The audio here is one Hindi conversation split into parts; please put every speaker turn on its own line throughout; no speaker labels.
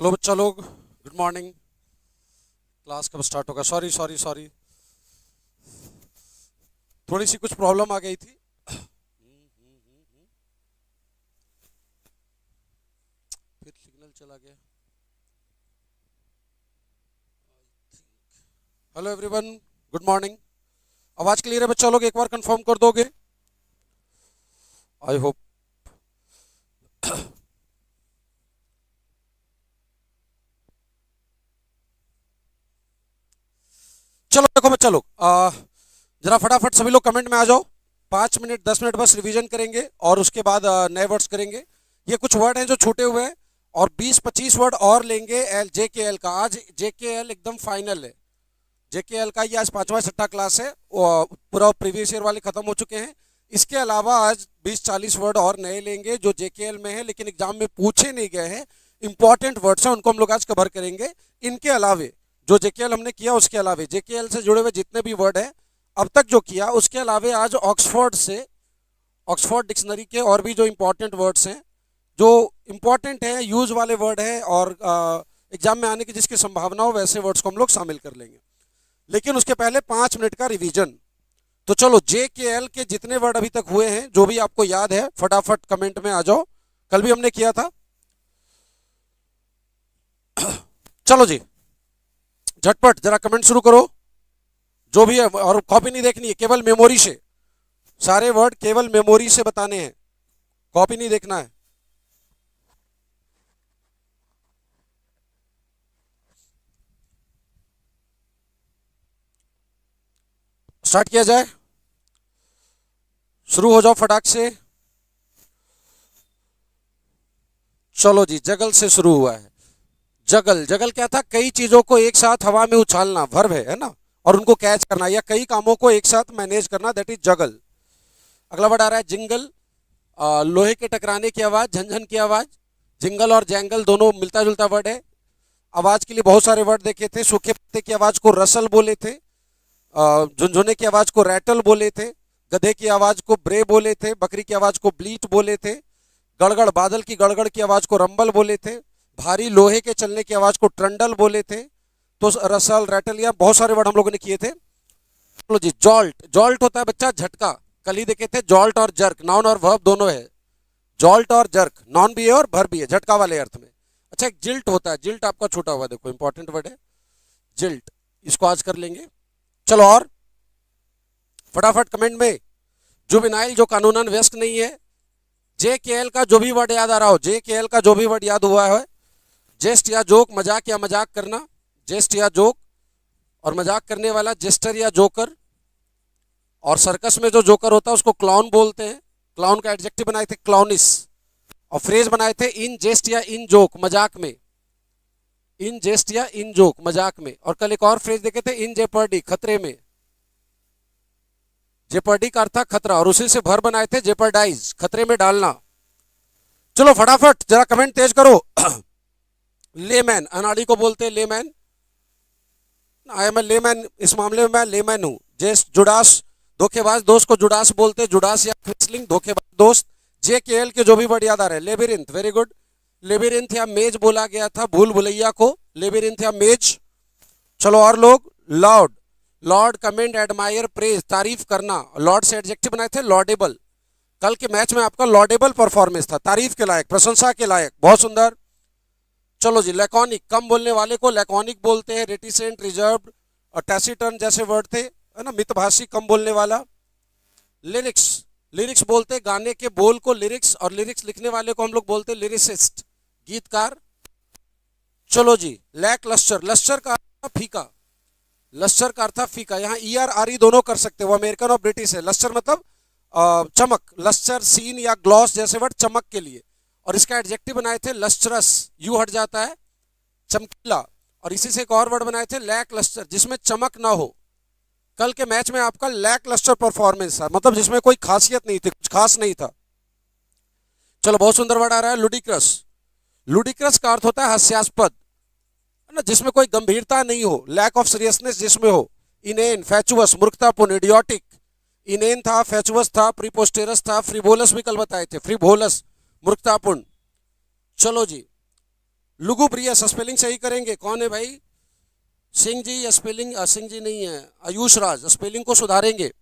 हेलो बच्चा लोग, गुड मॉर्निंग। क्लास कब स्टार्ट होगा? सॉरी सॉरी सॉरी, थोड़ी सी कुछ प्रॉब्लम आ गई थी। फिर सिग्नल चला गया। Hello everyone, good morning. आवाज क्लियर है बच्चा लोग? एक बार कंफर्म कर दोगे? I hope. चलो देखो बच्चा लोग, जरा फटाफट सभी लोग कमेंट में आ जाओ। 5 मिनट 10 मिनट बस रिवीजन करेंगे और उसके बाद नए वर्ड्स करेंगे। ये कुछ वर्ड हैं जो छूटे हुए हैं, और 20-25 वर्ड और लेंगे एल जे के एल का। आज जे के एल एकदम फाइनल है। जेकेएल का ये आज पांचवा छठा क्लास है। पूरा प्रीवियस ईयर वाले खत्म हो चुके हैं। इसके अलावा आज 20-40 वर्ड और नए लेंगे जो जेकेएल में है लेकिन एग्जाम में पूछे नहीं गए हैं। इंपॉर्टेंट वर्ड्स हैं, उनको हम लोग आज कवर करेंगे। इनके अलावे जो जेकेएल हमने किया उसके अलावे जेकेएल से जुड़े हुए जितने भी वर्ड हैं अब तक जो किया उसके अलावे आज ऑक्सफोर्ड से, ऑक्सफोर्ड डिक्शनरी के और भी जो इंपॉर्टेंट वर्ड्स हैं, जो इंपॉर्टेंट है, यूज वाले वर्ड है और एग्जाम में आने की जिसकी संभावना हो वैसे वर्ड्स को हम लोग शामिल कर लेंगे। लेकिन उसके पहले 5 मिनट का रिवीजन। तो चलो जे के एल के जितने वर्ड अभी तक हुए हैं जो भी आपको याद है फटाफट कमेंट में आ जाओ। कल भी हमने किया था। चलो जी, झटपट जरा कमेंट शुरू करो जो भी है, और कॉपी नहीं देखनी है, केवल मेमोरी से। सारे वर्ड केवल मेमोरी से बताने हैं, कॉपी नहीं देखना है। स्टार्ट किया जाए, शुरू हो जाओ फटाक से। चलो जी, जगल से शुरू हुआ है। जगल, जगल क्या था? कई चीजों को एक साथ हवा में उछालना, वर्ब है ना, और उनको कैच करना या कई कामों को एक साथ मैनेज करना, दैट इज जगल। अगला वर्ड आ रहा है जिंगल। लोहे के टकराने की आवाज, झनझन की आवाज। जिंगल और जैंगल दोनों मिलता जुलता वर्ड है। आवाज के लिए बहुत सारे वर्ड देखे थे। सूखे पत्ते की आवाज को रसल बोले थे, झुनझुने की आवाज को रैटल बोले थे, गधे की आवाज को ब्रे बोले थे, बकरी की आवाज को ब्लीट बोले थे, गड़गड़ बादल की गड़गड़ की आवाज को रंबल बोले थे, भारी लोहे के चलने की आवाज को ट्रंडल बोले थे। तो रसल, रैटल, या बहुत सारे वर्ड हम लोगों ने किए थे। चलो जी, जॉल्ट। जॉल्ट होता है बच्चा झटका। कल ही देखे थे जॉल्ट और जर्क, नाउन और वर्ब दोनों है। जॉल्ट और जर्क, नॉन भी है और वर्ब भी है, झटका वाले अर्थ में। अच्छा, एक जिल्ट होता है। जिल्ट आपका छूटा हुआ, देखो इंपॉर्टेंट वर्ड है जिल्ट, इसको आज कर लेंगे। चलो और फटाफट कमेंट में। जुबिनाइल, जो कानूनन व्यस्क नहीं है। जे के एल का जो भी वर्ड याद आ रहा हो, जे के एल का जो भी वर्ड याद हुआ है। जेस्ट या जोक, मजाक या मजाक करना, जेस्ट या जोक। और मजाक करने वाला जेस्टर या जोकर। और सर्कस में जो जोकर होता है उसको क्लाउन बोलते हैं। क्लाउन का एडजेक्टिव बनाए थे क्लाउनिस, और फ्रेज बनाए थे इन जेस्ट या इन जोक, मजाक में। इन जेस्ट या इन जोक, मजाक में। और कल एक और फ्रेज देखे थे, इन जेपर्डी, खतरे में। जेपर्डी का अर्थ था खतरा, और उसी से भर बनाए थे जेपर्डाइज, खतरे में डालना। चलो फटाफट जरा कमेंट तेज करो। लेमैन, अनाड़ी को बोलते हैं layman. I am a layman, इस मामले में मैं लेमैन हूं। जेस्ट, जुडास, धोखेबाज दोस्त को जुडास बोलते हैं, जुडास या क्विस्लिंग, धोखेबाज दोस्त। जे के एल के जो भी वर्ड याद आ रहे हैं। Labyrinth, very good. लेबिरिंथ या मेज बोला गया था भूल भुलैया को, लेबिरिंथ या मेज। चलो और लोग, Lord. Lord, commend, admire, praise, तारीफ करना। लॉर्ड से एडजेक्टिव बनाए थे लॉर्डेबल। कल के मैच में आपका लॉर्डेबल परफॉर्मेंस था, तारीफ के लायक, प्रशंसा के लायक, बहुत सुंदर। चलो जी, लैकॉनिक, कम बोलने वाले को लैकॉनिक बोलते हैं। रेटिसेंट, रिजर्व्ड और टैसिटर्न जैसे वर्ड थे, है ना, मितभाषी, कम बोलने वाला। लिरिक्स, लिरिक्स बोलते हैं गाने के बोल को लिरिक्स, और लिरिक्स लिखने वाले को हम लोग बोलते हैं लिरिसिस्ट, गीतकार। चलो जी, लैक लस्टर। लस्टर का अर्थ फीका, लस्टर का अर्थ फीका। यहाँ ई आर आर ई दोनों कर सकते हो, अमेरिकन और ब्रिटिश है। लस्टर मतलब चमक, लस्टर, सीन या ग्लॉस जैसे वर्ड चमक के लिए। और इसका एडजेक्टिव बनाए थे लस्ट्रस, यू हट जाता है, चमकीला। और इसी से एक और वर्ड बनाए थे लैक लस्टर, जिसमें चमक ना हो। कल के मैच में आपका लैक लस्टर परफॉर्मेंस था, मतलब जिसमें कोई खासियत नहीं थी, कुछ खास नहीं था। चलो बहुत सुंदर वर्ड आ रहा है, लुडिक्रस। लुडिक्रस का अर्थ होता है हास्यास्पद, है ना, जिसमें कोई गंभीरता नहीं हो, लैक ऑफ सीरियसनेस जिसमें हो। इनेन, फैचुअस, मूर्खतापूर्ण, इडियोटिक। इनेन था, फैचुअस था, प्रीपोस्टेरस था, फ्रिवोलस भी कल बताए थे, फ्रिवोलस, मूर्खतापूर्ण। चलो जी, लुगुब्रियस स्पेलिंग सही करेंगे, कौन है भाई? सिंह जी या स्पेलिंग? सिंह जी नहीं है, आयुष राज, स्पेलिंग को सुधारेंगे।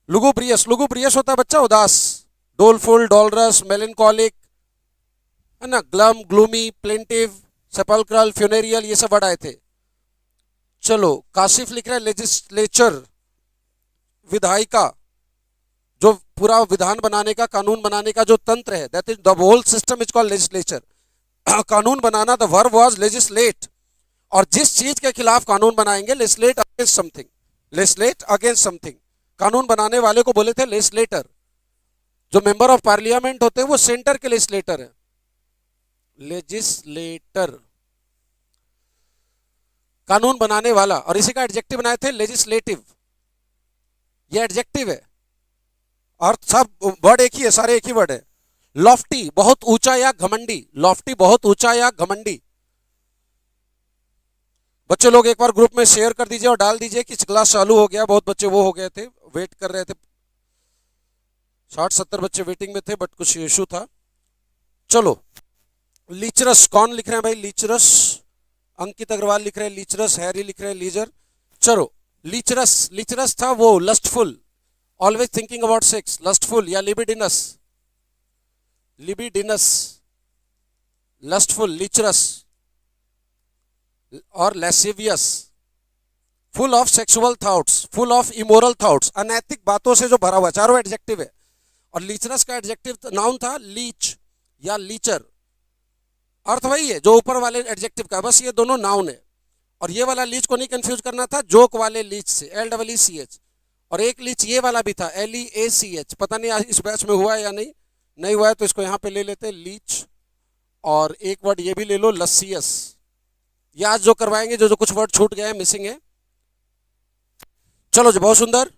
लुगुब्रियस, लुगुब्रियस होता है बच्चा उदास, डोलफुल, डोलरस, मेलेंकोलिक, है ना, ग्लम, ग्लूमी, प्लेंटिव, सेपल्क्रल, फ्यूनेरियल, ये सब वर्ड आए थे। चलो काशिफ लिख रहा है लेजिस्लेचर, विधायिका, जो पूरा विधान बनाने का, कानून बनाने का जो तंत्र है, that is the whole system is called legislature. कानून बनाना, द वर्ब वाज लेजिस्लेट, और जिस चीज के खिलाफ कानून बनाएंगे, legislate against something, legislate against something, कानून बनाने वाले को बोले थे लेजिस्लेटर। जो मेंबर ऑफ पार्लियामेंट होते हैं वो सेंटर के लेजिस्लेटर है, लेजिस्लेटर, कानून बनाने वाला। और इसी का एडजेक्टिव बनाए थे लेजिस्लेटिव, ये एडजेक्टिव है, और सब वर्ड एक ही है, सारे एक ही वर्ड है। लॉफ्टी, बहुत ऊंचा या घमंडी, लॉफ्टी बहुत ऊंचा या घमंडी। बच्चे लोग एक बार ग्रुप में शेयर कर दीजिए और डाल दीजिए कि क्लास चालू हो गया, बहुत बच्चे वो हो गए थे, वेट कर रहे थे, 60-70 बच्चे वेटिंग में थे, बट कुछ इशू था। चलो लीचरस, कौन लिख रहे हैं भाई? लीचरस, अंकित अग्रवाल लिख रहे हैं लीचरस, हैरी लिख रहे हैं लीजर। चलो लीचरस, लीचरस था वो lustful, always thinking about sex, lustful या लिबिडिनस, लिबिडिनस, लस्टफुल, लीचरस, और lascivious, full of sexual thoughts, full of immoral thoughts, अनैतिक बातों से जो भरा हुआ, चारों एडजेक्टिव है। और लीचरस का एडजेक्टिव नाउन था लीच या लीचर, अर्थ वही है जो ऊपर वाले एडजेक्टिव का, बस ये दोनों नाउन है। और ये वाला लीच को नहीं कंफ्यूज करना था जोक वाले लीच से, LEECH, और एक लीच ये वाला भी था, LEACH, पता नहीं इस बैच में हुआ है या नहीं, नहीं हुआ है तो इसको यहाँ पे ले लेते हैं लीच। और एक वर्ड ये भी ले लो, लसियस, ये आज जो करवाएंगे, जो जो कुछ वर्ड छूट गए हैं, मिसिंग है। चलो जी, बहुत सुंदर।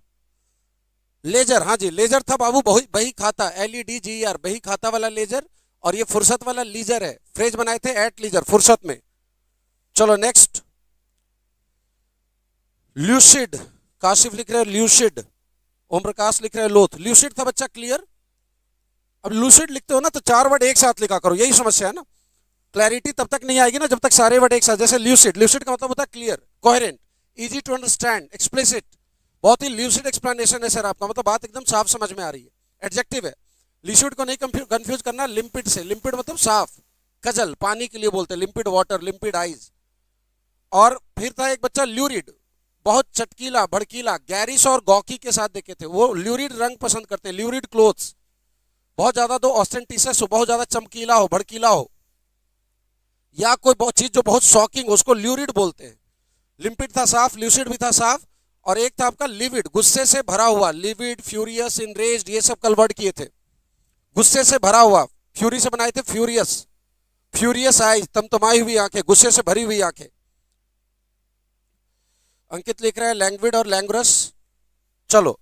लेजर, हाँ जी, लेजर था बाबू, बही खाता, LEDGER, बही खाता वाला लेजर। और ये फुर्सत वाला लीजर है, फ्रेज बनाए थे एट लीजर, फुर्सत में। चलो नेक्स्ट, ल्यूसिड, काशिफ लिख रहे हैं ल्यूसिड, ओम प्रकाश लिख रहे हैं लोथ। ल्यूसिड था बच्चा क्लियर। अब लूसिड लिखते हो ना तो 4 वर्ड एक साथ लिखा करो, यही समस्या है ना। क्लैरिटी तब तक नहीं आएगी ना जब तक सारे वर्ड एक साथ, जैसे ल्यूसिड, ल्यूसिड का मतलब होता है clear, coherent, easy to understand, explicit, बहुत ही ल्यूसिड एक्सप्लेनेशन है सर आपका, मतलब बात एकदम साफ समझ में आ रही है, एडजेक्टिव है। ल्यूसिड को नहीं कंफ्यूज करना लिम्पिड से, लिम्पिड मतलब साफ, कजल, पानी के लिए बोलते हैं, लिम्पिड वाटर, लिम्पिड आइज। और फिर था एक बच्चा ल्यूरिड, बहुत चटकीला, भड़कीला, गैरिश और गौकी के साथ देखे थे, वो ल्यूरिड रंग पसंद करते हैं, ल्यूरिड क्लोथ्स, बहुत ज्यादा तो ऑस्टेंटिशियस हो, बहुत ज्यादा चमकीला हो, भड़कीला हो, या कोई बहुत चीज जो बहुत शॉकिंग हो, उसको ल्यूरिड बोलते हैं। लिम्पिड था साफ, ल्यूसिड भी था साफ। और एक था आपका लिविड, गुस्से से भरा हुआ, लिविड, फ्यूरियस, इनरेज्ड, ये सब कल वर्ड किए थे। गुस्से से भरा हुआ, फ्यूरी से बनाए थे फ्यूरियस, फ्यूरियस आईज, तमतमाई हुई आंखें, गुस्से से भरी हुई आंखें। अंकित लिख रहा है लैंग्विड और लैंग्रस। चलो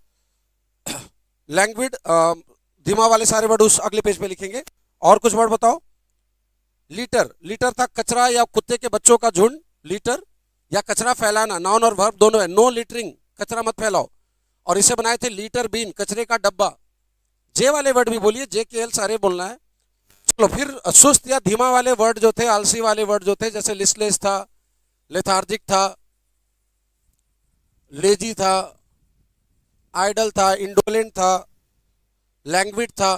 लैंग्विड, धीमा वाले सारे वर्ड उस अगले पेज पे लिखेंगे। और कुछ वर्ड बताओ। लीटर, लीटर था कचरा या कुत्ते के बच्चों का झुंड, लीटर, या कचरा फैलाना, नाउन और वर्ब दोनों है, नो लिटरिंग, कचरा मत फैलाओ। और इसे बनाए थे लीटर बीन, कचरे का डब्बा। जे वाले वर्ड भी बोलिए, JKL सारे बोलना है। चलो फिर सुस्त या धीमा वाले वर्ड जो थे, आलसी वाले वर्ड जो थे, जैसे लिस्टलेस था, लेथार्जिक था, लेजी था, आइडल था, इंडोलेंट था, लैंग्विड था,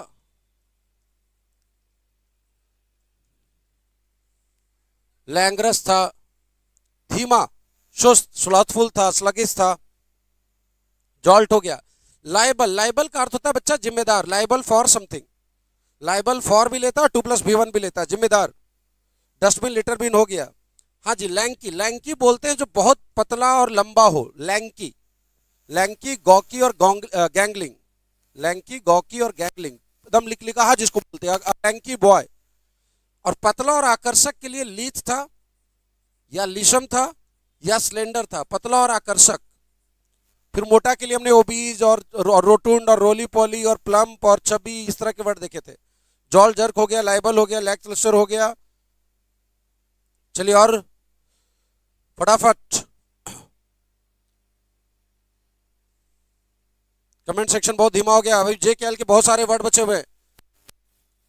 लैंग्रस था, धीमा, सुस्त, स्लॉथफुल था, स्लगिश था, जॉल्ट हो गया। लाइबल, लाइबल का अर्थ होता है बच्चा जिम्मेदार, liable for something, liable for भी लेता है, 2+B1 भी लेता है, जिम्मेदार। डस्टबिन, लिटर बिन हो गया। हाँ जी, लैंकी, लैंकी बोलते हैं जो बहुत पतला और लंबा हो, लैंकी, लैंकी, गॉकी और गैंगलिंग, लैंकी, गॉकी और गैंगलिंग, एकदम लिख लिखा हाँ जिसको बोलते हैं, लैंकी बॉय। और पतला और आकर्षक के लिए लीथ था, या लीशम था, या स्लेंडर था, पतला और आकर्षक। फिर मोटा के लिए हमने ओबीज और रोटुंड और रोली पॉली और प्लम्प और चबी, इस तरह के वर्ड देखे थे। जॉल जर्क हो गया, लाइबल हो गया, लैकलस्टर हो गया। चलिए और फटाफट कमेंट सेक्शन बहुत धीमा हो गया, अभी JKL के बहुत सारे वर्ड बचे हुए।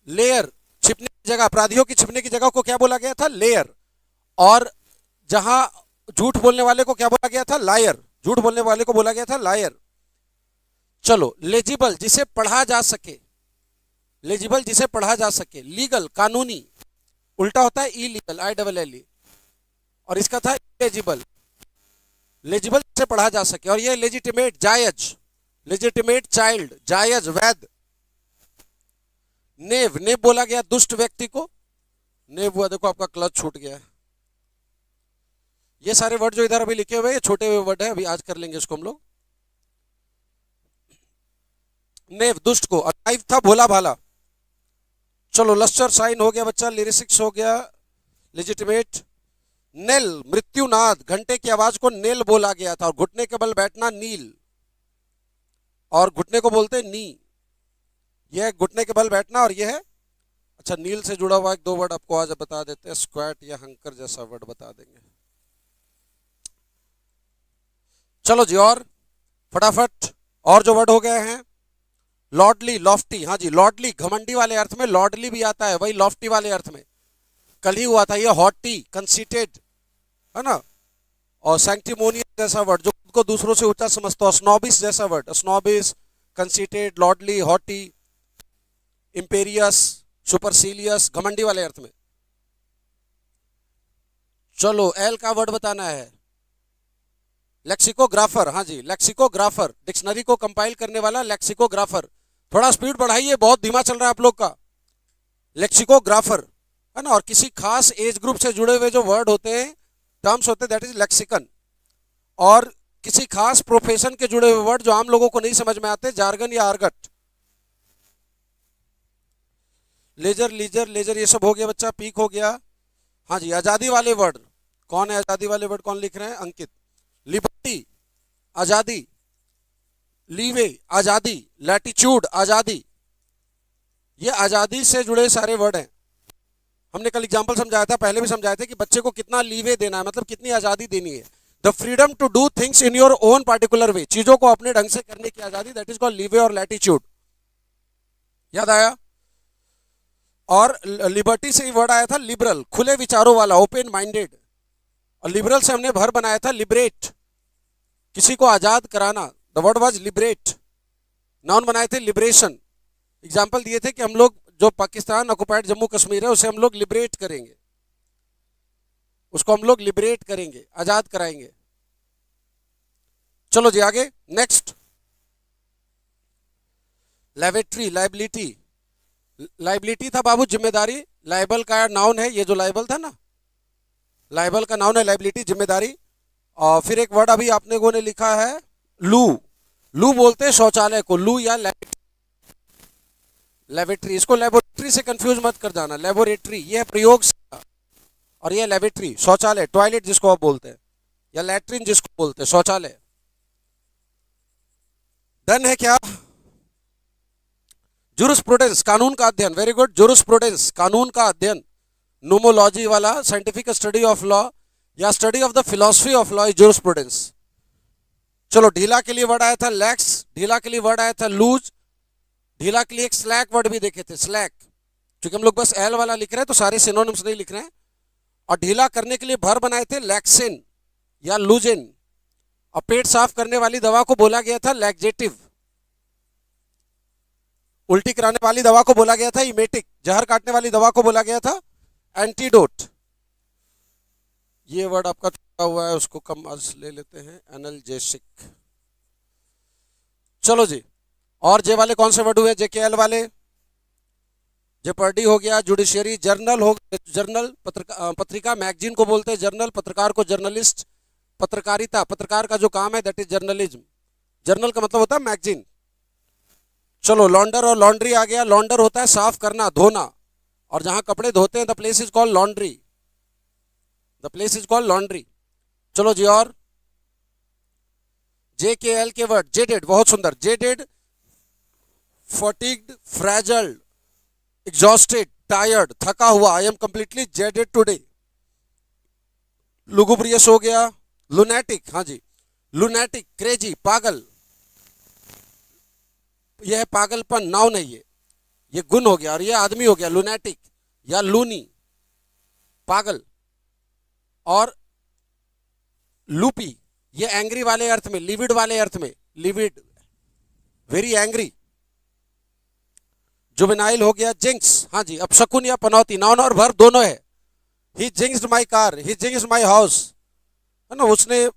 लेयर, छिपने की जगह, अपराधियों की छिपने की जगह को क्या बोला गया था? लेयर। और जहां झूठ बोलने वाले को क्या बोला गया था? लायर। झूठ बोलने वाले को बोला गया था लायर। चलो, लेजिबल जिसे पढ़ा जा सके, लेजिबल जिसे पढ़ा जा सके। लीगल कानूनी, उल्टा होता है इलीगल, ILL। और इसका था इलेजिबल। लेजिबल जिसे पढ़ा जा सके। और ये लेजिटिमेट जायज, लेजिटिमेट चाइल्ड, जायज वैध। नेव, नेव बोला गया दुष्ट व्यक्ति को। नेव हुआ, देखो आपका क्लच छूट गया है। ये सारे वर्ड जो इधर अभी लिखे हुए ये छोटे हुए वर्ड है, अभी आज कर लेंगे इसको हम लोग। नेव दुष्ट को। नाइव था भोला भाला। चलो, लस्टर साइन हो गया बच्चा, लिरिसिक्स हो गया, लेजिटिमेट। नेल मृत्युनाद, घंटे की आवाज को नेल बोला गया था। और घुटने के बल बैठना नील, और घुटने को बोलते नी। यह घुटने के बल बैठना और यह है, अच्छा नील से जुड़ा हुआ एक दो वर्ड आपको आज बता देते हैं, स्क्वाट या हंकर जैसा वर्ड बता देंगे। चलो जी, और फटाफट और जो वर्ड हो गए हैं। लॉर्डली, लॉफ्टी, हाँ जी, लॉर्डली घमंडी वाले अर्थ में लॉर्डली भी आता है, वही लॉफ्टी वाले अर्थ में कल ही हुआ था। ये हॉटी, कंसीटेड, है ना। और सैंक्टिमोनियस जैसा वर्ड, जो खुद को दूसरों से ऊंचा समझता हो। स्नॉबिस जैसा वर्ड, स्नॉबिस, कंसीटेड, लॉर्डली, हॉटी, इंपेरियस, सुपरसीलियस, घमंडी वाले अर्थ में। चलो, एल का वर्ड बताना है। लेक्सिकोग्राफर, हाँ जी, लेक्सिकोग्राफर, डिक्शनरी को कंपाइल करने वाला लेक्सिकोग्राफर। थोड़ा स्पीड बढ़ाइए, बहुत धीमा चल रहा है आप लोग का। लेक्सिकोग्राफर, है ना। और किसी खास एज ग्रुप से जुड़े हुए जो वर्ड होते हैं, टर्म्स होते हैं, दैट इज लेक्सिकन। और किसी खास प्रोफेशन के जुड़े हुए वर्ड जो आम लोगों को नहीं समझ में आते, जार्गन या आर्गट। लेजर, लीजर, लेजर, ये सब हो गया बच्चा। पीक हो गया, हाँ जी। आजादी वाले वर्ड कौन है? आजादी वाले वर्ड कौन लिख रहे हैं? अंकित। लिबर्टी, आजादी। लीवे, आजादी। लैटिट्यूड, आजादी। ये आजादी से जुड़े सारे वर्ड हैं। हमने कल एग्जांपल समझाया था, पहले भी समझाया था कि बच्चे को कितना लीवे देना है, मतलब कितनी आजादी देनी है। The freedom to do things in your own particular way, चीजों को अपने ढंग से करने की आजादी, दैट इज कॉल्ड लीवे और लैटिट्यूड। याद आया? और लिबर्टी से ही वर्ड आया था लिबरल, खुले विचारों वाला, ओपन माइंडेड। और लिबरल से हमने भर बनाया था लिबरेट, किसी को आजाद कराना। The word was liberate. Noun बनाए थे लिबरेशन। एग्जाम्पल दिए थे कि हम लोग जो पाकिस्तान ऑक्युपाइड जम्मू कश्मीर है उसे हम लोग लिबरेट करेंगे, उसको हम लोग लिबरेट करेंगे, आजाद कराएंगे। चलो जी आगे, नेक्स्ट। लाइबिलिटी, लाइबिलिटी, लाइबिलिटी था बाबू जिम्मेदारी। लाइबल का नाउन है, ये जो लाइबल था ना, लाइबल का नाउन है लाइबिलिटी, जिम्मेदारी। और फिर एक वर्ड अभी आपने को ने लिखा है लू। लू बोलते हैं शौचालय को, लू या लेबोरेटरी। इसको लेबोरेटरी से कंफ्यूज मत कर जाना। लेबोरेटरी ये है प्रयोगशाला, और ये लेबोरेटरी शौचालय, टॉयलेट जिसको आप बोलते हैं, या लैट्रिन जिसको बोलते हैं, शौचालय। डन है क्या? जुरिस्प्रूडेंस, कानून का अध्ययन। Very good. जुरिस्प्रूडेंस, कानून का अध्ययन। नोमोलॉजी वाला, साइंटिफिक स्टडी ऑफ लॉ या study of the philosophy of law is jurisprudence. चलो, ढीला के लिए वर्ड आया था लैक्स, ढीला के लिए वर्ड आया था लूज, ढीला के लिए एक स्लैक वर्ड भी देखे थे, स्लैक। क्योंकि हम लोग बस एल वाला लिख रहे हैं तो सारे सिनोनिम्स नहीं लिख रहे हैं। और ढीला करने के लिए भर बनाए थे लैक्सिन या लूजिन। और पेट साफ करने वाली दवा को बोला गया था लैक्जेटिव। उल्टी कराने वाली दवा को बोला गया था इमेटिक। जहर काटने वाली दवा को बोला गया था एंटीडोट। ये वर्ड आपका छूटा हुआ है, उसको कम आज ले लेते हैं, एनाल्जेसिक। चलो जी, और जे वाले कौन से वर्ड हुए? जेकेएल वाले, जेपर्डी हो गया, जुडिशियरी, जर्नल हो गया, जर्नल पत्रिका, मैगजीन को बोलते हैं जर्नल, पत्रकार को जर्नलिस्ट, पत्रकारिता, पत्रकार का जो काम है दैट इज जर्नलिज्म। जर्नल का मतलब होता है मैगजीन। चलो, लॉन्डर और लॉन्ड्री आ गया। लॉन्डर होता है साफ करना, धोना, और जहां कपड़े धोते हैं the place is called laundry, the place is called laundry. चलो जी, और जेकेएल के वर्ड, जेडेड, बहुत सुंदर, jaded, fatigued, frazzled, exhausted, tired, थका हुआ, I am completely jaded today. Lugubrious हो गया, लुनैटिक, हाँ जी, लुनैटिक, क्रेजी, पागल। यह है पागलपन, नाउन है ये गुण हो गया, और ये आदमी हो गया लुनैटिक। या लूनी पागल, और लूपी ये एंग्री वाले अर्थ में, लिविड वाले अर्थ में, लिविड वेरी एंग्री। जुवेनाइल हो गया, जिंक्स, हाँ जी, अब शकुन या पनौती, नाउन और वर्ब दोनों है। ही जिंक्स्ड my car, he जिंक्स्ड my house, है ना, उसने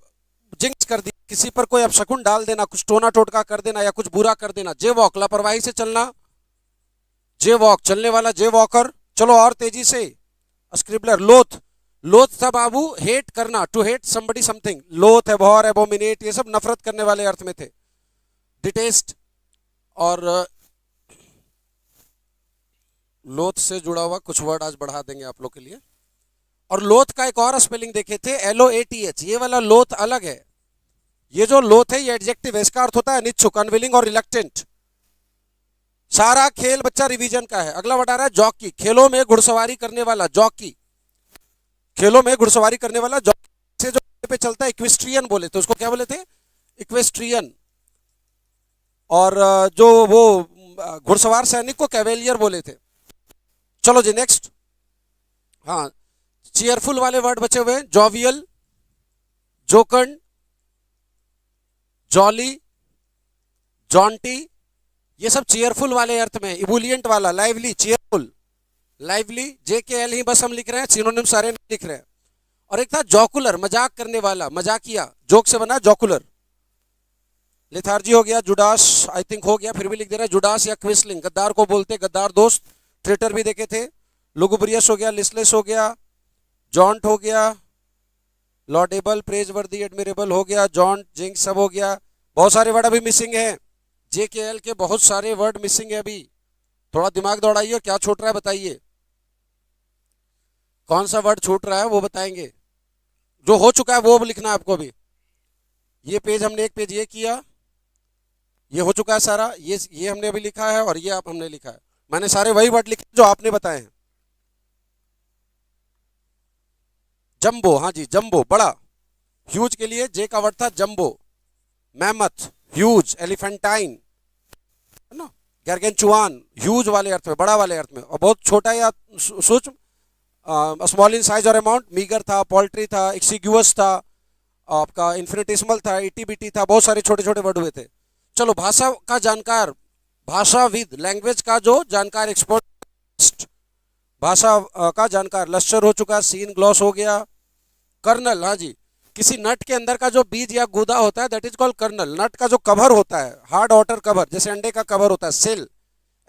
जिंक्स कर दी, किसी पर कोई अपशकुन डाल देना, कुछ टोना टोटका कर देना या कुछ बुरा कर देना। जे वॉक लापरवाही से चलना, जे वॉक चलने वाला, जे वॉकर। चलो और तेजी से, स्क्रिबलर, लोथ, लोथ था बाबू हेट करना, टू हेट समबडी समथिंग, लोथ, एबहॉर, एबोमिनेट, ये सब नफरत करने वाले अर्थ में थे। डिटेस्ट और लोथ से जुड़ा हुआ कुछ वर्ड आज बढ़ा देंगे आप लोग के लिए। और लोथ का एक और स्पेलिंग देखे थे, LOATH, ये वाला लोथ अलग है। ये जो लोथ है ये एडजेक्टिव है, इसका अर्थ होता है अनिच्छुक, अनविलिंग और रिलक्टेंट। सारा खेल बच्चा रिवीजन का है। अगला वर्ड आ रहा है जॉकी, खेलों में घुड़सवारी करने वाला, जॉकी, खेलों में घुड़सवारी करने वाला। जॉकी से जो पे चलता है इक्वेस्ट्रियन बोले थे, उसको क्या बोले थे, इक्वेस्ट्रियन। और जो वो घुड़सवार सैनिक को कैवेलियर बोले थे। चलो जी नेक्स्ट, हाँ, चीयरफुल वाले वर्ड बचे हुए, जॉवियल, जोकन, जॉली, जॉन्टी, ये सब चीयरफुल वाले अर्थ में। इबुलियंट वाला लाइवली, चीयरफुल, लाइवली, JKL ही बस हम लिख रहे हैं, सिनोनिम सारे नहीं लिख रहे हैं। और एक था जॉकुलर, मजाक करने वाला, मजाकिया, जोक से बना जॉकुलर। लेथार्जी हो गया, जुडास आई थिंक हो गया, फिर भी लिख दे रहा है जुडास या क्विस्लिंग, गद्दार को बोलते, गद्दार दोस्त। ट्रेटर भी देखे थे। लुगुब्रियस हो गया, लिस्टलेस हो गया, जॉन्ट हो गया, लॉडेबल, प्रेजवर्दी, एडमिरेबल हो गया, जॉन्ट, जिंक सब हो गया। बहुत सारे वर्ड अभी मिसिंग है, JKL के बहुत सारे वर्ड मिसिंग है अभी। थोड़ा दिमाग दौड़ाइए, क्या छूट रहा है बताइए, कौन सा वर्ड छूट रहा है वो बताएंगे। जो हो चुका है वो लिखना है आपको अभी। ये पेज हमने एक पेज ये किया, ये हो चुका है सारा, ये हमने अभी लिखा है और ये आप हमने लिखा है। मैंने सारे वही वर्ड लिखे जो आपने बताए हैं। जंबो, हाँ जी, जंबो बड़ा, ह्यूज के लिए जे का वर्ड था जंबो। मैमथ, ह्यूज, एलिफेंटाइन, है ना, गार्गेंचुआन, ह्यूज वाले अर्थ में, बड़ा वाले अर्थ में। और बहुत छोटा या सूक्ष्म, स्मॉल इन साइज और अमाउंट, मीगर था, पोल्ट्री था, एक्सिग्यूअस था, आपका इन्फिनिटिसिमल था, इटी था, बहुत सारे छोटे छोटे वर्ड हुए थे। चलो, भाषा का जानकार, भाषाविद, लैंग्वेज का जो जानकार, एक्सपर्ट, भाषा का जानकार, लश्चर हो चुका, सीन, ग्लॉस हो गया। कर्नल, हाँ जी, किसी नट के अंदर का जो बीज या गूदा होता है दैट इज कॉल्ड कर्नल। नट का जो कवर होता है, हार्ड आउटर कवर, जैसे अंडे का कवर होता है, सेल,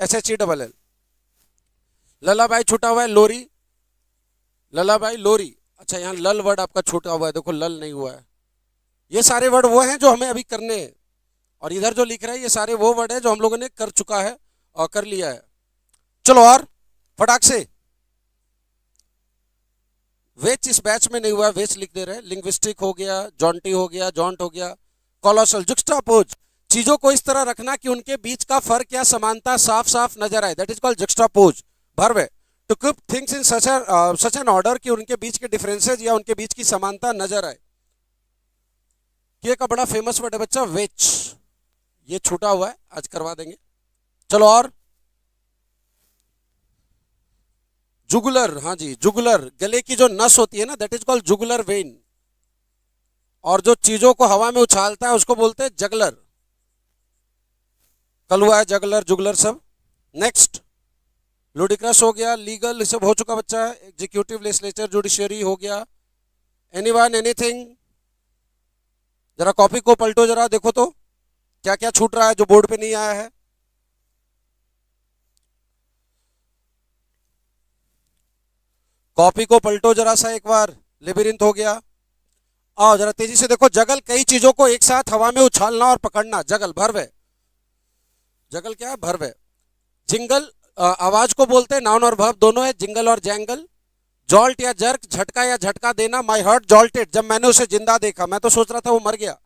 SHELL। ललाबाई छूटा हुआ है, लोरी, ललाबाई, लोरी। अच्छा, यहाँ लल वर्ड आपका छूटा हुआ है, देखो लल नहीं हुआ है। ये सारे वर्ड वो हैं जो हमें अभी करने हैं, और इधर जो लिख रहे हैं ये सारे वो वर्ड है जो हम लोगों ने कर चुका है और कर लिया है। चलो और फटाक से, वेच इस बैच में नहीं हुआ, वेच लिख दे रहे हैं। लिंग्विस्टिक हो गया, जॉन्टी हो गया, जॉन्ट हो गया। कॉलोसल, जुक्स्टापोज, चीजों को इस तरह रखना कि उनके बीच का फर्क या समानता साफ साफ नजर आए, that is called juxtapose. Verb है to keep things in such an order कि उनके बीच के डिफरेंसेस या उनके बीच की समानता नजर आए। ये का बड़ा फेमस वर्ड है बच्चा, वेच, ये छूटा हुआ है, आज करवा देंगे। चलो और जुगुलर, हाँ जी, जुगुलर, गले की जो नस होती है ना that is called jugular vein. और जो चीजों को हवा में उछालता है उसको बोलते हैं जगलर। कल हुआ है जगलर, जुगलर सब। नेक्स्ट, लुडिक्रस हो गया, लीगल, ये सब हो चुका बच्चा। एग्जीक्यूटिव, लेजिस्लेचर, जुडिशियरी हो गया। एनीवन, एनीथिंग, जरा कॉपी को पलटो, जरा देखो तो क्या क्या छूट रहा है जो बोर्ड पे नहीं आया है। कॉपी को पलटो जरा सा एक बार, लेबिरिंथ हो गया। आओ जरा तेजी से देखो, जगल, कई चीजों को एक साथ हवा में उछालना और पकड़ना, जगल, भर्व है। जगल क्या है, भर्व है। जिंगल, आवाज को बोलते हैं, नाउन और वर्ब दोनों है, जिंगल और जैंगल। जॉल्ट या जर्क, झटका या झटका देना। माई हार्ट जॉल्टेड, जब मैंने उसे जिंदा देखा, मैं तो सोच रहा था वो मर गया,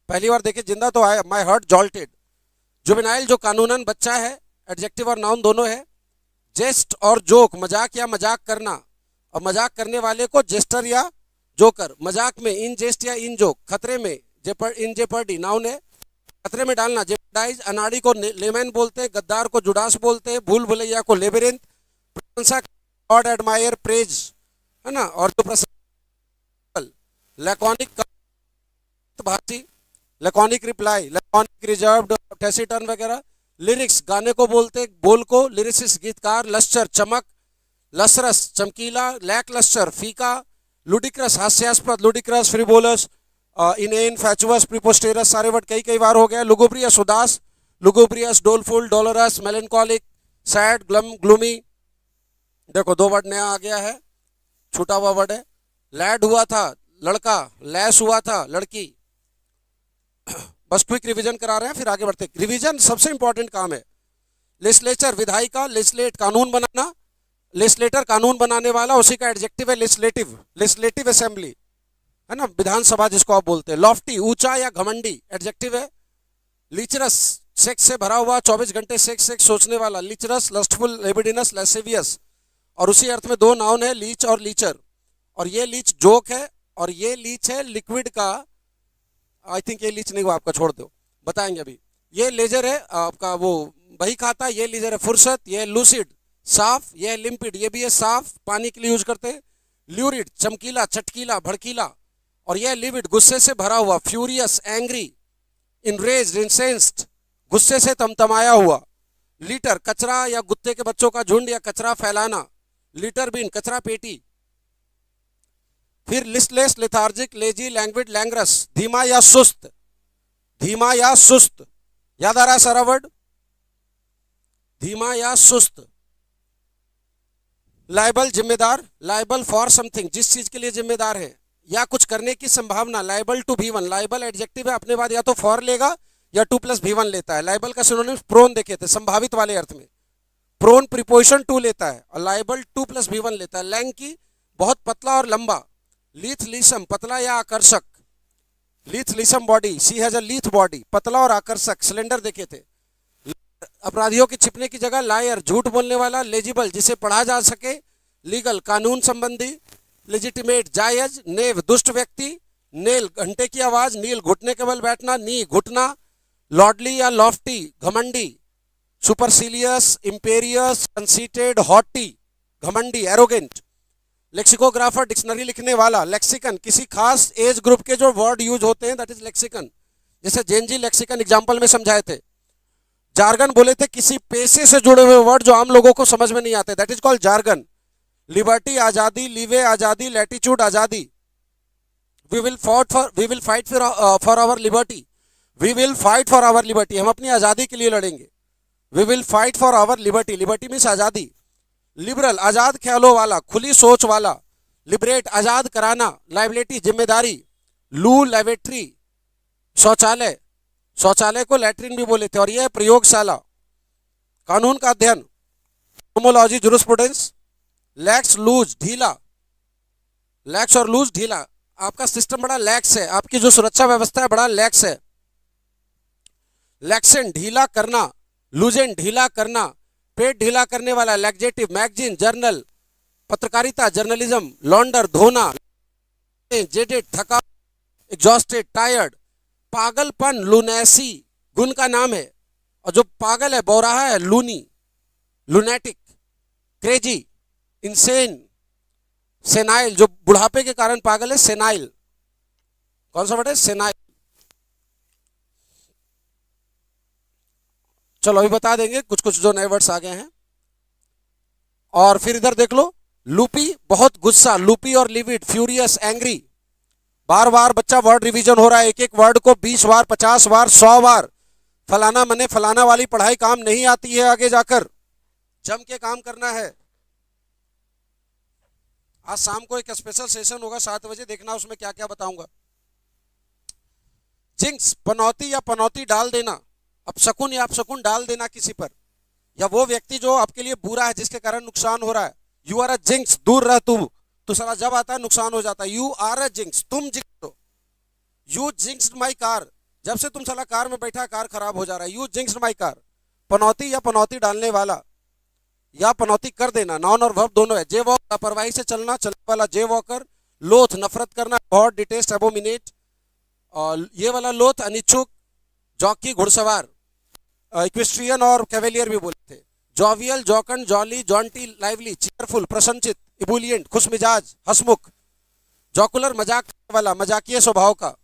पहली बार देखे जिंदा तो आया, माई हार्ट जॉल्टेड। जुवेनाइल, जो कानूनन बच्चा है, एडजेक्टिव और नाउन दोनों है। जेस्ट और जोक, मजाक या मजाक करना, और मजाक करने वाले को जेस्टर या जोकर। मजाक में, इन जेस्ट या इन जोक। खतरे में, इन जेपर्डी, नाउन है, खतरे में डालना, जेपर्डाइज। अनाड़ी को लेमैन बोलते हैं, गद्दार को जुडास बोलते हैं, भूल भुलैया को लेबिरिंथ। प्रशंसा गॉड एडमायर प्रेज, है ना, और जो प्रसंग लैकोनिक भाषी, लैकोनिक रिप्लाई, लैकोनिक रिजर्व्ड, टैसिटर्न वगैरह। लिरिक्स गाने को बोलते, बोल को, लिरिसिस्ट गीतकार, लश्चर चमक, लसरस चमकीला, लैक लश्चर फीका, लुडिक्रस हास्यास्पद, लुडिक्रस फ्रिवोलस, इनेन फैचुअस प्रिपोस्टेरस, सारे वर्ड कई कई बार हो गया। लुगुब्रियस उदास, लुगुब्रियस डोलफुल, डोलरस मेलेंकोलिक, सैड ग्लूमी। देखो दो वर्ड नया आ गया है, छूटा हुआ वर्ड है। लैड हुआ था लड़का, लैस हुआ था लड़की। बस क्विक रिवीजन करा रहे हैं, फिर आगे बढ़ते। रिवीजन सबसे इंपॉर्टेंट काम है। लेजिस्लेचर विधायिका, लेजिस्लेट कानून बनाना, लेजिस्लेटर कानून बनाने वाला, उसी का एडजेक्टिव है लेजिस्लेटिव, लेजिस्लेटिव असेंबली, है ना, विधानसभा जिसको आप बोलते हैं। लॉफ्टी ऊंचा या घमंडी, एडजेक्टिव है। लीचरस सेक्स से भरा हुआ, 24 घंटे सेक्स सेक्स सोचने वाला, लीचरस, लस्टफुल, लेबिडिनस, लेसेवियस। और उसी अर्थ में दो नाउन है, लीच और लीचर। और ये लीच जोक है, और ये लीच है लिक्विड का, आई थिंक ये लीच नहीं हुआ आपका, छोड़ दो, बताएंगे अभी। ये लेजर है आपका, वो बही खाता, ये लेजर है फुर्सत, ये लूसिड साफ, ये लिम्पिड, ये भी है साफ, पानी के लिए यूज करते हैं। ल्यूरिड चमकीला, चटकीला, भड़कीला। और यह लिविड गुस्से से भरा हुआ, फ्यूरियस एंग्री, इनरेज्ड इंसेंस्ड, गुस्से से तमतमाया हुआ। लीटर कचरा या कुत्ते के बच्चों का झुंड या कचरा फैलाना, लीटर बीन कचरा पेटी। फिर लिस्टलेस, लेथार्जिक, लेजी, लैंग्विड, लैंग्रस, धीमा या सुस्त, धीमा या सुस्त, याद आ रहा है सारा वर्ड, धीमा या सुस्त। लायबल जिम्मेदार, लायबल फॉर समथिंग, जिस चीज के लिए जिम्मेदार है या कुछ करने की संभावना, लायबल टू भी वन, लायबल एडजेक्टिव है, अपने बाद या तो फॉर लेगा या टू प्लस भी वन लेता है। लायबल का सिनोनिम्स प्रोन देखे थे, संभावित वाले अर्थ में। प्रोन प्रीपोजिशन टू लेता है और लायबल टू प्लस भी वन लेता है। लैंकी बहुत पतला और लंबा, लीथ लीसम पतला या आकर्षक, lithe lissom body, she has a lithe body, पतला और आकर्षक। सिलेंडर देखे थे। अपराधियों के छिपने की जगह, लायर झूठ बोलने वाला, लेजिबल जिसे पढ़ा जा सके, लीगल कानून संबंधी, लेजिटिमेट जायज, नेव दुष्ट व्यक्ति, नेल घंटे की आवाज, नील घुटने के बल बैठना, नी घुटना, लॉर्डली या लॉफ्टी घमंडी, सुपरसिलियस, इंपेरियस, कंसीटेड, हॉटी घमंडी, एरोगेंट। लेक्सिकोग्राफर डिक्शनरी लिखने वाला, लेक्सिकन किसी खास एज ग्रुप के जो वर्ड यूज होते हैं, दैट इज लेक्सिकन। जैसे जेनजी लेक्सिकन एग्जांपल में समझाए थे। जार्गन बोले थे किसी पेशे से जुड़े हुए वर्ड जो आम लोगों को समझ में नहीं आते, that is called jargon. Liberty आजादी, लीवे आजादी, लैटिट्यूड आजादी। We will fight for our liberty, we will fight for our liberty, हम अपनी आजादी के लिए लड़ेंगे। We will fight for our liberty, liberty means आजादी। लिबरल आजाद ख्यालों वाला, खुली सोच वाला। लिबरेट आजाद कराना, लाइबिलिटी जिम्मेदारी। लू लेबोरेटरी शौचालय, शौचालय को लैट्रिन भी बोले थे। और यह प्रयोगशाला, कानून का अध्ययन, होमोलॉजी जुरिस्प्रूडेंस। लैक्स लूज ढीला, लैक्स और लूज ढीला, आपका सिस्टम बड़ा लैक्स है, आपकी जो सुरक्षा व्यवस्था है बड़ा लैक्स है। लैक्सेंट ढीला करना, लूजेंट ढीला करना, पेट ढीला करने वाला, लैक्जेटिव। मैगजीन जर्नल, पत्रकारिता जर्नलिज्म। लॉन्डर धोना, जेडेड थका, एग्जॉस्टेड टायर्ड। पागलपन लुनेसी गुण का नाम है, और जो पागल है बौराहा है loony, lunatic. Crazy insane, senile जो बुढ़ापे के कारण पागल है, सेनाइल। कौन सा वर्ड है, सेनाइल। चलो अभी बता देंगे कुछ कुछ जो नए वर्ड्स आ गए हैं। और फिर इधर देख लो, लूपी बहुत गुस्सा, लूपी और लिविड, फ्यूरियस एंग्री। बार बार बच्चा वर्ड रिवीजन हो रहा है, एक एक वर्ड को 20 बार, 50 बार, 100 बार। फलाना मने फलाना वाली पढ़ाई काम नहीं आती है, आगे जाकर जम के काम करना है। आज शाम को एक स्पेशल सेशन होगा 7 बजे, देखना उसमें क्या क्या बताऊंगा। जिंक्स पनौती या पनौती डाल देना, अपशकुन या अपशकुन डाल देना किसी पर, या वो व्यक्ति जो आपके लिए बुरा है जिसके कारण नुकसान हो रहा है। यू आर अ जिंक्स, दूर रह तू, तो साला जब आता है नुकसान हो जाता है। यू आर अ जिंक्स, तुम जिंक्स हो। यू जिंक्स्ड माई कार, जब से तुम साला कार में बैठा कार खराब हो जा रहा है। You jinxed my car. पनौती या पनौती डालने वाला या पनौती कर देना, नाउन और वर्ब दोनों है। जे वॉक लापरवाही से चलना, चलने वाला जे वॉकर। लोथ नफरत करना, बहुत डिटेस्ट, एबोमिनेट। और ये वाला लोथ अनिच्छुक। जॉकी घुड़सवार, इक्वेस्ट्रियन और कैवेलियर भी बोलते थे। Jovial, jocund, jolly, jaunty, lively. Careful, प्रसन्नचित, इबुलियंट, खुश मिजाज, हंसमुख, जॉकुलर, मजाक करने वाला, मजाकिया स्वभाव का,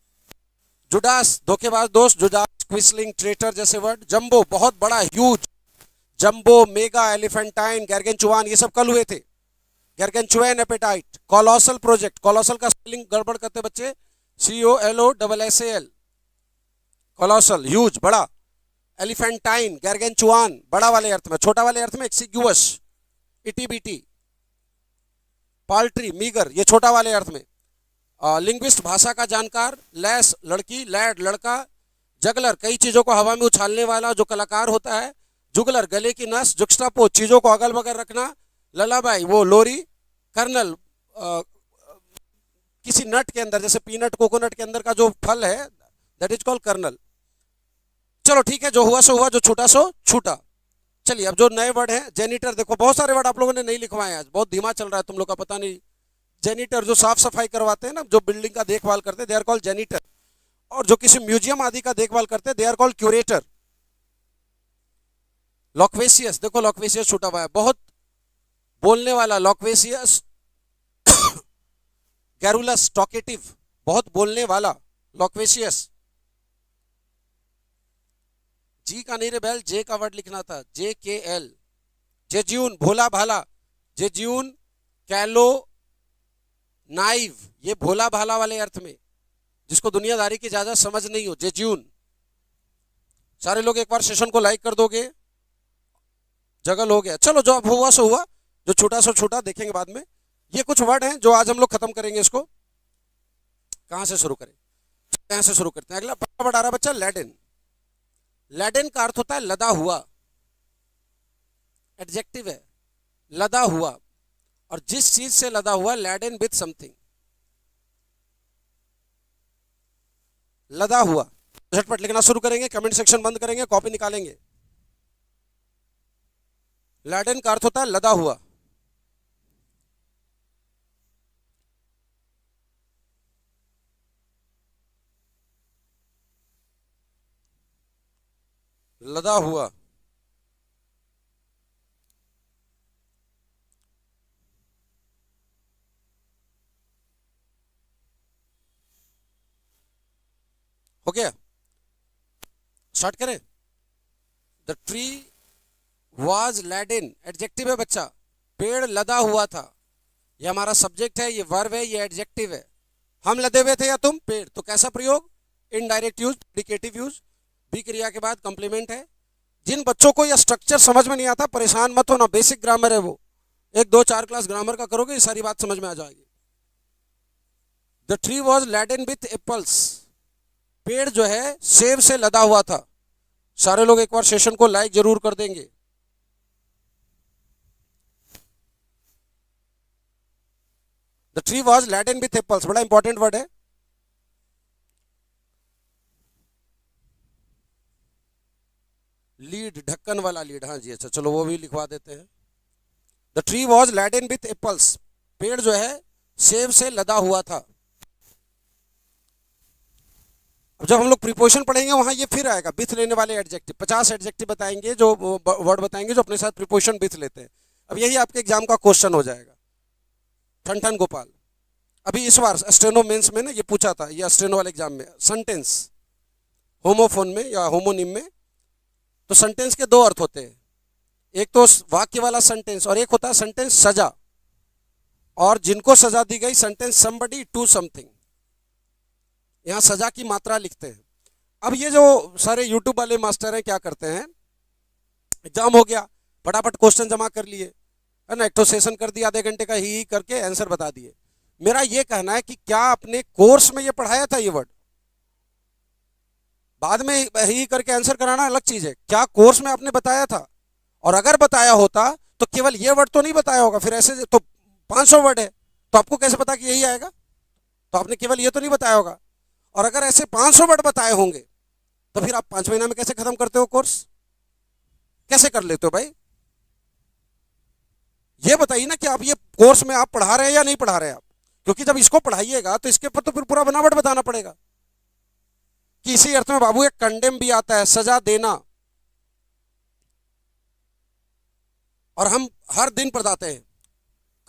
जुडास, धोखेबाज दोस्त, जुडास, क्विसलिंग, ट्रेटर जैसे वर्ड, जंबो, बहुत बड़ा, ह्यूज, जंबो, मेगा, एलिफेंटाइन, गार्गेंचुआन, ये सब कल हुए थे। गार्गेंचुआन एपेटाइट, कोलोसल प्रोजेक्ट, कोलोसल का स्पेलिंग गड़बड़ करते बच्चे, COLOSSAL, कोलोसल, ह्यूज, बड़ा, एलिफेंटाइन, गार्गेंचुआन, बड़ा वाले अर्थ में, छोटा वाले अर्थ में एक्सिग्यूअस, इटी बिटी, पाल्ट्री, मीगर, ये छोटा वाले अर्थ में, लिंग्विस्ट, भाषा का जानकार, लैस, लड़की, लैड, लड़का, जगलर, कई चीजों को हवा में उछालने वाला जो कलाकार होता है, जुगलर, गले की नस, जुक्स्टापो, चीजों को अगल बगल रखना, ललाबाई, वो लोरी, कर्नल, किसी नट के अंदर, जैसे पीनट, कोकोनट के अंदर का जो फल है, दैट इज कॉल्ड कर्नल। चलो ठीक है, जो हुआ सो हुआ, जो छूटा सो छूटा। चलिए अब जो नए वर्ड हैं, जेनिटर, देखो बहुत सारे वर्ड आप लोगों ने नहीं लिखवाए आज, बहुत धीमा चल रहा है तुम लोग का, पता नहीं। जेनिटर जो साफ सफाई करवाते हैं ना, जो बिल्डिंग का देखभाल करते हैं, दे आर कॉल्ड जेनिटर। और जो किसी म्यूजियम आदि का देखभाल करते हैं, दे आर कॉल्ड क्यूरेटर। लॉक्वेशियस, देखो लॉक्वेशियस छूटा हुआ है, बहुत बोलने वाला, लॉक्वेशियस। गैरुलस, टॉकेटिव, बहुत बोलने वाला, लॉक्वेशियस। जी का नहीं रे बैल, जे का वर्ड लिखना था, JKL। जेज्यून, भोला भाला, जेज्यून, कैलो, नाइव, ये भोला भाला वाले अर्थ में, जिसको दुनियादारी की ज्यादा समझ नहीं हो, जेज्यून। सारे लोग एक बार सेशन को लाइक कर दोगे, जगल हो गया। चलो जो अब हुआ सो हुआ, जो छोटा सो छोटा, देखेंगे बाद में। ये कुछ वर्ड हैं जो आज हम लोग खत्म करेंगे। इसको कहां से शुरू करें, कहां से शुरू करते हैं। अगला पहला वर्ड आ रहा बच्चा, लैडेन। लैडेन का अर्थ होता है लदा हुआ, एडजेक्टिव है, लदा हुआ। और जिस चीज से लदा हुआ, लैडेन विथ समथिंग, लदा हुआ। झटपट लिखना शुरू करेंगे, कमेंट सेक्शन बंद करेंगे, कॉपी निकालेंगे। लैडेन का अर्थ होता है लदा हुआ। लदा हुआ, हो गया। स्टार्ट करें। द ट्री वाज लैडेन, एडजेक्टिव है बच्चा, पेड़ लदा हुआ था। ये हमारा सब्जेक्ट है, ये वर्ब है, ये एडजेक्टिव है। हम लदे हुए थे या तुम, पेड़। तो कैसा प्रयोग, इनडायरेक्ट यूज, प्रिडिकेटिव यूज, बी क्रिया के बाद कंप्लीमेंट है। जिन बच्चों को यह स्ट्रक्चर समझ में नहीं आता, परेशान मत होना, बेसिक ग्रामर है वो, 1 2 4 क्लास ग्रामर का करोगे, ये सारी बात समझ में आ जाएगी। The tree was laden with apples, पेड़ जो है सेब से लदा हुआ था। सारे लोग एक बार सेशन को लाइक जरूर कर देंगे। The tree was laden with apples, बड़ा इंपॉर्टेंट वर्ड है। लीड, ढक्कन वाला लीड, हाँ जी, अच्छा चलो वो भी लिखवा देते हैं। The tree was laden with apples, पेड़ जो है सेब से लदा हुआ था। अब जब हम लोग प्रीपोजिशन पढ़ेंगे वहां ये फिर आएगा, विथ लेने वाले एडजेक्टिव। 50 एडजेक्टिव बताएंगे, जो वर्ड बताएंगे जो अपने साथ प्रीपोजिशन विथ लेते हैं। अब यही आपके एग्जाम का क्वेश्चन हो जाएगा। ठन ठन गोपाल, अभी इस बार स्टेनो मेंस में ना ये पूछा था, ये स्टेनो वाले एग्जाम में, सेंटेंस होमोफोन में या होमोनिम में। तो सेंटेंस के 2 अर्थ होते हैं, एक तो वाक्य वाला सेंटेंस और एक होता है सेंटेंस सजा। और जिनको सजा दी गई, सेंटेंस समबडी टू समथिंग, यहां सजा की मात्रा लिखते हैं। अब ये जो सारे यूट्यूब वाले मास्टर हैं क्या करते हैं, एग्जाम हो गया, फटाफट क्वेश्चन जमा कर लिए, है ना, एक तो सेशन कर दिया आधे घंटे का, ही करके आंसर बता दिए। मेरा ये कहना है कि क्या अपने कोर्स में ये पढ़ाया था ये वर्ड? बाद में ही करके आंसर कराना अलग चीज है, क्या कोर्स में आपने बताया था? और अगर बताया होता तो केवल ये वर्ड तो नहीं बताया होगा, फिर ऐसे तो 500 वर्ड है, तो आपको कैसे पता कि यही आएगा? तो आपने केवल ये तो नहीं बताया होगा। और अगर ऐसे 500 वर्ड बताए होंगे तो फिर आप 5 महीना में कैसे खत्म करते हो कोर्स? कैसे कर लेते हो भाई? ये बताइए ना कि आप ये कोर्स में आप पढ़ा रहे हैं या नहीं पढ़ा रहे हैं आप, क्योंकि जब इसको पढ़ाइएगा तो इसके ऊपर तो फिर पूरा बनावट बताना पड़ेगा कि इसी अर्थ में बाबू एक कंडेम भी आता है, सजा देना। और हम हर दिन पढ़ाते हैं,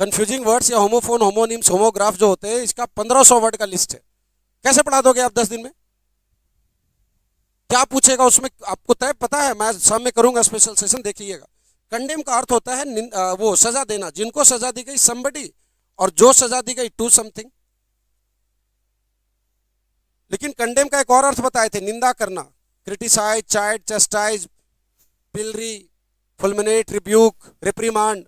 कंफ्यूजिंग वर्ड्स या होमोफोन, होमोनिम्स, होमोग्राफ जो होते हैं, इसका 1500 वर्ड का लिस्ट है। कैसे पढ़ा दोगे आप 10 दिन में? क्या पूछेगा उसमें आपको तय पता है? मैं शाम में करूंगा स्पेशल सेशन, देखिएगा। कंडेम का अर्थ होता है वो सजा देना, जिनको सजा दी गई समबडी, और जो सजा दी गई टू समथिंग। लेकिन कंडेम का एक और अर्थ बताए थे, निंदा करना, criticise, child, chastise, पिलरी, fulminate, rebuke, रिप्रीमांड।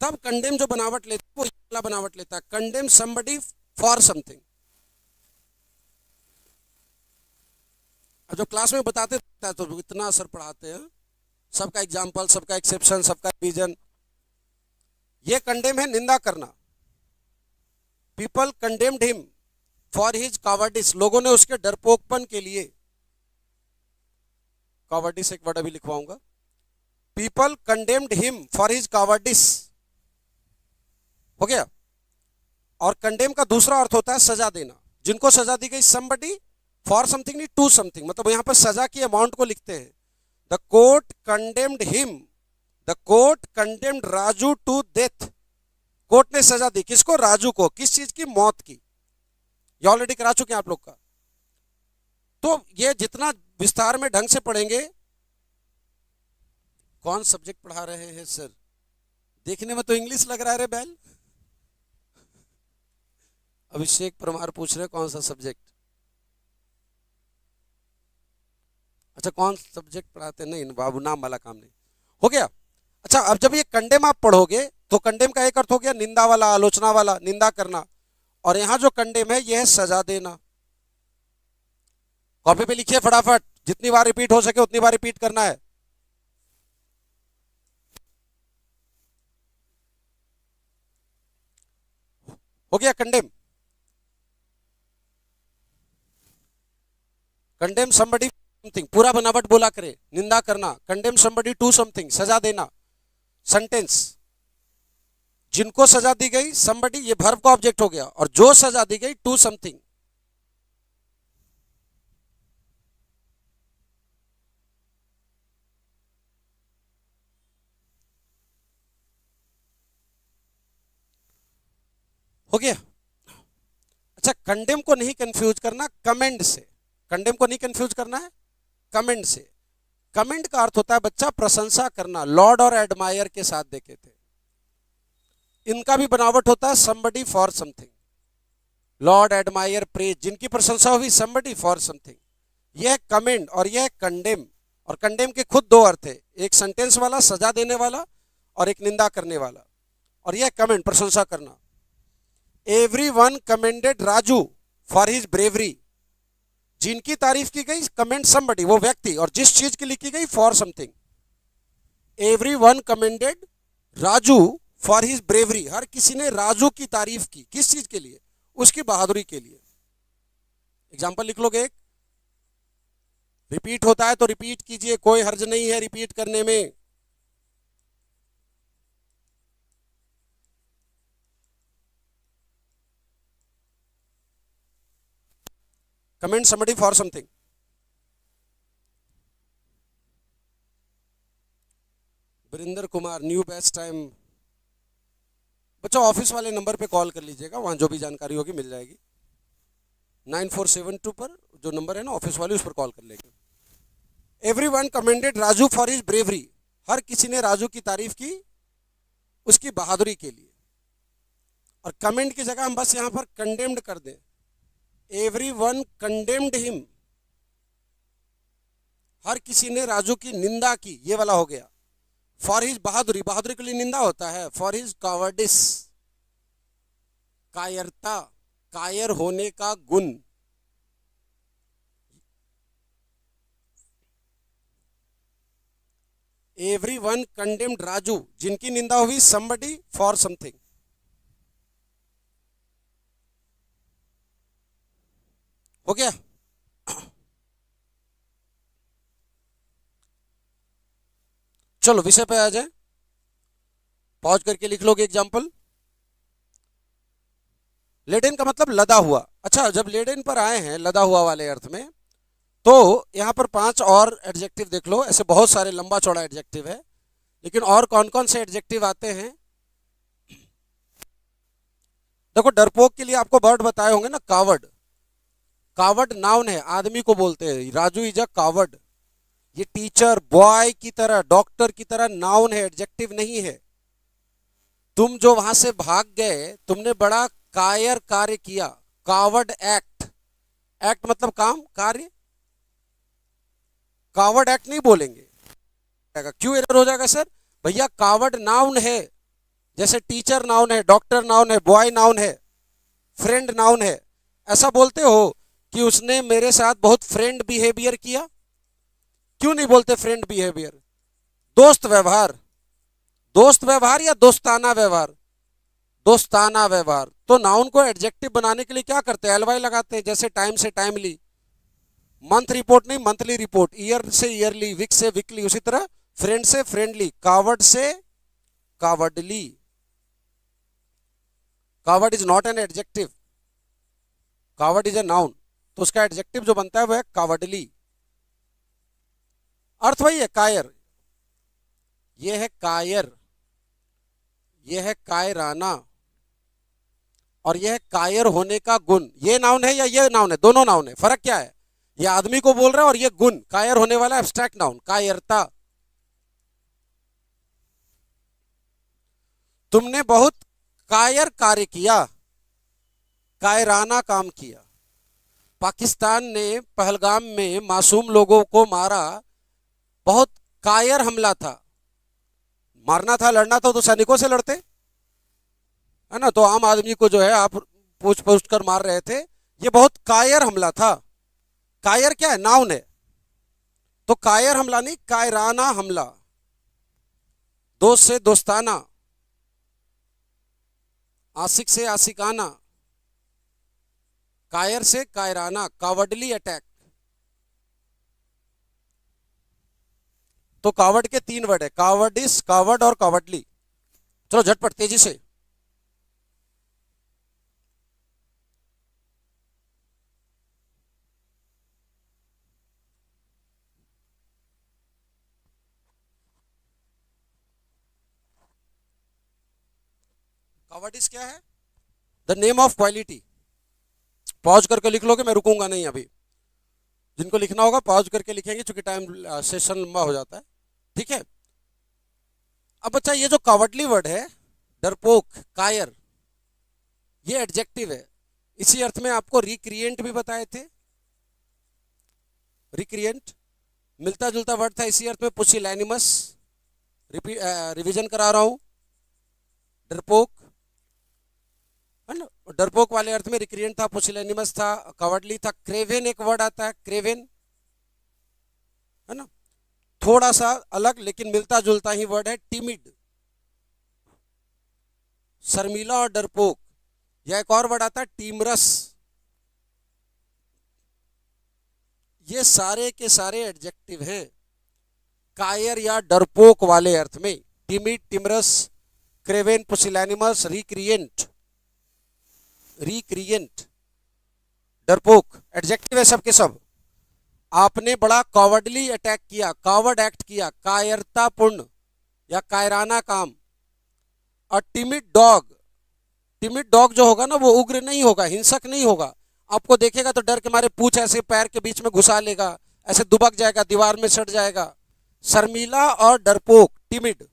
तब कंडेम जो बनावट लेता है वो ये वाला बनावट लेता है, कंडेम समबडी फॉर समथिंग। अब जो क्लास में बताते हैं तो इतना असर पढ़ाते हैं, सबका एग्जाम्पल, सबका एक्सेप्शन, सबका रीजन। ये कंडेम है, निंदा करना। People condemned him for his cowardice, लोगों ने उसके डरपोकपन के लिए, कावर्डिस एक वर्ड अभी लिखवाऊंगा, people condemned him for his cowardice, हो गया। और कंडेम का दूसरा अर्थ होता है सजा देना, जिनको सजा दी गई समबडी फॉर समथिंग नहीं टू समथिंग, मतलब यहां पर सजा की अमाउंट को लिखते हैं। The court condemned him, the court condemned Raju to death, court ने सजा दी किसको? राजू को। किस चीज की? मौत की। ये ऑलरेडी करा चुके हैं आप लोग का। तो ये जितना विस्तार में ढंग से पढ़ेंगे। कौन सब्जेक्ट पढ़ा रहे हैं सर? देखने में तो इंग्लिश लग रहा है रे बैल। अभिषेक परमार पूछ रहे कौन सा सब्जेक्ट? अच्छा, कौन सब्जेक्ट पढ़ाते? नहीं बाबू, नाम वाला काम नहीं। हो गया। अच्छा, अब जब ये कंडेम आप पढ़ोगे तो कंडेम का एक अर्थ हो गया निंदा वाला, आलोचना वाला, निंदा करना। और यहां जो कंडेम है यह है सजा देना। कॉपी पे लिखिए फटाफट, जितनी बार रिपीट हो सके उतनी बार रिपीट करना है। हो गया कंडेम। कंडेम समबडी समथिंग, पूरा बनावट बोला करे, निंदा करना। कंडेम समबडी टू समथिंग, सजा देना। सेंटेंस, जिनको सजा दी गई समबडी, ये वर्ब का ऑब्जेक्ट हो गया, और जो सजा दी गई टू समथिंग। हो गया। अच्छा, कंडेम को नहीं कंफ्यूज करना कमेंड से। कंडेम को नहीं कंफ्यूज करना है कमेंड से। कमेंड का अर्थ होता है बच्चा प्रशंसा करना, लॉर्ड और एडमायर के साथ देखे थे। इनका भी बनावट होता है somebody for something, Lord, admire, praise, जिनकी प्रशंसा हुई समबडी फॉर समथिंग। यह कमेंड और यह कंडेम। और कंडेम के खुद दो अर्थ है, एक सेंटेंस वाला सजा देने वाला और एक निंदा करने वाला। और यह कमेंड प्रशंसा करना। Everyone commended Raju for his bravery, जिनकी तारीफ की गई कमेंड समबडी, वो व्यक्ति, और जिस चीज की लिखी गई for something. Everyone commended Raju for his bravery, हर किसी ने राजू की तारीफ की, किस चीज के लिए? उसकी बहादुरी के लिए। एग्जाम्पल लिख लोगे एक, रिपीट होता है तो रिपीट कीजिए, कोई हर्ज नहीं है रिपीट करने में। Comment somebody for something. Varinder Kumar, new batch time. बच्चों ऑफिस वाले नंबर पे कॉल कर लीजिएगा, वहां जो भी जानकारी होगी मिल जाएगी। 9472 पर जो नंबर है ना ऑफिस वाले, उस पर कॉल कर लेंगे। Everyone commended Raju for his bravery, हर किसी ने राजू की तारीफ की उसकी बहादुरी के लिए। और कमेंट की जगह हम बस यहां पर कंडेम्ड कर दें, एवरीवन कंडेम्ड हिम, हर किसी ने राजू की निंदा की, ये वाला हो गया। फॉर हिज बहादुरी, बहादुरी के लिए निंदा होता है। फॉर हिज कावर्डिस, कायरता, कायर होने का गुण। एवरीवन कंडेम्ड राजू, जिनकी निंदा हुई समबडी फॉर समथिंग। हो गया। चलो विषय पे आ जाए, पॉज करके लिख लोगे एग्जाम्पल। लेडेन का मतलब लदा हुआ। अच्छा, जब लेडेन पर आए हैं लदा हुआ वाले अर्थ में, तो यहां पर 5 और एडजेक्टिव देख लो। ऐसे बहुत सारे लंबा चौड़ा एडजेक्टिव है, लेकिन और कौन कौन से एडजेक्टिव आते हैं देखो डरपोक के लिए आपको वर्ड बताए होंगे ना, कावर्ड। कावर्ड नाउन है, आदमी को बोलते हैं, राजू इज अ कावर्ड। ये टीचर, बॉय की तरह, डॉक्टर की तरह नाउन है, एडजेक्टिव नहीं है। तुम जो वहां से भाग गए, तुमने बड़ा कायर कार्य किया, कावर्ड एक्ट। एक्ट मतलब काम, कार्य। कावर्ड एक्ट नहीं बोलेंगे, क्यों एरर हो जाएगा सर? भैया कावर्ड नाउन है, जैसे टीचर नाउन है, डॉक्टर नाउन है, बॉय नाउन है, फ्रेंड नाउन है। ऐसा बोलते हो कि उसने मेरे साथ बहुत फ्रेंड बिहेवियर किया? क्यों नहीं बोलते फ्रेंड बिहेवियर? दोस्त व्यवहार। दोस्त व्यवहार या दोस्ताना व्यवहार? दोस्ताना व्यवहार। तो नाउन को एडजेक्टिव बनाने के लिए क्या करते हैं? एलवाई लगाते हैं, जैसे टाइम से टाइमली। मंथ रिपोर्ट नहीं, मंथली रिपोर्ट। ईयर से ईयरली, वीक से वीकली। उसी तरह फ्रेंड से फ्रेंडली, कावर्ड से cowardly. Coward is not an adjective, coward is a noun. तो उसका एडजेक्टिव जो बनता है वो है कावर्डली। अर्थ वही है, कायर। ये है कायर, ये है कायराना, और यह है कायर होने का गुण। ये नाउन है या ये नाउन है? दोनों नाउन है। फर्क क्या है? ये आदमी को बोल रहा है और ये गुण, कायर होने वाला एब्स्ट्रैक्ट नाउन, कायरता। तुमने बहुत कायर कार्य किया, कायराना काम किया। पाकिस्तान ने पहलगाम में मासूम लोगों को मारा, बहुत कायर हमला था। मारना था, लड़ना था तो सैनिकों से लड़ते, है ना? तो आम आदमी को जो है आप पूछ पूछ कर मार रहे थे, ये बहुत कायर हमला था। कायर क्या है? नाउन है। तो कायर हमला नहीं, कायराना हमला। दोस्त से दोस्ताना, आशिक से आशिकाना, कायर से कायराना, कावर्डली अटैक। तो कावर्ड के तीन वर्ड है, कावर्डिस, कावर्ड और कावर्डली। चलो झटपट तेजी से। कावर्डिस क्या है? The name of quality. Pause करके लिख लोगे, मैं रुकूंगा नहीं अभी। जिनको लिखना होगा पॉज करके लिखेंगे, क्योंकि टाइम सेशन लंबा हो जाता है। ठीक है। अब बच्चा, ये जो कावर्डली वर्ड है, डरपोक, कायर, ये एडजेक्टिव है। इसी अर्थ में आपको रिक्रिएंट भी बताए थे। रिक्रिएंट मिलता जुलता वर्ड था इसी अर्थ में, पुसिलैनिमस। रिवीजन करा रहा हूं। डरपोक, है ना? डरपोक वाले अर्थ में रिक्रिएंट था, पुसिलैनिमस था, कावर्डली था। क्रेवेन एक वर्ड आता है, क्रेवेन, है ना? थोड़ा सा अलग लेकिन मिलता जुलता ही वर्ड है, टिमिड। शर्मिला और डरपोक। या एक और वर्ड आता है, टीमरस। ये सारे के सारे एडजेक्टिव हैं कायर या डरपोक वाले अर्थ में। Timid, टिमरस, Craven, पुसिलैनिमस, रिक्रिएंट। रिक्रिएंट, डरपोक एडजेक्टिव है सब के सब। आपने बड़ा कॉवर्डली अटैक किया, कॉवर्ड एक्ट किया, कायरतापूर्ण या कायराना काम। और टिमिड डॉग, टिमिड डॉग जो होगा ना, वो उग्र नहीं होगा, हिंसक नहीं होगा। आपको देखेगा तो डर के मारे पूंछ ऐसे पैर के बीच में घुसा लेगा, ऐसे दुबक जाएगा, दीवार में सट जाएगा। शर्मिला और डरपोक, टिमिड,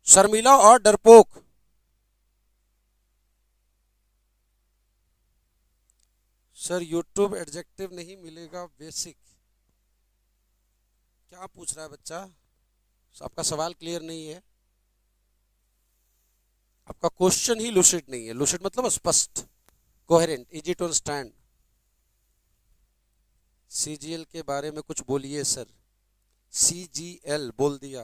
शर्मिला और डरपोक। सर यूट्यूब एडजेक्टिव नहीं मिलेगा, बेसिक। क्या पूछ रहा है बच्चा? आपका सवाल क्लियर नहीं है, आपका क्वेश्चन ही लूसिड नहीं है। लूसिड मतलब स्पष्ट, coherent, easy to understand. CGL के बारे में कुछ बोलिए सर। सीजीएल बोल दिया,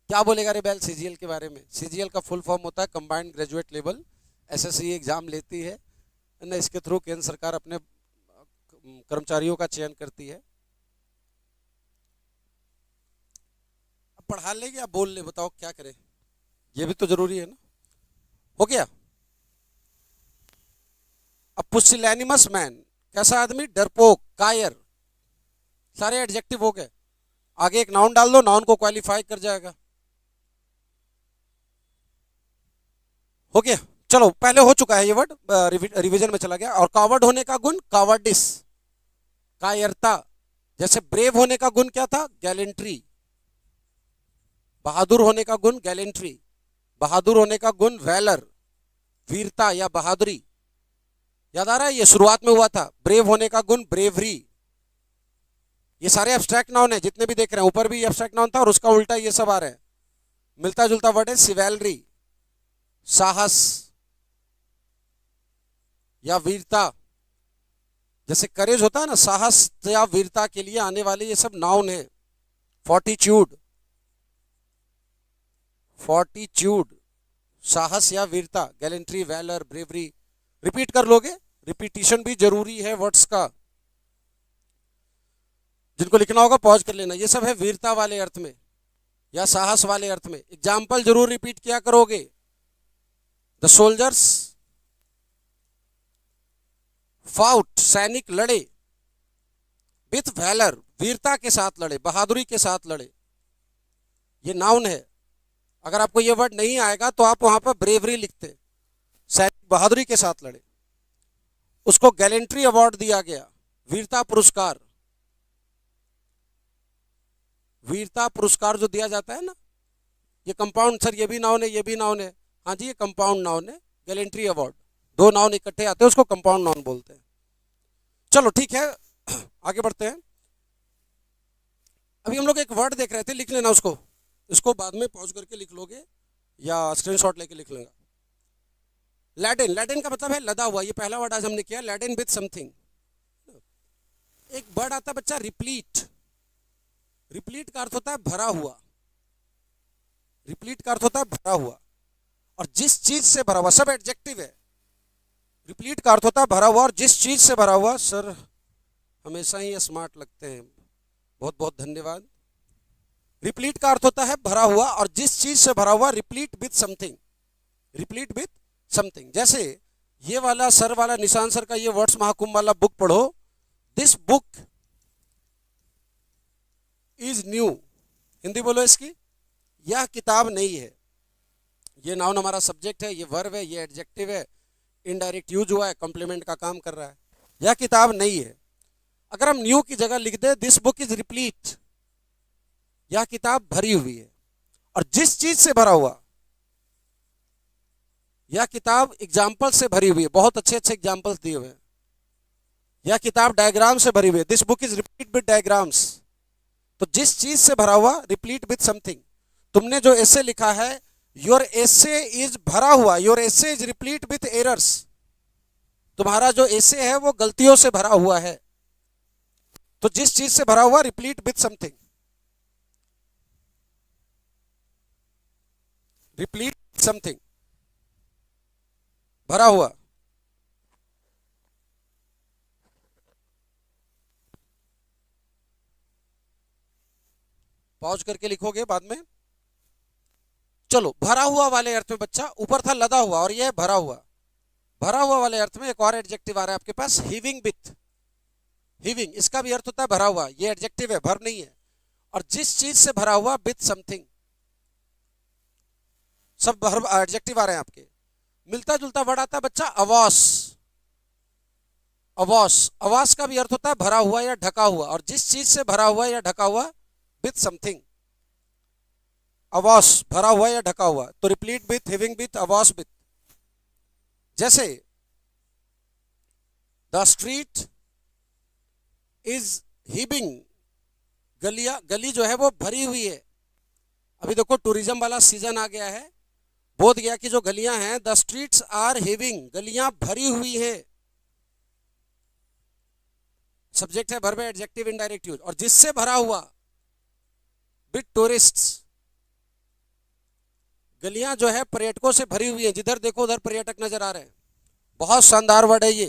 क्या बोलेगा रे बैल सीजीएल के बारे में? सीजीएल का फुल फॉर्म होता है combined graduate level. SSC exam लेती है ना, इसके थ्रू केंद्र सरकार अपने कर्मचारियों का चयन करती है। अब पढ़ा ले या बोल ले, बताओ क्या करें? ये भी तो जरूरी है ना। हो गया। अब पुसिलैनिमस मैन, कैसा आदमी? डरपोक, कायर, सारे एडजेक्टिव हो गए। आगे एक नाउन डाल दो, नाउन को क्वालिफाई कर जाएगा। हो गया। चलो पहले हो चुका है ये वर्ड, रिवीजन में चला गया। और कावर्ड होने का गुण कावर्डिस, कायरता। जैसे ब्रेव होने का गुण क्या था? गैलेंट्री। बहादुर होने का गुण गैलेंट्री। बहादुर होने का गुण वैलर, वीरता या बहादुरी। याद आ रहा है? ये शुरुआत में हुआ था। ब्रेव होने का गुण ब्रेवरी। ये सारे एब्स्ट्रैक्ट नाउन है जितने भी देख रहे हैं, ऊपर भी एब्स्ट्रैक्ट नाउन था और उसका उल्टा ये सब आ रहा है। मिलता जुलता वर्ड है सिवैलरी, साहस या वीरता। जैसे करेज होता है ना, साहस या वीरता के लिए आने वाले ये सब नाउन है। फोर्टिट्यूड, फोर्टिट्यूड साहस या वीरता, गैलेंट्री, वैलर, ब्रेवरी। रिपीट कर लोगे? रिपीटिशन भी जरूरी है वर्ड्स का। जिनको लिखना होगा पॉज कर लेना। ये सब है वीरता वाले अर्थ में या साहस वाले अर्थ में। एग्जाम्पल जरूर रिपीट किया करोगे। द सोल्जर्स फाउट, सैनिक लड़े। विथ वैलर, वीरता के साथ लड़े, बहादुरी के साथ लड़े। ये नाउन है। अगर आपको ये वर्ड नहीं आएगा तो आप वहां पर ब्रेवरी लिखते। सैनिक बहादुरी के साथ लड़े। उसको गैलेंट्री अवार्ड दिया गया, वीरता पुरस्कार। वीरता पुरस्कार जो दिया जाता है ना, ये कंपाउंड, सर ये भी नाउन है, ये भी नाउन है। हाँ जी, ये कंपाउंड नाउन है। गैलेंट्री अवार्ड, दो नाउन इकट्ठे आते हैं, उसको कंपाउंड नाउन बोलते हैं। चलो ठीक है, आगे बढ़ते हैं। अभी हम लोग एक वर्ड देख रहे थे, लिख लेना उसको। इसको बाद में पॉज करके लिख लोगे या स्क्रीनशॉट लेके लिख लेगा। लैडेन, लैडेन का मतलब है लदा हुआ। ये पहला वर्ड आज हमने किया, लैडेन विथ समथिंग। एक वर्ड आता है बच्चा रिप्लीट। रिप्लीट का अर्थ होता है भरा हुआ। रिप्लीट का अर्थ होता है भरा हुआ, और जिस चीज से भरा हुआ, सब एडजेक्टिव है। रिप्लीट का अर्थ होता है भरा हुआ और जिस चीज से भरा हुआ। सर हमेशा ही स्मार्ट लगते हैं, बहुत बहुत धन्यवाद। रिप्लीट का अर्थ होता है भरा हुआ और जिस चीज से भरा हुआ। Replete with something, replete with something. जैसे ये वाला सर वाला निशान सर का ये वर्ड्स महाकुंभ वाला बुक पढ़ो। This book is new. Hindi बोलो इसकी। यह किताब नई है। ये नाउन हमारा सब्जेक्ट है, ये वर्ब है, ये एडजेक्टिव है। इनडायरेक्ट यूज हुआ है, कॉम्प्लीमेंट का काम कर रहा है। यह किताब नई है। अगर हम न्यू की जगह लिख दे दिस बुक इज रिप्लीट, यह किताब भरी हुई है। और जिस चीज से भरा हुआ, यह किताब एग्जाम्पल से भरी हुई है। बहुत अच्छे अच्छे एग्जाम्पल्स दिए हुए हैं। यह किताब डायग्राम से भरी हुई है। This book is replete with diagrams. तो जिस चीज से भरा हुआ, रिप्लीट विथ समथिंग। तुमने जो एसे लिखा है, योर एसे इज भरा हुआ, your essay is replete with errors. तुम्हारा जो एसे है वो गलतियों से भरा हुआ है। तो जिस चीज से भरा हुआ, replete with something. Replete something, भरा हुआ। पॉज करके लिखोगे बाद में। चलो, भरा हुआ वाले अर्थ में बच्चा, ऊपर था लदा हुआ और यह भरा हुआ। भरा हुआ वाले अर्थ में एक और एडजेक्टिव आ रहा है आपके पास, हीविंग विथ। हीविंग, इसका भी अर्थ होता है भरा हुआ। ये एडजेक्टिव है, वर्ब नहीं है। और जिस चीज से भरा हुआ, विथ समथिंग। सब वर्ब एडजेक्टिव आ रहे हैं आपके। मिलता जुलता वर्ड आता है बच्चा अवॉस। अवॉस, अवॉस का भी अर्थ होता है भरा हुआ या ढका हुआ। और जिस चीज से भरा हुआ या ढका हुआ, विथ समथिंग। अवॉस, भरा हुआ या ढका हुआ। तो replete with, heaving with, awash with. जैसे द स्ट्रीट इज हीविंग, गलियां, गली जो है वो भरी हुई है। अभी देखो टूरिज्म वाला सीजन आ गया है। बोध गया कि जो गलियां हैं, द स्ट्रीट्स आर हीविंग, गलियां भरी हुई है। सब्जेक्ट है, वर्ब है, एडजेक्टिव, इनडायरेक्ट यूज। और जिससे भरा हुआ, विद टूरिस्ट्स। गलियां जो है पर्यटकों से भरी हुई है। जिधर देखो उधर पर्यटक नजर आ रहे हैं। बहुत शानदार वर्ड है ये।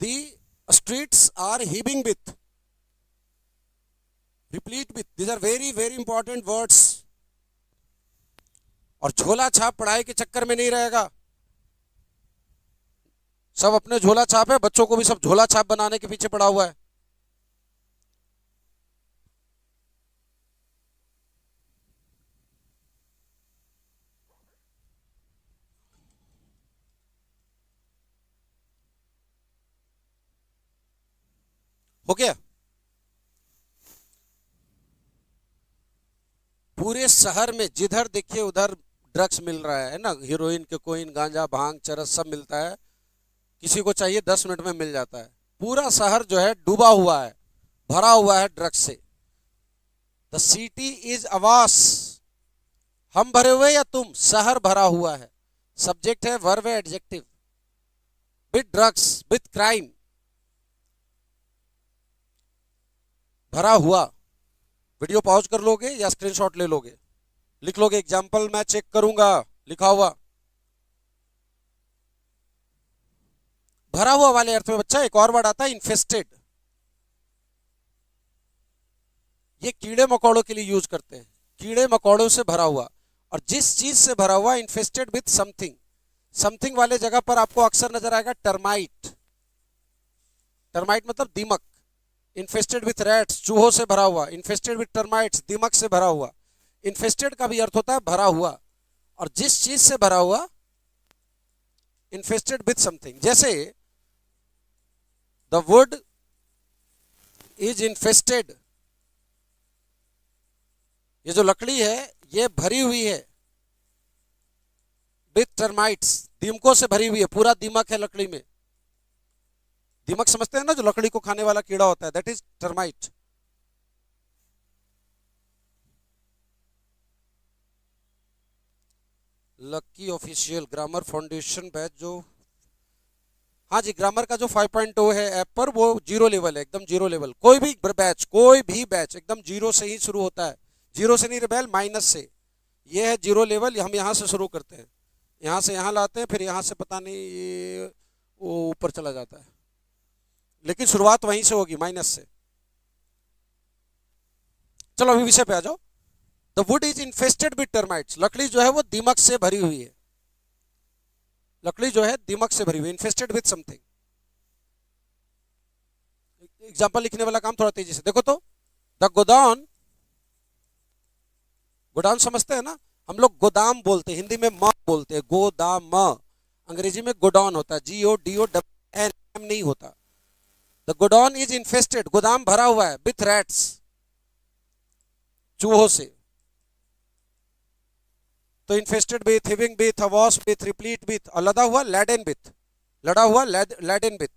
The streets are heaving with, replete with. These are very very important words. और झोला छाप पढ़ाई के चक्कर में नहीं रहेगा। सब अपने झोला छाप है, बच्चों को भी सब झोला छाप बनाने के पीछे पड़ा हुआ है। हो गया? पूरे शहर में जिधर देखिए उधर ड्रग्स मिल रहा है ना, हीरोइन, कोकीन, गांजा, भांग, चरस सब मिलता है। किसी को चाहिए 10 मिनट में मिल जाता है। पूरा शहर जो है डूबा हुआ है, भरा हुआ है ड्रग्स से। द सिटी इज अवास। हम भरे हुए या तुम? शहर भरा हुआ है। सब्जेक्ट है, वर्ब है, adjective. With drugs, with crime, भरा हुआ। वीडियो पॉज कर लोगे या स्क्रीनशॉट ले लोगे? लिख लोगे? एग्जाम्पल मैं चेक करूंगा लिखा हुआ। भरा हुआ वाले अर्थ में बच्चा एक और वर्ड आता है, इन्फेस्टेड। ये कीड़े मकोड़ों के लिए यूज करते हैं, कीड़े मकोड़ों से भरा हुआ। और जिस चीज से भरा हुआ, इन्फेस्टेड विथ समथिंग। समथिंग वाले जगह पर आपको अक्सर नजर आएगा टर्माइट। टर्माइट मतलब दीमक। इन्फेस्टेड विथ रैट्स, चूहों से भरा हुआ। इन्फेस्टेड विथ टर्माइट्स, दीमक से भरा हुआ। इन्फेस्टेड का भी अर्थ होता है भरा हुआ। और जिस चीज से भरा हुआ, इन्फेस्टेड विथ समथिंग। जैसे द वुड इज इन्फेस्टेड, ये जो लकड़ी है ये भरी हुई है विथ टर्माइट्स, दीमकों से भरी हुई है, पूरा दीमक है लकड़ी में। दीमक समझते हैं ना, जो लकड़ी को खाने वाला कीड़ा होता है, that is termite. Lucky official grammar foundation batch जो, हाँ जी, ग्रामर का जो 5.0 है ऐप पर, वो 0 लेवल है, एकदम 0 लेवल। कोई भी बैच एकदम 0 से ही शुरू होता है। 0 से नहीं रिबेल, माइनस से। ये है 0 लेवल। हम यहाँ से शुरू करते हैं, यहाँ से यहाँ लाते हैं, फिर यहाँ से पता नहीं ये वो ऊपर चला जाता है, लेकिन शुरुआत वहीं से होगी, माइनस से। चलो अभी विषय पे आ जाओ। The wood is infested with termites, लकड़ी जो है वो दीमक से भरी हुई है। लकड़ी जो है दीमक से भरी हुई, इन्फेस्टेड विद समथिंग। एग्जाम्पल लिखने वाला काम थोड़ा तेजी से देखो तो। द गोडाउन, गोडाउन समझते हैं ना, हम लोग गोदाम बोलते हैं, हिंदी में म बोलते हैं, गोदाम। अंग्रेजी में गोडाउन होता है, GODOWN नहीं होता। द गोडाउन इज इन्फेस्टेड, गोदाम भरा हुआ है, विथ रैट्स, चूहों से। तो infested with, heaving with, awash with, replete with, और लदा हुआ लैडेन विथ, लड़ा हुआ लैडेन विथ।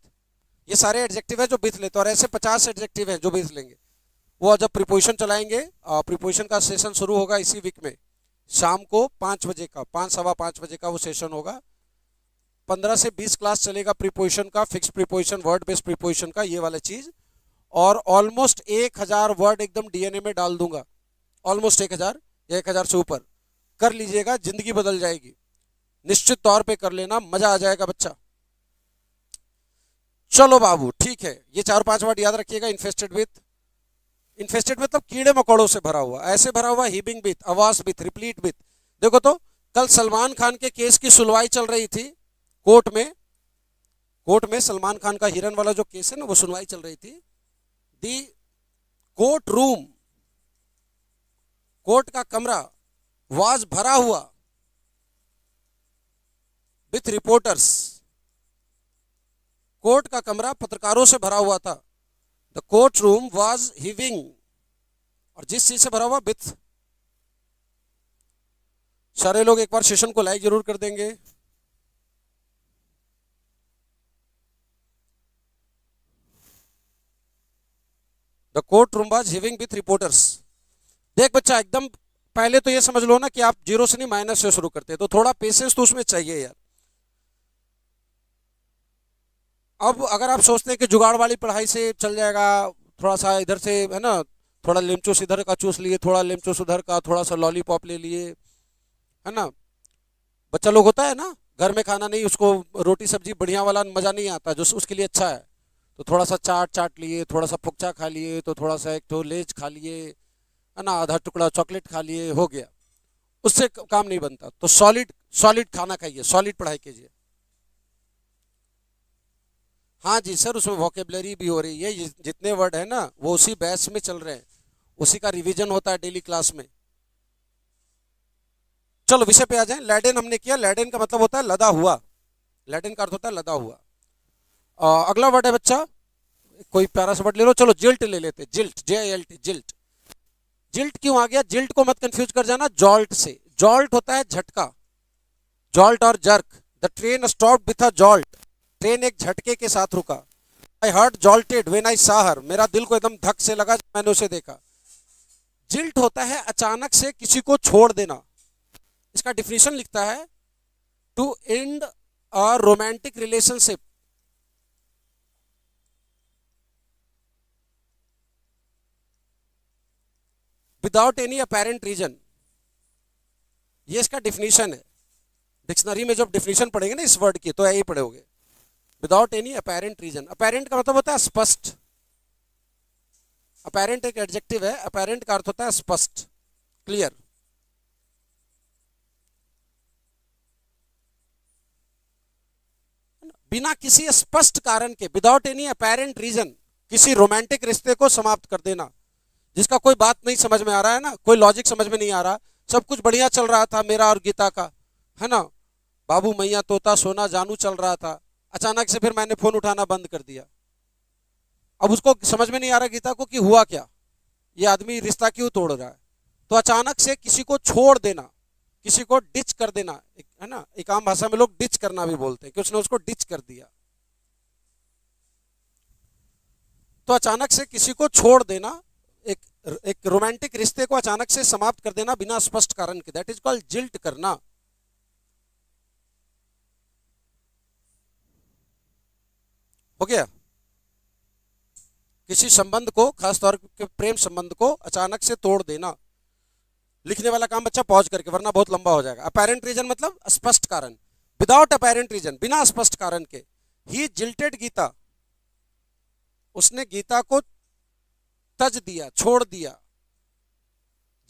ये सारे एडजेक्टिव है जो विथ लेते हैं, और ऐसे 50 एडजेक्टिव हैं जो विथ लेंगे। वो जब प्रीपोजिशन चलाएंगे, प्रीपोजिशन का सेशन शुरू होगा इसी वीक में, शाम को 5 बजे का, 5 सवा 5 बजे का वो सेशन होगा। 15 से 20 क्लास चलेगा प्रीपोजिशन का, fix preposition, word based preposition का, ये वाला चीज। और ऑलमोस्ट 1000 वर्ड एकदम DNA में डाल दूंगा, ऑलमोस्ट 1000 या 1000 से ऊपर। कर लीजिएगा, जिंदगी बदल जाएगी, निश्चित तौर पे कर लेना, मजा आ जाएगा बच्चा। चलो बाबू ठीक है, ये 4-5 वर्ड याद रखिएगा। इन्फेस्टेड विथ, इन्फेस्टेड मतलब कीड़े मकोड़ों से भरा हुआ, ऐसे भरा हुआ, हिबिंग विथ, आवास विथ, रिप्लीट विथ। देखो तो, कल सलमान खान के केस की सुनवाई चल रही थी कोर्ट में। कोर्ट में सलमान खान का हिरन वाला जो केस है ना, वो सुनवाई चल रही थी। दी कोर्ट रूम, कोर्ट का कमरा, वाज भरा हुआ विथ रिपोर्टर्स, कोर्ट का कमरा पत्रकारों से भरा हुआ था। द कोर्ट रूम वॉज हिविंग, और जिस चीज से भरा हुआ, विथ। सारे लोग एक बार सेशन को लाइक जरूर कर देंगे। The court room was heaving with reporters. देख बच्चा, एकदम पहले तो ये समझ लो ना कि आप 0 से नहीं माइनस से शुरू करते, तो थोड़ा पेशेंस तो उसमें चाहिए यार। अब अगर आप सोचते हैं कि जुगाड़ वाली पढ़ाई से चल जाएगा, थोड़ा सा इधर से है ना, थोड़ा लेमचूस इधर का चूस लिए, थोड़ा लेमचूस उधर का, थोड़ा सा लॉलीपॉप ले लिए, है ना। बच्चा लोग होता है ना, घर में खाना नहीं, उसको रोटी सब्जी बढ़िया वाला मज़ा नहीं आता, जो उसके लिए अच्छा है। तो थोड़ा सा चाट लिए, थोड़ा सा फुकचा खा लिए, तो थोड़ा सा एक तो लेज खा लिए, है ना, आधा टुकड़ा चॉकलेट खा लिए, हो गया। उससे काम नहीं बनता। तो सॉलिड सॉलिड खाना खाइए, सॉलिड पढ़ाई कीजिए। हाँ जी सर, उसमें वोकेबलरी भी हो रही है, जितने वर्ड है ना वो उसी बैच में चल रहे हैं, उसी का रिवीजन होता है डेली क्लास में। चलो विषय पे आ जाएं। लैडेन हमने किया, लैडेन का मतलब होता है लदा हुआ, लैडेन का अर्थ होता है लदा हुआ। अगला वर्ड है बच्चा, कोई प्यारा सा वर्ड ले लो, चलो जिल्ट ले लेते, जिल्ट, JILT, जिल्ट। जिल्ट क्यों आ गया? जिल्ट को मत कंफ्यूज कर जाना जॉल्ट से। जॉल्ट होता है झटका, जॉल्ट और jerk. The train stopped with a jolt, ट्रेन एक झटके के साथ रुका। I heart jolted when I saw her, मेरा दिल को एकदम धक से लगा जब मैंने उसे देखा। जिल्ट होता है अचानक से किसी को छोड़ देना। इसका डिफिनेशन लिखता है to end a romantic relationship, without any apparent reason. ये इसका डिफिनेशन है। डिक्शनरी में जब डिफिनेशन पढ़ेंगे ना इस वर्ड की तो यही पढ़ोगे, without any apparent reason. Apparent का मतलब होता है स्पष्ट। अपेरेंट एक एडजेक्टिव है, अपेरेंट का अर्थ होता है स्पष्ट, क्लियर। बिना किसी स्पष्ट कारण के, विदाउट एनी अपेरेंट रीजन, किसी रोमांटिक रिश्ते को समाप्त कर देना जिसका कोई बात नहीं समझ में आ रहा है ना, कोई लॉजिक समझ में नहीं आ रहा। सब कुछ बढ़िया चल रहा था मेरा और गीता का, है ना, बाबू मैया तोता सोना जानू चल रहा था। अचानक से फिर मैंने फोन उठाना बंद कर दिया। अब उसको समझ में नहीं आ रहा गीता को कि हुआ क्या, ये आदमी रिश्ता क्यों तोड़ रहा है। तो अचानक से किसी को छोड़ देना, किसी को डिच कर देना, है ना, एक आम भाषा में लोग डिच करना भी बोलते हैं कि उसने उसको डिच कर दिया। तो अचानक से किसी को छोड़ देना, एक रोमांटिक रिश्ते को अचानक से समाप्त कर देना बिना स्पष्ट कारण के, दैट इज कॉल्ड जिल्ट करना। हो गया? किसी संबंध को, खासतौर के प्रेम संबंध को अचानक से तोड़ देना। लिखने वाला काम बच्चा पॉज करके, वरना बहुत लंबा हो जाएगा। अपेरेंट रीजन मतलब स्पष्ट कारण, विदाउट अपेरेंट रीजन, बिना स्पष्ट कारण के। ही जिल्टेड गीता, उसने गीता को तज दिया, छोड़ दिया।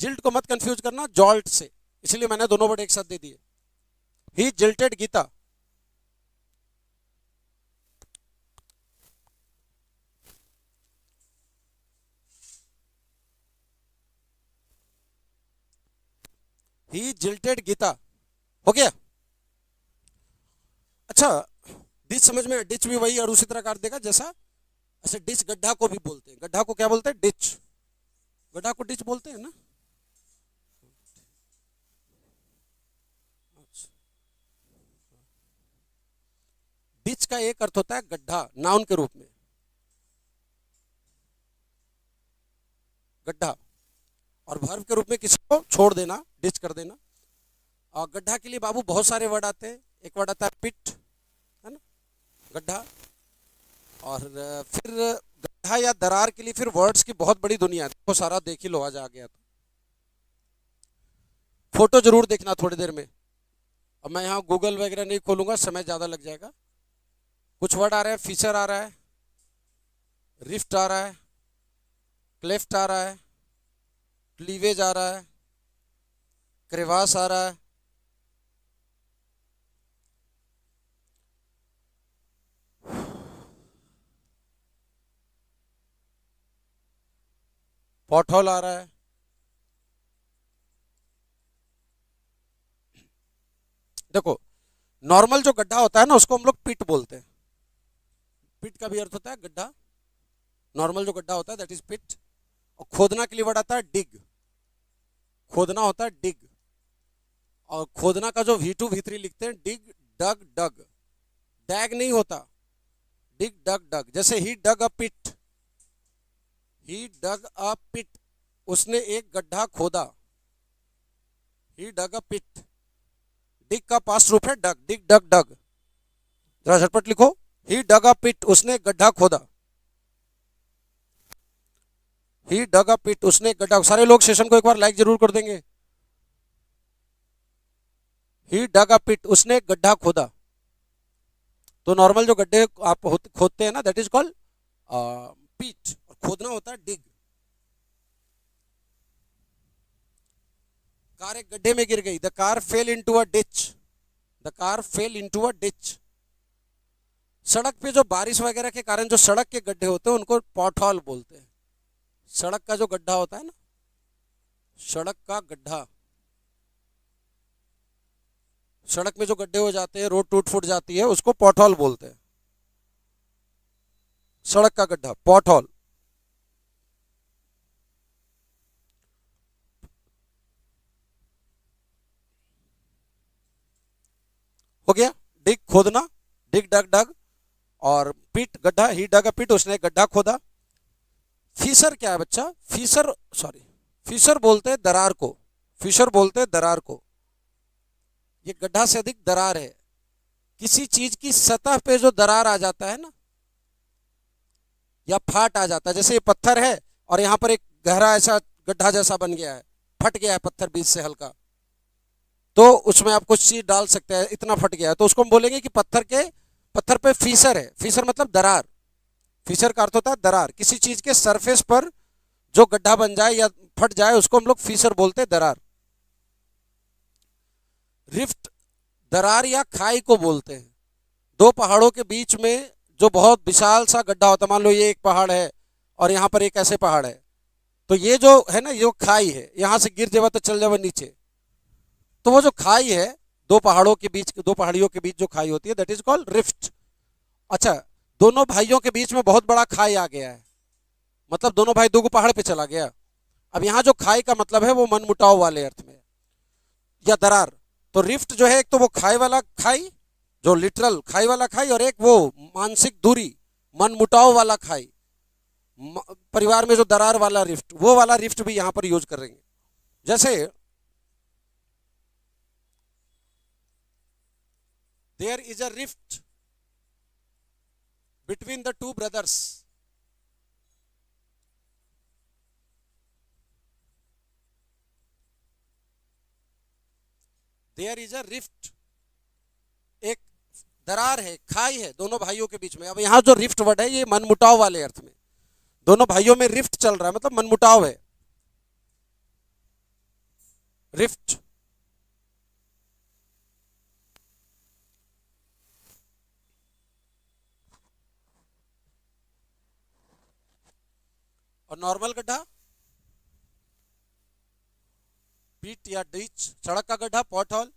जिल्ट को मत कंफ्यूज करना जॉल्ट से, इसलिए मैंने दोनों वर्ड एक साथ दे दिए। ही जिल्टेड गीता। ही जिल्टेड गीता। हो गया? अच्छा, डिच समझ में? डिच भी वही और उसी तरह काट देगा जैसा, ऐसे डिच गड्ढा को भी बोलते हैं। गड्ढा को क्या बोलते हैं? डिच। गड्ढा को डिच बोलते हैं ना। डिच का एक अर्थ होता है गड्ढा, नाउन के रूप में, गड्ढा, और वर्ब के रूप में किसी को छोड़ देना, डिच कर देना। और गड्ढा के लिए बाबू बहुत सारे वर्ड आते हैं। एक वर्ड आता है पिट, है ना, गड्ढा। और फिर गड्ढा या दरार के लिए फिर वर्ड्स की बहुत बड़ी दुनिया है। देखो सारा देख ही लो, आज आ गया तो फोटो जरूर देखना थोड़ी देर में। अब मैं यहाँ गूगल वगैरह नहीं खोलूंगा, समय ज़्यादा लग जाएगा। कुछ वर्ड आ रहे हैं, फीचर आ रहा है, रिफ्ट आ रहा है, क्लेफ्ट आ रहा है, क्लीवेज आ रहा है, क्रेवास आ रहा है, पॉटहोल आ रहा है। देखो, नॉर्मल जो गड्ढा होता है ना उसको हम लोग पिट बोलते हैं। पिट का भी अर्थ होता है गड्ढा। नॉर्मल जो गड्ढा होता है दैट इज पिट। और खोदना के लिए वर्ड आता है डिग। खोदना होता है डिग। और खोदना का जो V2 V3 लिखते हैं, डिग डग डग, डैग नहीं होता, डिग डग डग। जैसे ही डग अ पिट, ही डग अ पिट, उसने एक गड्ढा खोदा। ही डग अ पिट। डिग का पास्ट रूप है डग, डिग डग डग। जरा झटपट लिखो, ही डग अ पिट, उसने एक गड्ढा खोदा। ही डग अ पिट, उसने एक गड्ढा। सारे लोग सेशन को एक बार लाइक जरूर कर देंगे। ही डग अ पिट, उसने एक गड्ढा खोदा। तो नॉर्मल जो गड्ढे आप खोदते हैं ना दैट इज कॉल्ड पिट, और खोदना होता है डिग। कार एक गड्ढे में गिर गई, the car fail into a ditch, the car fail into a ditch. सड़क पे जो बारिश वगैरह के कारण जो सड़क के गड्ढे होते हैं उनको पॉटहोल बोलते हैं। सड़क का जो गड्ढा होता है ना, सड़क का गड्ढा, सड़क में जो गड्ढे हो जाते हैं, रोड टूट फूट जाती है, उसको पॉटहोल बोलते हैं। सड़क का गड्ढा, पॉट होल। हो गया, डिग खोदना, डिग डग डग, और पिट गड्ढा, ही डग अ पिट, उसने एक गड्ढा खोदा। फीसर क्या है बच्चा? फीसर, सॉरी, फीसर बोलते हैं दरार को, फीसर बोलते हैं दरार को। ये गड्ढा से अधिक दरार है, किसी चीज की सतह पे जो दरार आ जाता है ना, या फाट आ जाता है, जैसे ये पत्थर है और यहाँ पर एक गहरा ऐसा गड्ढा जैसा बन गया है, फट गया है पत्थर बीच से हल्का, तो उसमें आप कुछ चीज डाल सकते हैं, इतना फट गया है, तो उसको हम बोलेंगे कि पत्थर पे फीसर है। फीसर मतलब दरार, फीसर का अर्थ होता है दरार, किसी चीज के सरफेस पर जो गड्ढा बन जाए या फट जाए उसको हम लोग फीसर बोलते हैं, दरार। रिफ्ट दरार या खाई को बोलते हैं, दो पहाड़ों के बीच में जो बहुत विशाल सा गड्ढा होता है, मान लो ये एक पहाड़ है और यहाँ पर एक ऐसे पहाड़ है, तो ये जो है ना, ये खाई है, यहाँ से गिर जाए तो चल जाए नीचे, तो वो जो खाई है दो पहाड़ों के बीच, दो पहाड़ियों के बीच जो खाई होती है, दैट इज कॉल्ड रिफ्ट। अच्छा, दोनों भाइयों के बीच में बहुत बड़ा खाई आ गया है, मतलब दोनों भाई दो पहाड़ पे चला गया। अब यहाँ जो खाई का मतलब है वो मनमुटाव वाले अर्थ में, या दरार। तो रिफ्ट जो है, एक तो वो खाई वाला खाई, जो लिटरल खाई वाला खाई, और एक वो मानसिक दूरी, मनमुटाव वाला खाई, परिवार में जो दरार वाला रिफ्ट, वो वाला रिफ्ट भी यहां पर यूज करेंगे। जैसे there is a rift between the two brothers, there is a rift, एक दरार है, खाई है दोनों भाइयों के बीच में। अब यहाँ जो रिफ्ट वर्ड है ये मनमुटाव वाले अर्थ में, दोनों भाइयों में रिफ्ट चल रहा है, मतलब मनमुटाव है, रिफ्ट। और नॉर्मल गड्ढा, पीट या डिच, सड़क का गड्ढा, पॉट होल।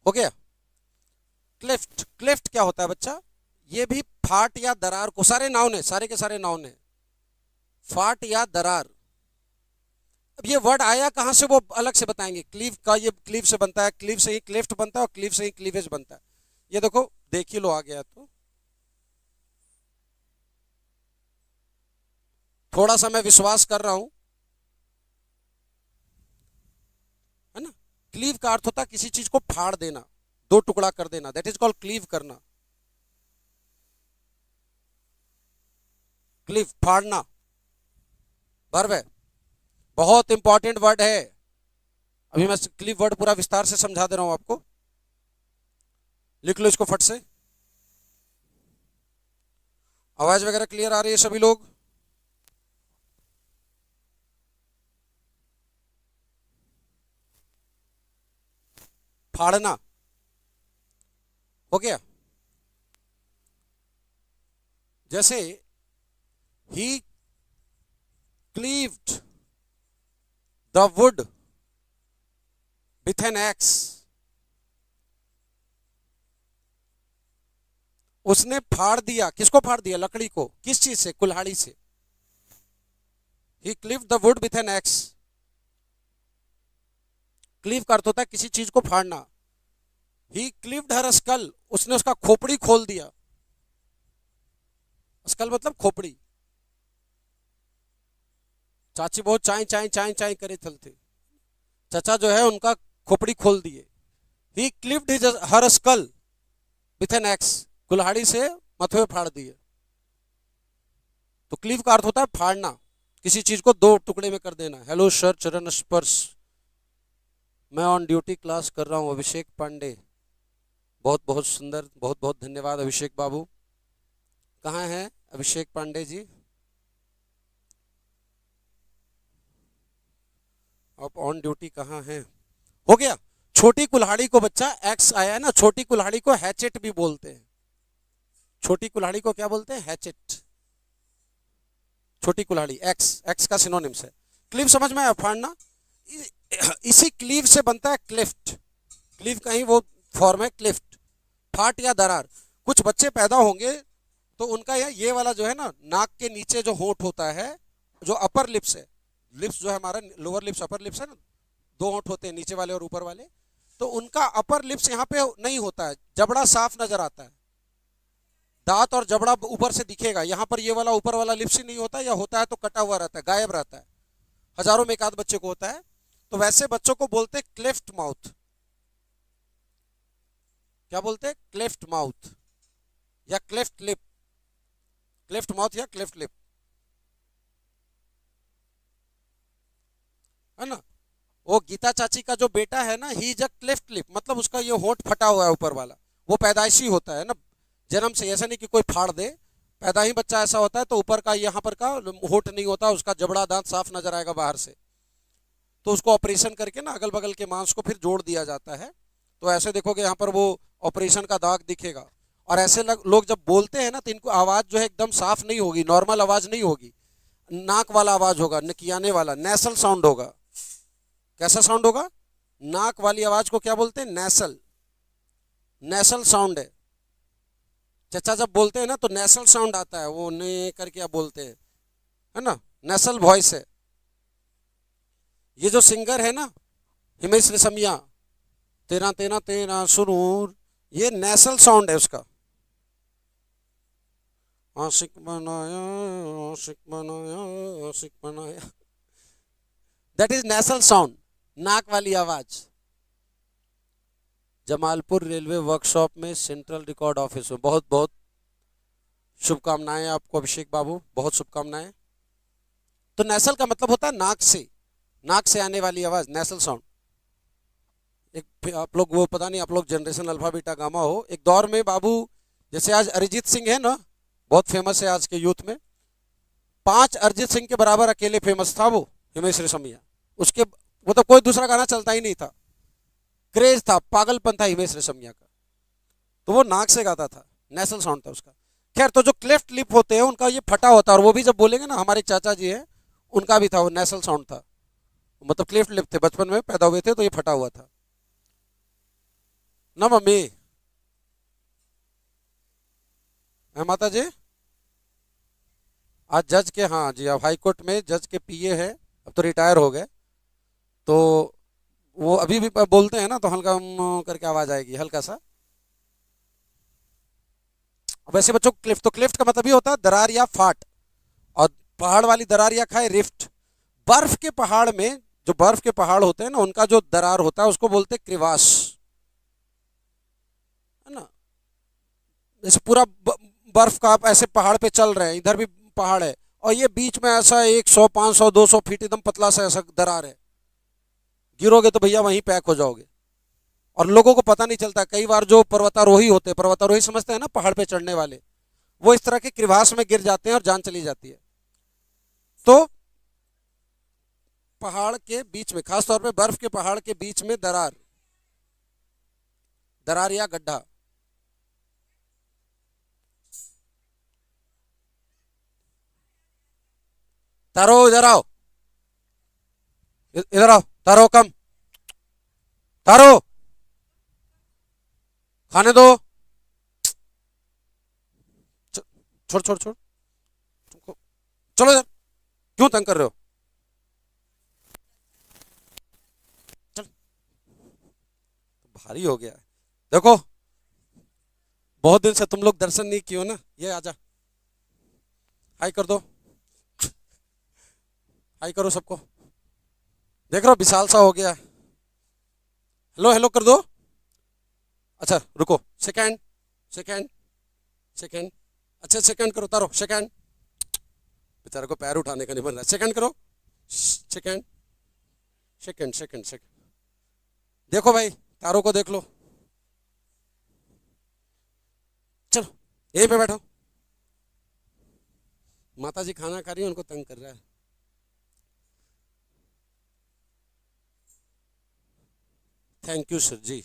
हो गया। क्लिफ्ट, क्लिफ्ट क्या होता है बच्चा? ये भी फाट या दरार को, सारे नाउन है, सारे के सारे नाउन है, फाट या दरार। अब ये वर्ड आया कहां से वो अलग से बताएंगे। क्लीव का, ये क्लीव से बनता है, क्लीव से ही क्लिफ्ट बनता है, और क्लीव से ही क्लीवेज बनता है। ये देखो, देख ही लो आ गया तो। थोड़ा सा मैं विश्वास कर रहा हूं, है ना। क्लीव का अर्थ होता है किसी चीज को फाड़ देना, दो टुकड़ा कर देना, दैट इज कॉल्ड क्लीव करना। क्लीव, फाड़ना, वर्ब है, बहुत इंपॉर्टेंट वर्ड है। अभी मैं क्लीव वर्ड पूरा विस्तार से समझा दे रहा हूं आपको, लिख लो इसको फट से। आवाज वगैरह क्लियर आ रही है सभी लोग? फाड़ना, हो गया। जैसे ही cleaved the wood with an axe, उसने फाड़ दिया, किसको फाड़ दिया? लकड़ी को, किस चीज से? कुल्हाड़ी से। He cleaved the wood with an axe, cleave का अर्थ होता है किसी चीज को फाड़ना। ही क्लीव्ड हर स्कल, उसने उसका खोपड़ी खोल दिया, स्कल मतलब खोपड़ी। चाची बहुत चाय चाय चाय चाय करे चलते, चाचा जो है उनका खोपड़ी खोल दिए। He clipped his her skull with an axe, कुल्हाड़ी से मथुए फाड़ दिए। तो क्लीव का अर्थ होता है फाड़ना, किसी चीज को दो टुकड़े में कर देना। हेलो सर, चरण स्पर्श, मैं ऑन ड्यूटी क्लास कर रहा हूं, अभिषेक पांडे। बहुत बहुत सुंदर, बहुत बहुत धन्यवाद अभिषेक बाबू। कहाँ हैं अभिषेक पांडे जी? आप ऑन ड्यूटी कहाँ हैं? हो गया। छोटी कुल्हाड़ी को बच्चा, एक्स आया है ना, छोटी कुल्हाड़ी को हैचेट भी बोलते हैं। छोटी कुल्हाड़ी को क्या बोलते हैं? हैचेट। छोटी कुल्हाड़ी, एक्स, एक्स का सिनोनिम्स है। क्लीव समझ में आया? फाड़ना। इसी क्लीव से बनता है क्लिफ्ट। क्लीव का ही वो फॉर्म है क्लिफ्ट, फाट या दरार। कुछ बच्चे पैदा होंगे तो उनका ये वाला जो है ना, नाक के नीचे जो होंठ होता है, जो अपर लिप्स है, लिप्स जो है हमारा लोअर लिप्स अपर लिप्स है ना, दो होंठ होते हैं नीचे वाले और ऊपर वाले, तो उनका अपर लिप्स यहाँ पे नहीं होता है, जबड़ा साफ नजर आता है, दांत और जबड़ा ऊपर से दिखेगा, यहाँ पर ये वाला ऊपर वाला लिप्स ही नहीं होता, या होता है तो कटा हुआ रहता है, गायब रहता है, हजारों में एक आध बच्चे को होता है। तो वैसे बच्चों को बोलते क्लेफ्ट माउथ। क्या बोलते? क्लेफ्ट माउथ या क्लेफ्ट लिप, क्लेफ्ट माउथ या क्लेफ्ट लिप, है ना। वो गीता चाची का जो बेटा है ना, he is a cleft lip, मतलब उसका ये होंठ फटा हुआ है ऊपर वाला, वो पैदाइशी होता है ना, जन्म से, ऐसा नहीं कि कोई फाड़ दे, पैदा ही बच्चा ऐसा होता है, तो ऊपर का यहाँ पर का होंठ नहीं होता, उसका जबड़ा दांत साफ नजर आएगा बाहर से, तो उसको ऑपरेशन करके ना अगल बगल के मांस को फिर जोड़ दिया जाता है। तो ऐसे देखोगे यहाँ पर वो ऑपरेशन का दाग दिखेगा। और ऐसे लोग जब बोलते हैं ना, तो इनको आवाज जो है एकदम साफ नहीं होगी, नॉर्मल आवाज नहीं होगी, नाक वाला आवाज होगा, नकियाने वाला, नेसल साउंड होगा। कैसा साउंड होगा? नाक वाली आवाज को क्या बोलते हैं? नेसल, नेसल साउंड है। चचा जब बोलते हैं ना तो नेसल साउंड आता है, वो ने करके आप बोलते हैं, है ना, नेसल वॉइस है। ये जो सिंगर है ना हिमेश रेशमिया, तेरा तेरा तेरा सुरूर, ये नेसल साउंड है उसका। आशिक बनाया, आशिक बनाया, आशिक बनाया, दैट इज नेसल साउंड, नाक वाली आवाज। जमालपुर रेलवे वर्कशॉप में सेंट्रल रिकॉर्ड ऑफिस में बहुत बहुत शुभकामनाएं आपको अभिषेक बाबू, बहुत शुभकामनाएं। तो नेसल का मतलब होता है नाक से, नाक से आने वाली आवाज, नेसल साउंड। एक आप लोग वो पता नहीं आप लोग जनरेशन अल्फा बीटा गामा हो, एक दौर में बाबू, जैसे आज अरिजीत सिंह है ना, बहुत फेमस है आज के यूथ में, 5 अरिजीत सिंह के बराबर अकेले फेमस था वो हिमेश रेशमिया। उसके वो तो कोई दूसरा गाना चलता ही नहीं था, क्रेज था, पागलपन था हिमेश रेशमिया का, तो वो नाक से गाता था, नेसल साउंड था उसका। खैर, तो जो क्लेफ्ट लिप होते हैं उनका ये फटा होता है, और वो भी जब बोलेंगे ना, हमारे चाचा जी हैं उनका भी था, वो नेसल साउंड था, मतलब क्लेफ्ट लिप थे, बचपन में पैदा हुए थे तो ये फटा हुआ था ना मम्मी, है माता जी। आज जज के, हाँ जी, अब हाई कोर्ट में जज के पीए है, अब तो रिटायर हो गए, तो वो अभी भी बोलते हैं ना तो हल्का करके आवाज आएगी, हल्का सा। वैसे बच्चों, क्लिफ्ट, तो क्लिफ्ट का मतलब ये होता है दरार या फाट, और पहाड़ वाली दरार या खाए रिफ्ट। बर्फ के पहाड़ में, जो बर्फ के पहाड़ होते हैं ना, उनका जो दरार होता है उसको बोलते हैं क्रिवास, है ना। जैसे पूरा बर्फ का आप ऐसे पहाड़ पे चल रहे हैं, इधर भी पहाड़ है, और ये बीच में ऐसा 100 500 200 फीट एकदम पतला सा ऐसा दरार है, गिरोगे तो भैया वहीं पैक हो जाओगे। और लोगों को पता नहीं चलता, कई बार जो पर्वतारोही होते हैं, पर्वतारोही समझते हैं ना पहाड़ पे चढ़ने वाले, वो इस तरह के क्रिवास में गिर जाते हैं और जान चली जाती है। तो पहाड़ के बीच में, खासतौर पे बर्फ के पहाड़ के बीच में दरार, दरार या गड्ढा। तारो इधर आओ, इधर आओ, तारो कम, तारो खाने दो, छोड़ छोड़ छोड़, चलो इधर, क्यों तंग कर रहे हो, चल, भारी हो गया। देखो, बहुत दिन से तुम लोग दर्शन नहीं किए हो ना, ये आजा, हाई कर दो, हाई करो सबको, देख रहे हो विशाल सा हो गया, हेलो हेलो कर दो। अच्छा रुको, सेकंड सेकंड सेकंड, अच्छा सेकंड करो, तारो सेकंड, बेचारे को पैर उठाने का नहीं बन रहा, सेकंड करो, सेकंड सेकंड सेकंड सेकंड, देखो भाई, तारो को देख लो, चलो यहीं पे बैठो, माता जी खाना खा रही है, उनको तंग कर रहा है। थैंक यू सर जी।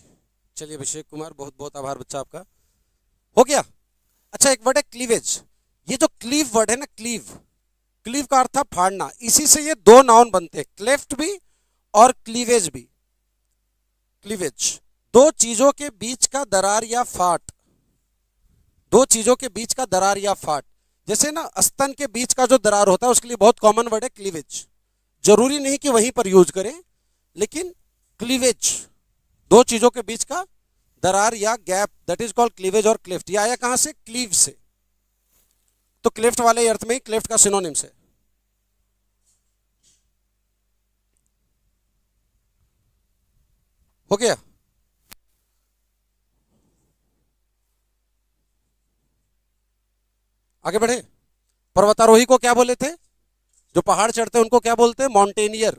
चलिए अभिषेक कुमार, बहुत बहुत आभार बच्चा आपका, हो गया। अच्छा, एक वर्ड है क्लीवेज, ये जो क्लीव वर्ड है ना, क्लीव, क्लीव का अर्थ है फाड़ना, इसी से ये 2 नाउन बनते हैं, क्लेफ्ट भी और क्लीवेज भी। क्लीवेज 2 चीजों के बीच का दरार या फाट, दो चीजों के बीच का दरार या फाट, जैसे ना स्तन के बीच का जो दरार होता है उसके लिए बहुत कॉमन वर्ड है क्लीवेज। जरूरी नहीं कि वहीं पर यूज करें, लेकिन क्लीवेज, दो चीजों के बीच का दरार या gap, that is called cleavage और क्लेफ्ट। ये आया कहां से? क्लीव से। तो क्लेफ्ट वाले अर्थ में ही क्लेफ्ट का सिनोनिम से। हो गया? आगे बढ़े। पर्वतारोही को क्या बोले थे? जो पहाड़ चढ़ते हैं उनको क्या बोलते हैं? माउंटेनियर।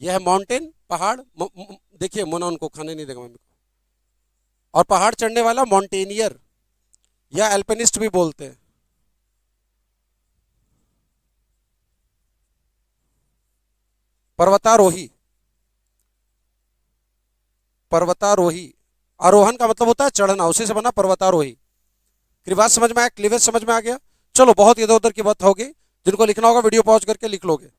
यह है माउंटेन, पहाड़। देखिए मोना उनको खाने नहीं देगा मम्मी को। और पहाड़ चढ़ने वाला माउंटेनियर या एल्पिनिस्ट भी बोलते हैं। पर्वतारोही, पर्वतारोही। आरोहण का मतलब होता है चढ़ना, उसी से बना पर्वतारोही। क्रिवाज समझ में आया? क्लीवेज समझ में आ गया? चलो, बहुत इधर उधर की बात होगी। जिनको लिखना होगा वीडियो पॉज करके लिख लोगे।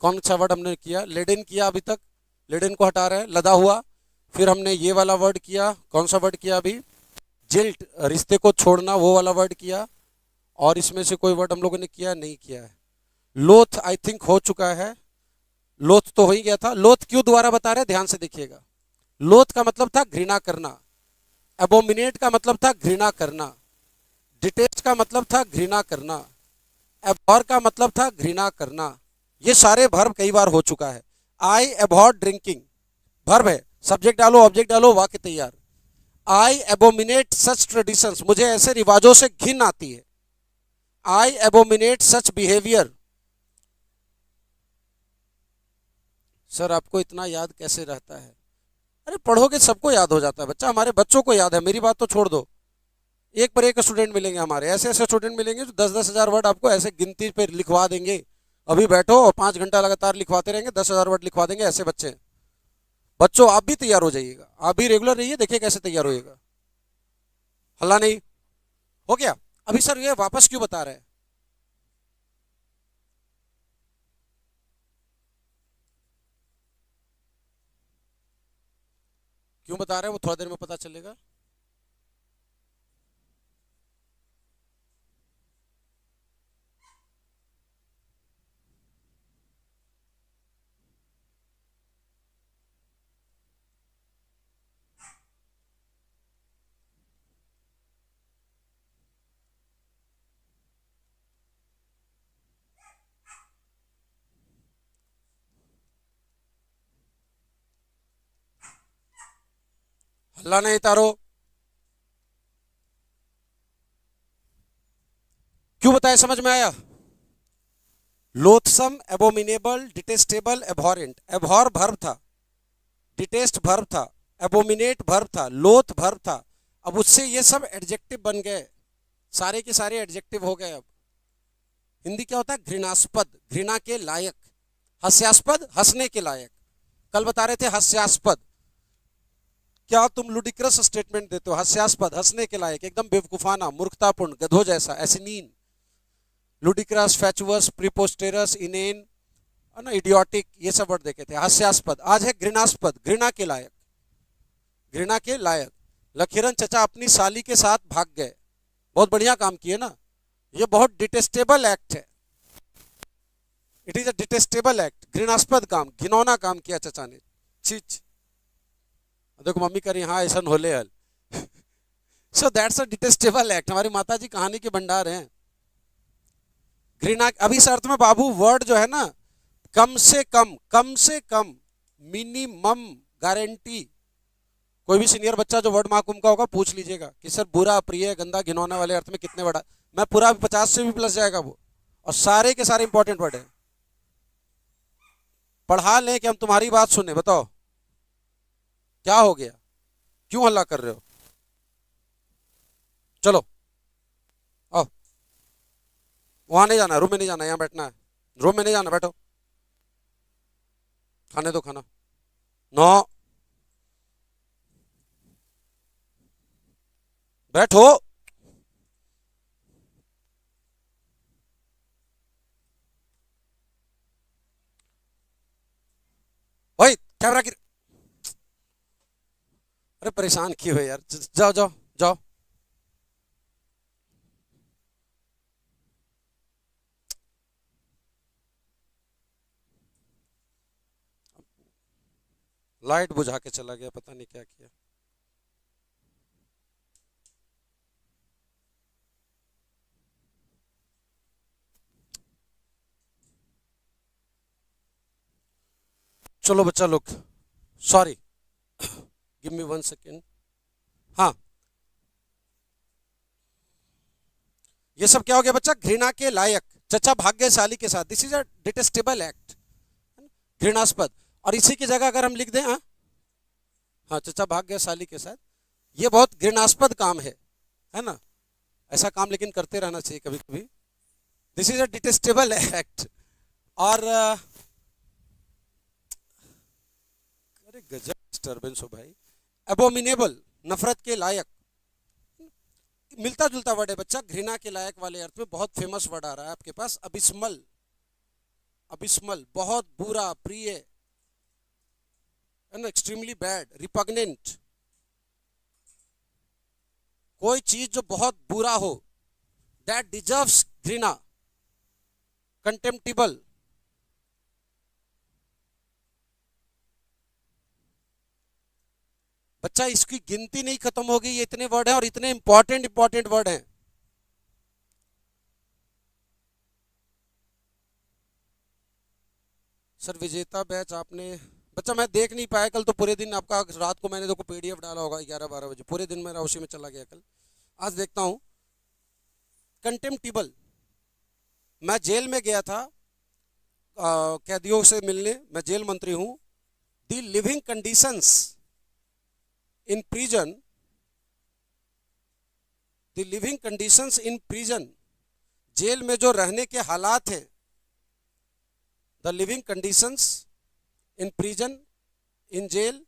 कौन सा वर्ड हमने किया? लेडन किया अभी तक, लेडन को हटा रहे हैं, लदा हुआ। फिर हमने ये वाला वर्ड किया, कौन सा वर्ड किया अभी? जिल्ट, रिश्ते को छोड़ना, वो वाला वर्ड किया। और इसमें से कोई वर्ड हम लोगों ने किया नहीं किया है? लोथ आई थिंक हो चुका है। लोथ तो हो ही गया था। लोथ क्यों दोबारा बता रहे हैं, ध्यान से देखिएगा। लोथ का मतलब था घृणा करना। एबोमिनेट का मतलब था घृणा करना। डिटेस्ट का मतलब था घृणा करना। एबहॉर का मतलब था घृणा करना। ये सारे वर्ब कई बार हो चुका है। आई एबहॉर ड्रिंकिंग, वर्ब है। सब्जेक्ट डालो, ऑब्जेक्ट डालो, वाक्य तैयार। आई एबोमिनेट सच ट्रेडिशंस, मुझे ऐसे रिवाजों से घिन आती है। आई एबोमिनेट सच बिहेवियर। सर आपको इतना याद कैसे रहता है? अरे पढ़ोगे सबको याद हो जाता है बच्चा, हमारे बच्चों को याद है, मेरी बात तो छोड़ दो। एक पर एक स्टूडेंट मिलेंगे हमारे, ऐसे ऐसे स्टूडेंट मिलेंगे जो 10-10 हजार वर्ड आपको ऐसे गिनती पे लिखवा देंगे। अभी बैठो और 5 घंटा लगातार लिखवाते रहेंगे, 10 हजार वर्ड लिखवा देंगे, ऐसे बच्चे हैं। बच्चों आप भी तैयार हो जाइएगा, आप भी रेगुलर रहिए, देखिए कैसे तैयार होइएगा। हल्ला नहीं हो गया? अभी सर ये वापस क्यों बता रहे हैं? क्यों बता रहे हैं वो थोड़ा देर में पता चलेगा। हल्ला नहीं तारो। क्यों बताया, समझ में आया? लोथसम, एबोमिनेबल, डिटेस्टेबल, एबहॉरेंट। एबहॉर भर्व था, डिटेस्ट भर्व था, एबोमिनेट भर्व था, लोथ भर्व था। अब उससे ये सब एडजेक्टिव बन गए, सारे के सारे एडजेक्टिव हो गए। अब हिंदी क्या होता है? घृणास्पद, घृणा के लायक। हास्यास्पद, हंसने के लायक। कल बता रहे थे हास्यास्पद, क्या तुम लुडिक्रस स्टेटमेंट देते हो? हास्यास्पद, हंसने के लायक, एकदम बेवकूफाना, मूर्खतापूर्ण, गधों जैसा, एसिनीन। लुडिक्रस, फैचुअस, प्रीपोस्टेरस, इनेन, ना इडियोटिक, ये सब वर्ड देखे थे। हास्यास्पद। आज है घृणास्पद, घृणा के लायक, घृणा के लायक। लखीरन चचा अपनी साली के साथ भाग गए, बहुत बढ़िया काम किए ना। ये बहुत डिटेस्टेबल एक्ट है, it is a detestable act. घृणास्पद काम, घिनौना काम किया चचा ने। चीच देखो मम्मी करी हाँ ऐसा होले हल। So that's a detestable act. हमारी माता जी कहानी के भंडार हैं। घृणा, अभी इस अर्थ में बाबू वर्ड जो है ना, कम से कम, कम से कम, मिनिमम, गारंटी। कोई भी सीनियर बच्चा जो वर्ड महाकुंभ का होगा पूछ लीजिएगा कि सर बुरा, अप्रिय, गंदा, घिनौना वाले अर्थ में कितने वर्ड? मैं पूरा 50 से भी प्लस जाएगा वो, और सारे के सारे इंपॉर्टेंट वर्ड है। पढ़ा लें कि हम तुम्हारी बात सुने? बताओ क्या हो गया, क्यों हल्ला कर रहे हो? चलो आओ, वहां नहीं जाना, रूम में नहीं जाना, यहाँ बैठना है। रूम में नहीं जाना, बैठो, खाने दो खाना। नो, बैठो। कैमरा की, अरे परेशान किए हुए यार, जाओ जाओ जाओ। लाइट बुझा के चला गया, पता नहीं क्या किया। चलो बच्चा लोग, सॉरी, गिव मी 1 सेकेंड। हाँ, ये सब क्या हो गया बच्चा? घृणा के लायक, चचा भाग्यशाली के साथ, this is a detestable act, घृणास्पद। और इसी की जगह अगर हम लिख दें, हाँ हाँ, चचा भाग्यशाली के साथ, ये बहुत घृणास्पद काम है ना? ऐसा काम लेकिन करते रहना चाहिए कभी कभी। This is a detestable act. और अरे गजब डिस्टर्बेंस हो भाई। एबोमिनेबल, नफरत के लायक, मिलता जुलता वर्ड है बच्चा, घृणा के लायक वाले अर्थ में बहुत फेमस वर्ड आ रहा है आपके पास, अबिस्मल। अबिस्मल बहुत बुरा, प्रिय, है ना, एक्सट्रीमली बैड, रिपग्नेंट, कोई चीज जो बहुत बुरा हो, दैट डिजर्व्स घृणा, कंटेम्प्टिबल। बच्चा इसकी गिनती नहीं खत्म होगी, ये इतने वर्ड हैं और इतने इंपॉर्टेंट इंपॉर्टेंट वर्ड हैं। सर विजेता बैच आपने, बच्चा मैं देख नहीं पाया कल, तो पूरे दिन आपका, रात को मैंने देखो पीडीएफ डाला होगा 11-12 बजे, पूरे दिन मेरा उसी में चला गया कल। आज देखता हूं। कंटेम्प्टिबल, मैं जेल में गया था कैदियों से मिलने, मैं जेल मंत्री हूं। The living conditions in prison, the living conditions in prison, jail में जो रहने के हालात हैं, the living conditions in prison, in jail,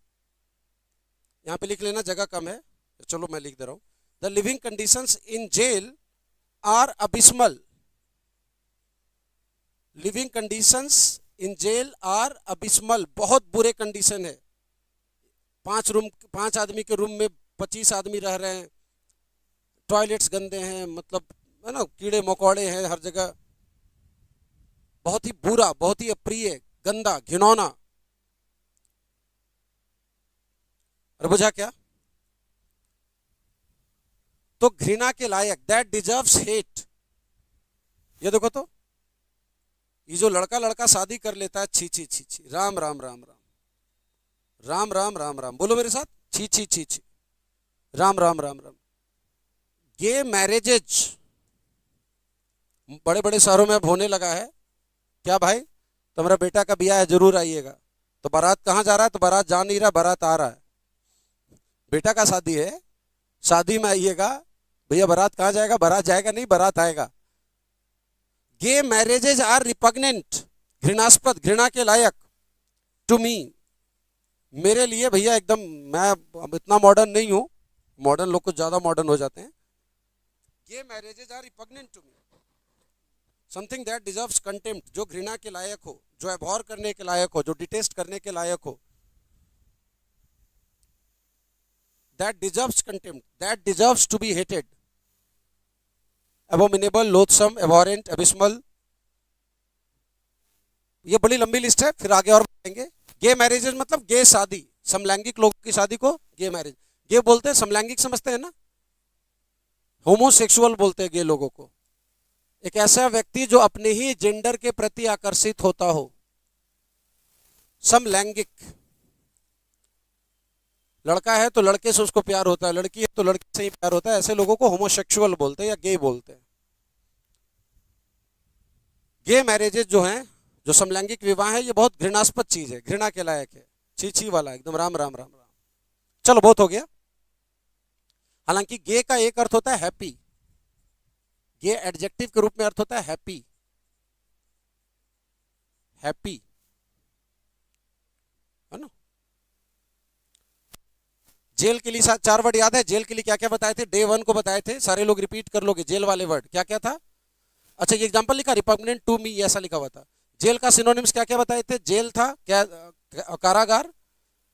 यहां पे लिख लेना, जगह कम है, चलो मैं लिख दे रहा हूं। The living conditions in jail are abysmal, living conditions in jail are abysmal, बहुत बुरे कंडीशन है। 5 आदमी के रूम में 25 आदमी रह रहे हैं, टॉयलेट्स गंदे हैं, मतलब है ना, कीड़े मकोड़े हैं हर जगह, बहुत ही बुरा, बहुत ही अप्रिय, गंदा, घिनौना। और बुझा क्या? तो घृणा के लायक, दैट डिजर्व्स हेट। ये देखो तो, ये जो लड़का लड़का शादी कर लेता है, छी छी छी छी, राम राम राम राम, राम राम राम राम, बोलो मेरे साथ, छी छी छी छी, राम राम राम राम। गे मैरिजेज बड़े बड़े शहरों में अब होने लगा है। क्या भाई, तुम्हारा बेटा का ब्याह है, जरूर आइएगा। तो बारात कहाँ जा रहा है? तो बारात जा नहीं रहा, बारात आ रहा है। बेटा का शादी है, शादी में आइएगा भैया, बारात कहाँ जाएगा? बारात जाएगा नहीं, बारात आएगा। गे मैरिजेज आर रिपग्नेंट, घृणास्पद, घृणा के लायक, टू मी, मेरे लिए भैया एकदम, मैं अब इतना मॉडर्न नहीं हूं, मॉडर्न लोग कुछ ज्यादा मॉडर्न हो जाते हैं। Gay marriages are repugnant to me, something that deserves contempt, जो घृणा के लायक हो, जो एबॉर करने के लायक हो, जो डिटेस्ट करने के लायक हो, that deserves contempt, that deserves to be hated, abominable, loathsome, abhorrent, abysmal। ये बड़ी लंबी लिस्ट है, फिर आगे और बताएंगे। गे मैरिजेज मतलब गे शादी, समलैंगिक लोगों की शादी को गे मैरिज, गे बोलते हैं, समलैंगिक समझते हैं ना, होमोसेक्सुअल बोलते हैं गे लोगों को। एक ऐसा व्यक्ति जो अपने ही जेंडर के प्रति आकर्षित होता हो, समलैंगिक। लड़का है तो लड़के से उसको प्यार होता है, लड़की है तो लड़के से ही प्यार होता है, ऐसे लोगों को होमोसेक्सुअल बोलते हैं या गे बोलते हैं। गे मैरिजेज जो हैं, जो समलैंगिक विवाह है, ये बहुत घृणास्पद चीज है, घृणा के लायक है, छी छी वाला, एकदम राम राम राम राम। चलो बहुत हो गया। हालांकि गे का एक अर्थ होता है हैप्पी, गे एडजेक्टिव के रूप में अर्थ होता है हैप्पी, हैप्पी, है ना। जेल के लिए 4 वर्ड याद है? जेल के लिए क्या क्या बताए थे? डे 1 को बताए थे, सारे लोग रिपीट कर लोगे। जेल वाले वर्ड क्या क्या था? अच्छा, ये एग्जांपल लिखा, रिपग्नेंट टू मी, ऐसा लिखा हुआ था। जेल का सिनोनिम्स क्या क्या बताए थे? जेल था क्या, कारागार,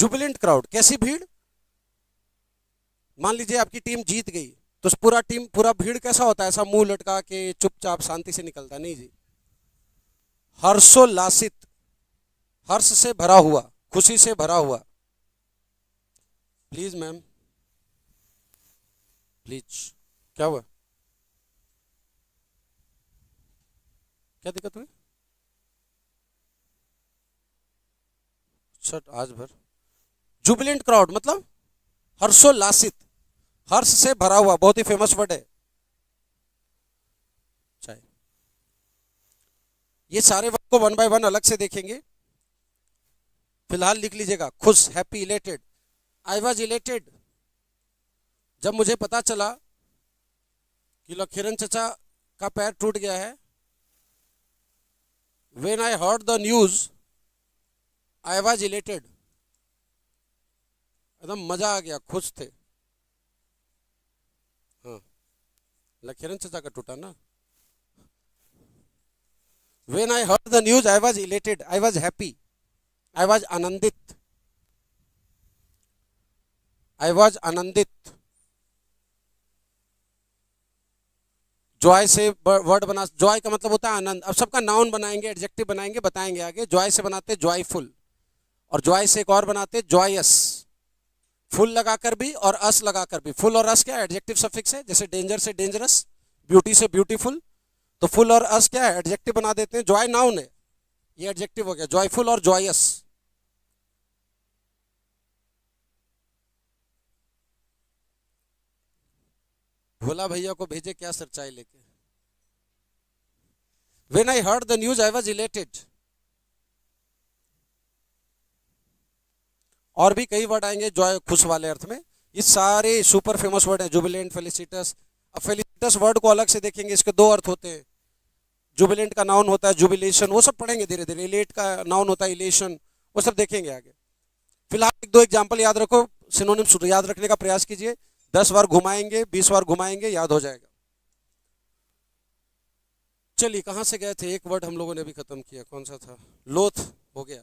जुबिलेंट क्राउड, कैसी भीड़? मान लीजिए आपकी टीम जीत गई तो पूरा भीड़ कैसा होता है? ऐसा मुंह लटका के चुपचाप शांति से निकलता नहीं जी। हर्षोल्लासित, हर्ष से भरा हुआ, खुशी से भरा हुआ। Please ma'am, please. क्या हुआ? क्या दिक्कत हुई? छठ आज भर। जुबिलेंट क्राउड मतलब हर्षोल्लासित, हर्ष से भरा हुआ, बहुत ही फेमस वर्ड है। चाहिए ये सारे वर्ड को वन बाय वन अलग से देखेंगे। फिलहाल लिख लीजिएगा खुश, happy, elated. I was elated जब मुझे पता चला कि लखीरन चचा का पैर टूट गया है। When I heard the news, I was elated. एकदम मजा आ गया, खुश थे। हाँ, लखीरन चचा का टूटा ना। When I heard the news, I was elated. I was happy. I was आनंदित। I was आनंदित। जॉय से वर्ड बना, जॉय का मतलब होता है आनंद। अब सबका नाउन बनाएंगे, एडजेक्टिव बनाएंगे, बताएंगे आगे। जॉय से बनाते जॉयफुल, और जॉय से एक और बनाते जॉयस। फुल लगाकर भी और अस लगाकर भी। फुल और अस क्या है? एडजेक्टिव सफिक्स है। जैसे डेंजर से डेंजरस, ब्यूटी से ब्यूटीफुल, तो फुल और अस क्या है? एडजेक्टिव बना देते हैं। जॉय नाउन है, ये एडजेक्टिव हो गया, जॉयफुल और जॉयस। भोला भैया को भेजे क्या सच्चाई लेके। When I heard the news, I was elated. और भी कई वर्ड आएंगे जॉय, खुश वाले अर्थ में। ये सारे सुपर फेमस वर्ड हैं, जुबिलेंट, फेलिसिटस। अब फेलिसिटस वर्ड को अलग से देखेंगे, इसके दो अर्थ होते हैं। जुबिलेंट का नाउन होता है जुबिलेशन, वो सब पढ़ेंगे धीरे धीरे। इलेट का नाउन होता है इलेशन, वो सब देखेंगे आगे। फिलहाल एक दो एग्जाम्पल याद रखो, सिनोनिम्स याद रखने का प्रयास कीजिए। 10 बार घुमाएंगे, 20 बार घुमाएंगे, याद हो जाएगा। चलिए कहां से गए थे? एक वर्ड हम लोगों ने भी खत्म किया, कौन सा था? लोथ हो गया।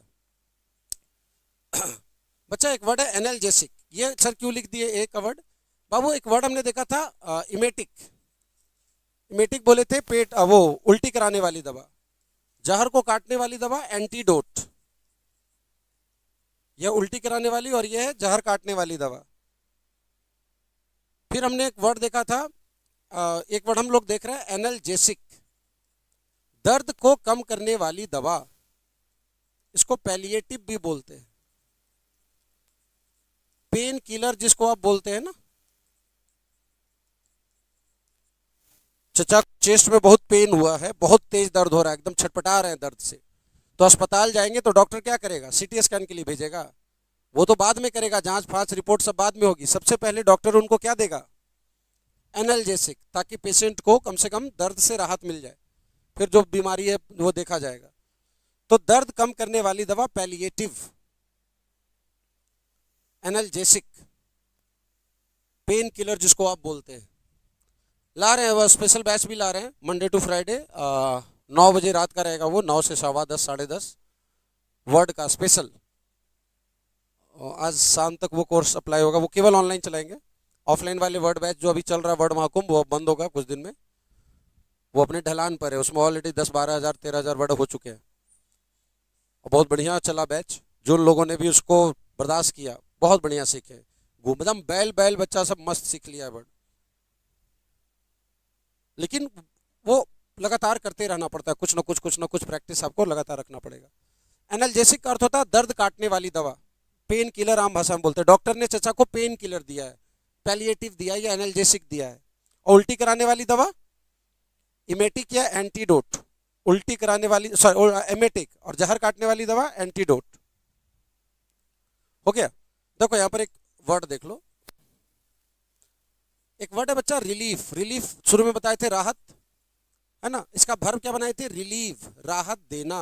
बच्चा एक वर्ड है एनाल्जेसिक। ये सर क्यों लिख दिए एक वर्ड? बाबू एक वर्ड हमने देखा था इमेटिक। इमेटिक बोले थे पेट, वो उल्टी कराने वाली दवा, जहर को काटने वाली दवा एंटीडोट। यह उल्टी कराने वाली और यह है जहर काटने वाली दवा। फिर हमने एक वर्ड देखा था, एक वर्ड हम लोग देख रहे हैं एनाल्जेसिक, दर्द को कम करने वाली दवा। इसको पैलिएटिव भी बोलते हैं। पेन किलर जिसको आप बोलते हैं ना। चचा चेस्ट में बहुत पेन हुआ है, बहुत तेज दर्द हो रहा है, एकदम छटपटा रहे हैं दर्द से, तो अस्पताल जाएंगे तो डॉक्टर क्या करेगा? सीटी स्कैन के लिए भेजेगा। वो तो बाद में करेगा, जांच फांच रिपोर्ट सब बाद में होगी। सबसे पहले डॉक्टर उनको क्या देगा? एनाल्जेसिक, ताकि पेशेंट को कम से कम दर्द से राहत मिल जाए। फिर जो बीमारी है वो देखा जाएगा। तो दर्द कम करने वाली दवा पैलिएटिव, एनाल्जेसिक, पेन किलर जिसको आप बोलते हैं। ला रहे हैं वह स्पेशल बैच भी ला रहे हैं, मंडे टू फ्राइडे 9 बजे रात का रहेगा वो, 9 से 10:15 10:30 वर्ड का स्पेशल। आज शाम तक वो कोर्स अप्लाई होगा। वो केवल ऑनलाइन चलाएंगे। ऑफलाइन वाले वर्ड बैच जो अभी चल रहा है वर्ड महाकुंभ, वो बंद होगा कुछ दिन में। वो अपने ढलान पर है, उसमें ऑलरेडी 10-12 हज़ार 13 हज़ार वर्ड हो चुके हैं। और बहुत बढ़िया चला बैच। जो लोगों ने भी उसको बर्दाश्त किया बहुत बढ़िया सीखे। एकदम बैल बैल बच्चा सब मस्त सीख लिया है वर्ड। लेकिन वो लगातार करते रहना पड़ता है, कुछ ना कुछ प्रैक्टिस आपको लगातार रखना पड़ेगा। एनाल्जेसिक का अर्थ होता है दर्द काटने वाली दवा। पेन किलर आम भाषा में बोलते हैं। डॉक्टर ने चचा को पेन किलर दिया है, पैलिएटिव दिया है या एनाल्जेसिक दिया है। और उल्टी कराने वाली दवा इमेटिक या एंटीडोट। उल्टी कराने वाली एमेटिक, और जहर काटने वाली दवा एंटीडोट। हो गया। देखो यहां पर एक वर्ड देख लो। एक वर्ड है बच्चा रिलीफ। रिलीफ शुरू में बताए थे राहत, है ना। इसका वर्ब क्या बनाए थे? रिलीव, राहत देना।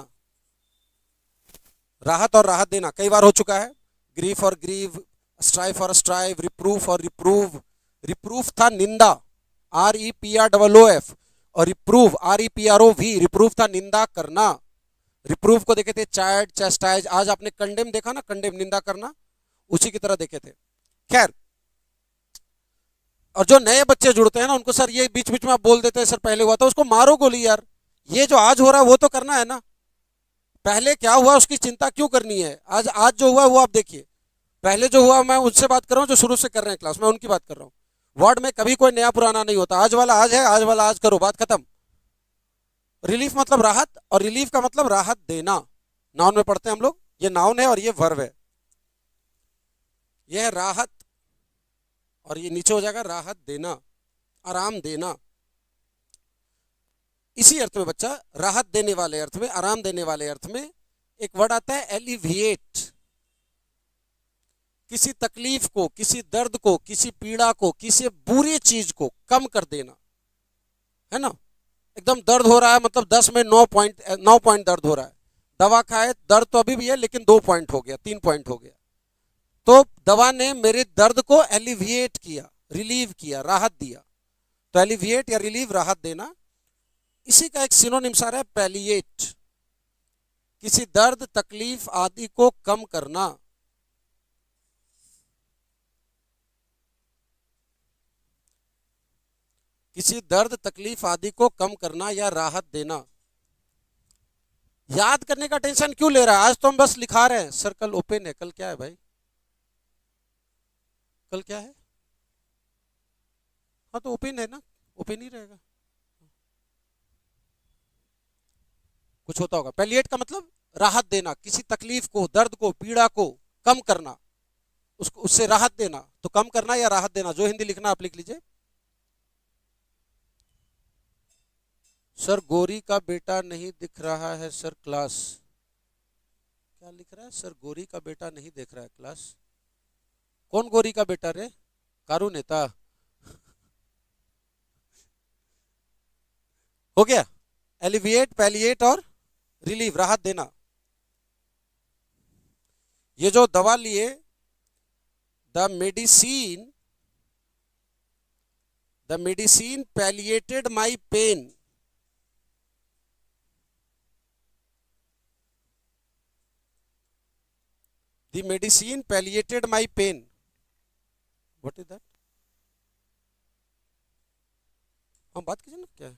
राहत और राहत देना कई बार हो चुका है। ग्रीफ और ग्रीव, स्ट्राइफ और स्ट्राइव, रिप्रूफ और रिप्रूव। रिप्रूफ था निंदा, REPROOF, और रिप्रूव REPROV, रिप्रूव था निंदा करना। रिप्रूव को देखे थे चैड, चेस्टाइज। आज आपने कंडेम देखा ना, कंडेम निंदा करना। उसी की तरह देखे थे। खैर, और जो नए बच्चे जुड़ते हैं ना उनको सर ये बीच बीच में आप बोल देते हैं सर पहले हुआ था, उसको मारो गोली यार। ये जो आज हो रहा है वो तो करना है ना, पहले क्या हुआ उसकी चिंता क्यों करनी है? आज आज जो हुआ वो आप देखिए, पहले जो हुआ मैं उससे बात कर रहा हूँ जो शुरू से कर रहे हैं क्लास में, उनकी बात कर रहा हूँ। वार्ड में कभी कोई नया पुराना नहीं होता, आज वाला आज है, आज वाला आज करो, बात खत्म। रिलीफ मतलब राहत, और रिलीफ का मतलब राहत देना। नाउन में पढ़ते हैं हम लोग, ये नाउन है और ये वर्ब है। यह है राहत, और ये नीचे हो जाएगा राहत देना, आराम देना। इसी अर्थ में बच्चा, राहत देने वाले अर्थ में, आराम देने वाले अर्थ में एक वर्ड आता है एलिविएट। किसी तकलीफ को, किसी दर्द को, किसी पीड़ा को, किसी बुरी चीज को कम कर देना, है ना। एकदम दर्द हो रहा है, मतलब 10 में 9 पॉइंट दर्द हो रहा है, दवा खाए, दर्द तो अभी भी है लेकिन 2 पॉइंट हो गया, 3 पॉइंट हो गया। तो दवा ने मेरे दर्द को एलिविएट किया, रिलीव किया, राहत दिया। तो एलिविएट या रिलीव, राहत देना। इसी का एक सिनोनिम सार है पैलिएट, किसी दर्द तकलीफ आदि को कम करना। किसी दर्द तकलीफ आदि को कम करना या राहत देना। याद करने का टेंशन क्यों ले रहा है? आज तो हम बस लिखा रहे हैं। सर कल ओपन है, कल क्या है भाई? कल क्या है? हाँ तो ओपन है ना, ओपन ही रहेगा। कुछ होता होगा। पैलिएट का मतलब राहत देना, किसी तकलीफ को, दर्द को, पीड़ा को कम करना, उसको उससे राहत देना। तो कम करना या राहत देना, जो हिंदी लिखना आप लिख लीजिए। सर गोरी का बेटा नहीं दिख रहा है सर क्लास। क्या लिख रहा है सर? गोरी का बेटा नहीं दिख रहा है क्लास। कौन गोरी का बेटा रे? कारू नेता। हो गया। एलिविएट, पैलिएट और रिलीव, राहत देना। ये जो दवा लिए, the medicine palliated my pain. The medicine palliated my pain. What is that? हम बात कीजिए ना, क्या है?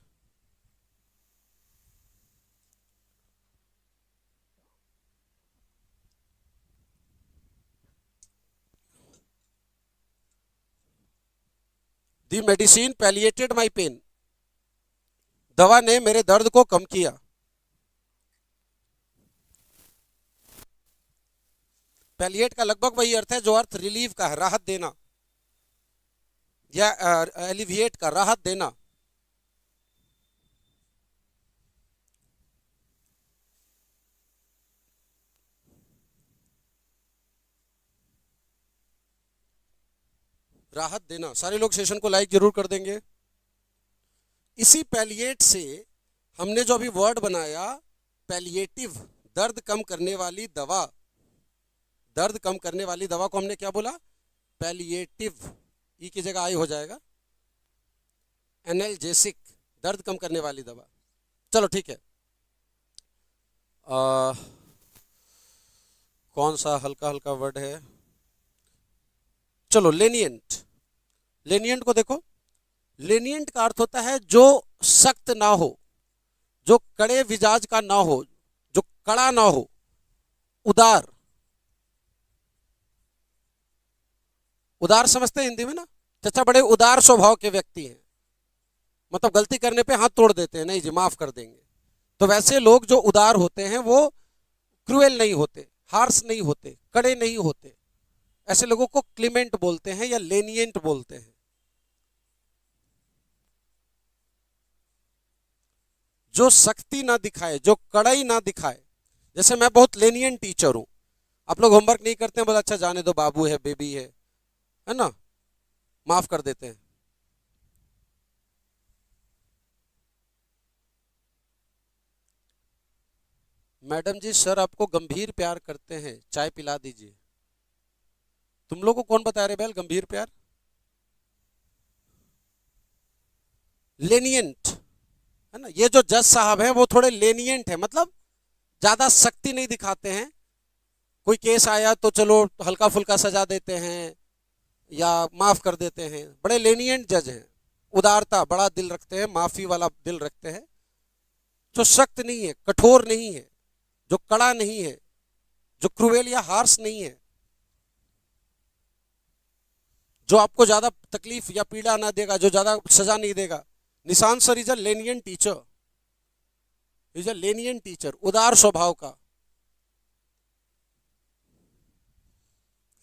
The medicine palliated my pain. दवा ने मेरे दर्द को कम किया। पैलिएट का लगभग वही अर्थ है जो अर्थ रिलीव का है, राहत देना, या एलिविएट का, राहत देना। राहत देना। सारे लोग सेशन को लाइक जरूर कर देंगे। इसी पैलिएट से हमने जो अभी वर्ड बनाया पैलिएटिव, दर्द कम करने वाली दवा, दर्द कम करने वाली दवा को हमने क्या बोला? पैलिएटिव। ई की जगह आई हो जाएगा। एनाल्जेसिक, दर्द कम करने वाली दवा। चलो ठीक है। कौन सा हल्का हल्का वर्ड है? चलो लेनिएंट। लेनिएंट को देखो, लेनिएंट का अर्थ होता है जो सख्त ना हो, जो कड़े मिजाज का ना हो, जो कड़ा ना हो, उदार। उदार समझते हैं हिंदी में ना? चाचा बड़े उदार स्वभाव के व्यक्ति हैं, मतलब गलती करने पे हाथ तोड़ देते हैं, नहीं जी माफ कर देंगे। तो वैसे लोग जो उदार होते हैं वो क्रूएल नहीं होते, हार्श नहीं होते, कड़े नहीं होते। ऐसे लोगों को क्लीमेंट बोलते हैं या लेनिएंट बोलते हैं। जो सख्ती ना दिखाए, जो कड़ाई ना दिखाए। जैसे मैं बहुत लेनिएंट टीचर हूं, आप लोग होमवर्क नहीं करते हैं, बोला अच्छा जाने दो, बाबू है, बेबी है ना, माफ कर देते हैं। मैडम जी सर आपको गंभीर प्यार करते हैं, चाय पिला दीजिए। तुम लोग को कौन बता रहे बैल गंभीर प्यार? लेनिएंट है ना। ये जो जज साहब हैं वो थोड़े लेनिएंट है, मतलब ज्यादा सख्ती नहीं दिखाते हैं, कोई केस आया तो चलो हल्का फुल्का सजा देते हैं या माफ कर देते हैं, बड़े लेनिएंट जज हैं, उदारता, बड़ा दिल रखते हैं, माफी वाला दिल रखते हैं, जो सख्त नहीं है, कठोर नहीं है, जो कड़ा नहीं है, जो क्रूएल या हार्श नहीं है, जो आपको ज्यादा तकलीफ या पीड़ा ना देगा, जो ज्यादा सजा नहीं देगा। Nishant sir is a lenient teacher, is a lenient teacher, उदार स्वभाव का।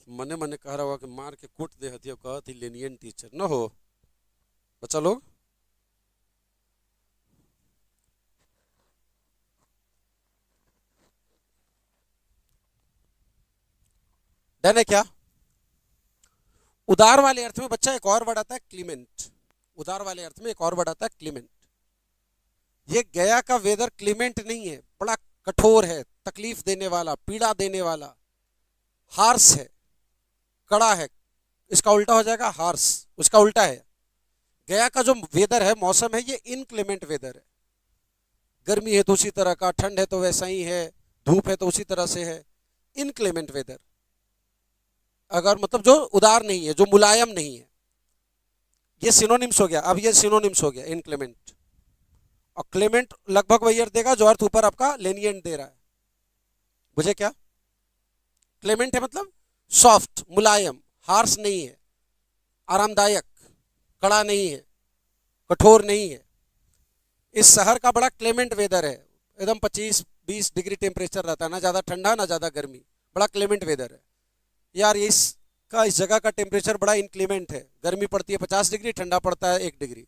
मने मने कह रहा हुआ कि मार के कूट दे हथिया, कहा थी लेनियंट टीचर न हो बच्चा लोग। डन है क्या? उदार वाले अर्थ में बच्चा एक और वर्ड आता है क्लीमेंट। उदार वाले अर्थ में एक और वर्ड आता है क्लीमेंट। ये गया का वेदर क्लीमेंट नहीं है, बड़ा कठोर है, तकलीफ देने वाला, पीड़ा देने वाला, हार्स है, कड़ा है। इसका उल्टा हो जाएगा हार्स, उसका उल्टा है। गया का जो वेदर है, मौसम है, ये इनक्लेमेंट वेदर है। गर्मी है तो उसी तरह का, ठंड है तो वैसा ही है, धूप है तो उसी तरह से है। इनक्लेमेंट वेदर, अगर मतलब जो उदार नहीं है, जो मुलायम नहीं है। ये सिनोनिम्स हो गया। अब ये सिनोनिम्स हो गया इनक्लेमेंट और क्लेमेंट, लगभग वही अर्थ देगा जो अर्थ ऊपर आपका लेनिएंट दे रहा है। मुझे क्या? क्लेमेंट है मतलब सॉफ्ट, मुलायम, हार्श नहीं है, आरामदायक, कड़ा नहीं है, कठोर नहीं है। इस शहर का बड़ा क्लेमेंट वेदर है, एकदम 25-20 डिग्री टेम्परेचर रहता है, ना ज़्यादा ठंडा ना ज़्यादा गर्मी, बड़ा क्लेमेंट वेदर है। यार इस जगह का टेम्परेचर बड़ा इनक्लीमेंट है, गर्मी पड़ती है 50 डिग्री, ठंडा पड़ता है 1 डिग्री,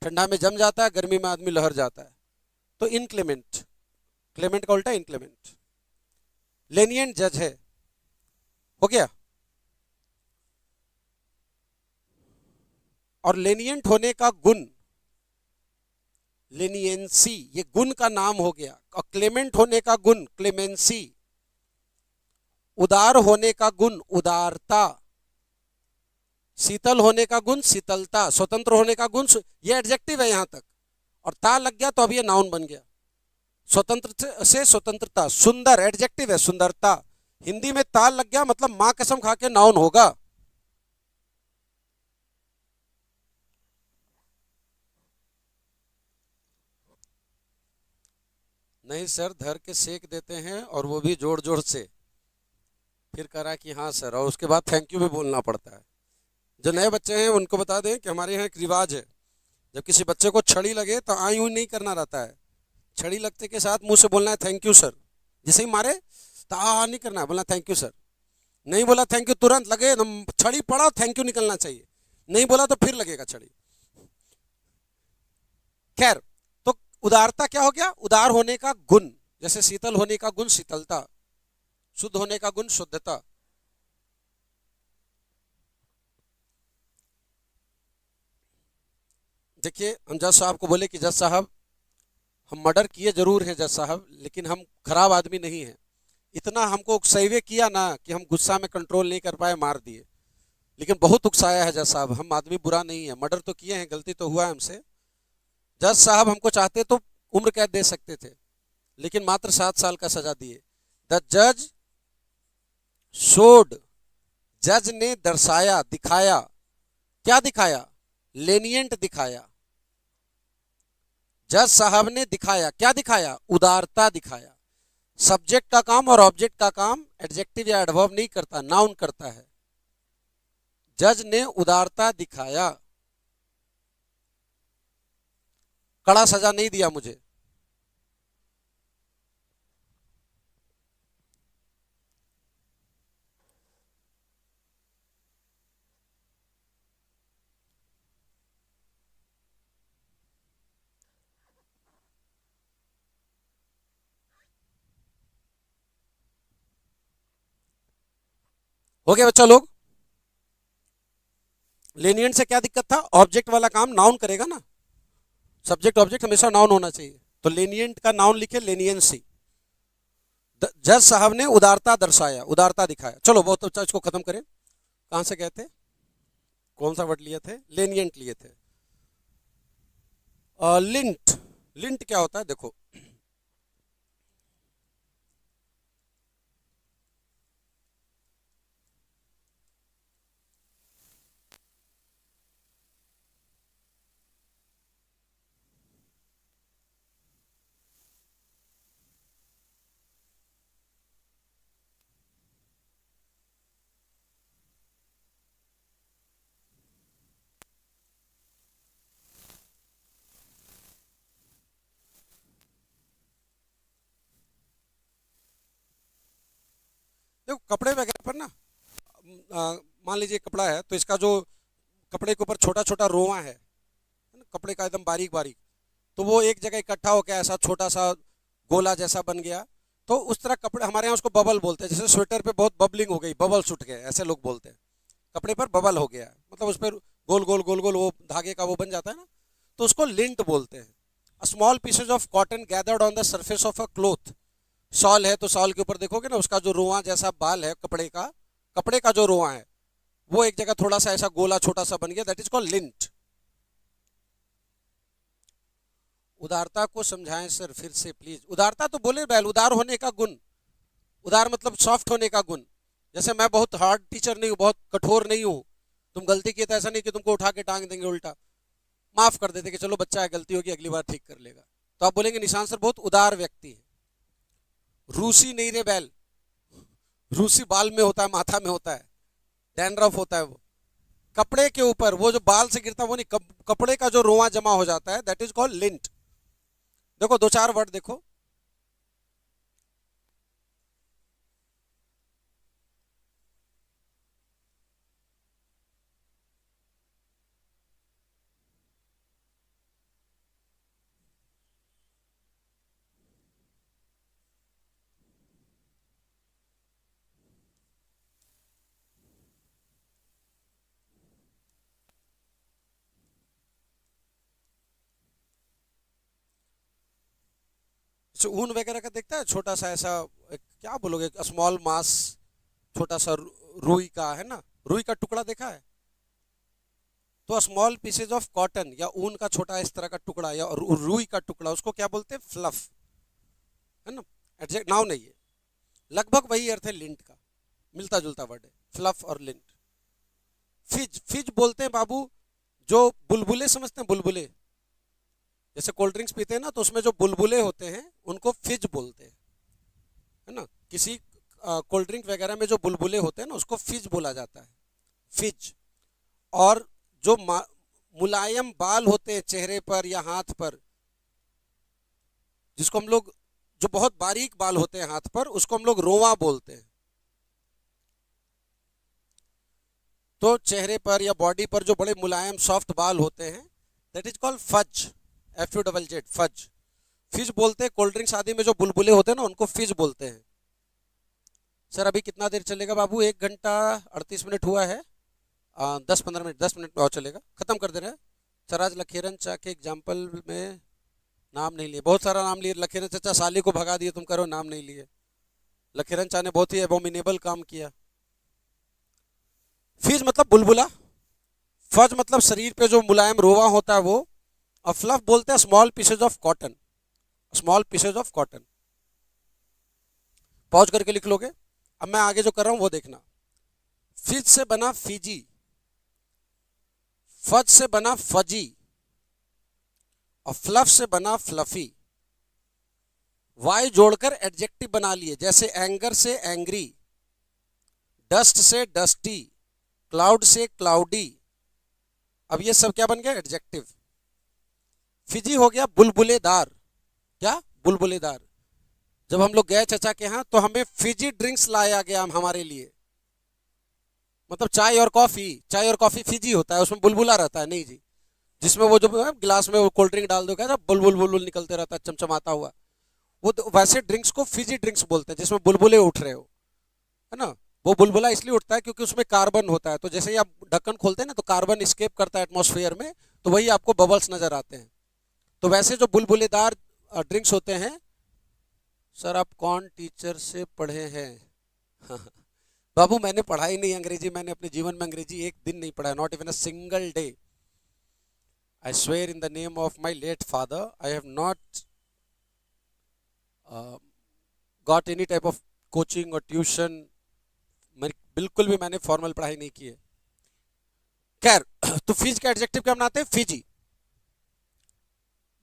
ठंडा में जम जाता है, गर्मी में आदमी लहर जाता है। तो इनक्लेमेंट, क्लेमेंट का उल्टा इनक्लेमेंट। लेनिएंट जज है, हो गया। और लेनिएंट होने का गुण लेनियंसी, ये गुण का नाम हो गया। और क्लेमेंट होने का गुण क्लेमेंसी, उदार होने का गुण उदारता, शीतल होने का गुण शीतलता, स्वतंत्र होने का गुण, ये एडजेक्टिव है यहां तक, और ता लग गया तो अब ये नाउन बन गया। स्वतंत्र से स्वतंत्रता, सुंदर एडजेक्टिव है, सुंदरता। हिंदी में ता लग गया मतलब मां कसम खा के नाउन होगा। नहीं सर, धर के सेक देते हैं और वो भी जोर जोर से। फिर करा कि हाँ सर, और उसके बाद थैंक यू भी बोलना पड़ता है। जो नए बच्चे हैं उनको बता दें कि हमारे यहाँ एक रिवाज है, जब किसी बच्चे को छड़ी लगे तो आई यूं नहीं करना रहता है, छड़ी लगते के साथ मुंह से बोलना है थैंक यू सर। जैसे ही मारे तो आ नहीं करना है, बोलना थैंक यू सर। नहीं बोला थैंक यू, तुरंत लगे छड़ी पड़ा, थैंक यू निकलना चाहिए। नहीं बोला तो फिर लगेगा छड़ी। खैर, तो उदारता क्या हो गया? उदार होने का गुण, जैसे शीतल होने का गुण शीतलता, शुद्ध होने का गुण शुद्धता। देखिए, हम जज साहब को बोले कि जज साहब हम मर्डर किए जरूर हैं जज साहब, लेकिन हम खराब आदमी नहीं हैं। इतना हमको उकसावे किया ना कि हम गुस्सा में कंट्रोल नहीं कर पाए, मार दिए। लेकिन बहुत उकसाया है जज साहब, हम आदमी बुरा नहीं है, मर्डर तो किए हैं, गलती तो हुआ है हमसे। जज साहब हमको चाहते तो उम्र कैद दे सकते थे, लेकिन मात्र 7 साल का सजा दिए। द जज शोड, जज ने दर्शाया, दिखाया। क्या दिखाया? लेनिएंट दिखाया। जज साहब ने दिखाया, क्या दिखाया? उदारता दिखाया। सब्जेक्ट का काम और ऑब्जेक्ट का काम एडजेक्टिव या एडवर्ब नहीं करता, नाउन करता है। जज ने उदारता दिखाया, कड़ा सजा नहीं दिया मुझे। हो गया बच्चा लोग? लेनिएंट से क्या दिक्कत था? ऑब्जेक्ट वाला काम नाउन करेगा ना, सब्जेक्ट ऑब्जेक्ट हमेशा नाउन होना चाहिए। तो लेनिएंट का नाउन लिखे लेनियंसी। जज साहब ने उदारता दर्शाया, उदारता दिखाया। चलो बहुत अच्छा, इसको खत्म करें। कहां से गए थे? कौन सा वर्ड लिए थे? लेनिएंट लिए थे। लिंट, लिंट क्या होता है देखो। देखो कपड़े वगैरह पर ना, मान लीजिए कपड़ा है तो इसका जो कपड़े के ऊपर छोटा छोटा रोआ है ना, कपड़े का एकदम बारीक बारीक, तो वो एक जगह इकट्ठा होकर ऐसा छोटा सा गोला जैसा बन गया, तो उस तरह कपड़े, हमारे यहाँ उसको बबल बोलते हैं। जैसे स्वेटर पे बहुत बबलिंग हो गई, बबल्स उठ गए, ऐसे लोग बोलते हैं। कपड़े पर बबल हो गया, मतलब उस पर गोल गोल गोल गोल वो धागे का वो बन जाता है ना, तो उसको लिंट बोलते हैं। A small pieces of cotton gathered on the surface of a cloth. Shawl है तो शॉल के ऊपर देखोगे ना, उसका जो रोआ जैसा बाल है कपड़े का, कपड़े का जो रोआ है वो एक जगह थोड़ा सा ऐसा गोला छोटा सा बन गया, दैट इज कॉल्ड लिंट। उदारता को समझाएं सर फिर से प्लीज। उदारता तो बोले बैल, उदार होने का गुण। उदार मतलब सॉफ्ट होने का गुण। जैसे मैं बहुत हार्ड टीचर नहीं हूँ, बहुत कठोर नहीं हूँ। तुम गलती की तो ऐसा नहीं कि तुमको उठा के टांग देंगे उल्टा, माफ कर देते कि चलो बच्चा है, गलती होगी, अगली बार ठीक कर लेगा। तो आप बोलेंगे निशान सर बहुत उदार व्यक्ति है। रूसी नहीं रे बैल, रूसी बाल में होता है, माथा में होता है, डैंड्रफ होता है वो। कपड़े के ऊपर वो जो बाल से गिरता है वो नहीं, कपड़े का जो रोआ जमा हो जाता है, दैट इज कॉल्ड लिंट। देखो दो चार वर्ड देखो। ऊन वगैरह का देखता है, छोटा सा ऐसा, क्या बोलोगे, स्मॉल मास, छोटा सा रुई का है ना, रुई का टुकड़ा देखा है? तो स्मॉल पीसेज ऑफ कॉटन या ऊन का छोटा इस तरह का टुकड़ा या रुई का टुकड़ा, उसको क्या बोलते हैं? फ्लफ, है ना। एडजेक्ट नाउन नहीं है, लगभग वही अर्थ है लिंट का, मिलता जुलता वर्ड है फ्लफ और लिंट। फिज, फिज बोलते हैं बाबू जो बुलबुले, समझते हैं बुलबुले? जैसे कोल्ड ड्रिंक्स पीते हैं ना, तो उसमें जो बुलबुले होते हैं उनको फिज बोलते हैं, है ना। किसी कोल्ड ड्रिंक वगैरह में जो बुलबुले होते हैं ना, उसको फिज बोला जाता है, फिज। और जो मुलायम बाल होते हैं चेहरे पर या हाथ पर, जिसको हम लोग, जो बहुत बारीक बाल होते हैं हाथ पर, उसको हम लोग रोवा बोलते हैं। तो चेहरे पर या बॉडी पर जो बड़े मुलायम सॉफ्ट बाल होते हैं, that is called fuzz, F U double Z, fuzz. Fizz बोलते हैं कोल्ड ड्रिंक्स आदि में जो बुलबुले होते हैं ना, उनको फिज बोलते हैं। सर अभी कितना देर चलेगा बाबू? 1 घंटा 38 मिनट हुआ है। 10-15 मिनट, 10 मिनट और चलेगा, खत्म कर दे रहे हैं। सर आज लखेरन चा के एग्जाम्पल में नाम नहीं लिए, बहुत सारा नाम लिए। लखेरन चाचा साली को भगा दिए, तुम करो नाम नहीं लिए। लखेरन चा ने बहुत ही एबोमिनेबल काम किया। फिज मतलब बुलबुला, फज मतलब शरीर पे जो मुलायम रोवा होता है वो, और फ्लफ बोलते हैं small pieces of cotton, small pieces of cotton. Pause करके लिख लोगे। अब मैं आगे जो कर रहा हूं वो देखना। फिज से बना फिजी, फज से बना फजी, और फ्लफ से बना फ्लफी। वाई जोड़कर एडजेक्टिव बना लिए, जैसे एंगर से एंग्री, डस्ट से डस्टी, क्लाउड से क्लाउडी। अब ये सब क्या बन गया? एडजेक्टिव। फिजी हो गया बुलबुलेदार। क्या? बुलबुलेदार। जब हम लोग गए चचा के यहाँ तो हमें फिजी ड्रिंक्स लाया गया हमारे लिए, मतलब चाय और कॉफी, चाय और कॉफी फिजी होता है, उसमें बुलबुला रहता है, नहीं जी, जिसमें वो जो गिलास में वो कोल्ड ड्रिंक डाल दो, क्या बुलबुल बुलबुल निकलते रहता है चमचमाता हुआ, वो तो वैसे ड्रिंक्स को फिजी ड्रिंक्स बोलते हैं जिसमें बुलबुले उठ रहे हो, है ना। वो बुलबुला इसलिए उठता है क्योंकि उसमें कार्बन होता है, तो जैसे ही आप ढक्कन खोलते हैं ना तो कार्बन स्केप करता है एटमॉस्फेयर में, तो वही आपको बबल्स नजर आते हैं। तो वैसे जो बुलबुलेदार ड्रिंक्स होते हैं। सर आप कौन टीचर से पढ़े हैं? बाबू मैंने पढ़ा ही नहीं अंग्रेजी, मैंने अपने जीवन में अंग्रेजी एक दिन नहीं पढ़ा, not even a single day. I swear in the name of my late father, I have not got any type of coaching और ट्यूशन। बिल्कुल भी मैंने फॉर्मल पढ़ाई नहीं की है। खैर, तो फिज का एडजेक्टिव क्या बनाते हैं? फिजी,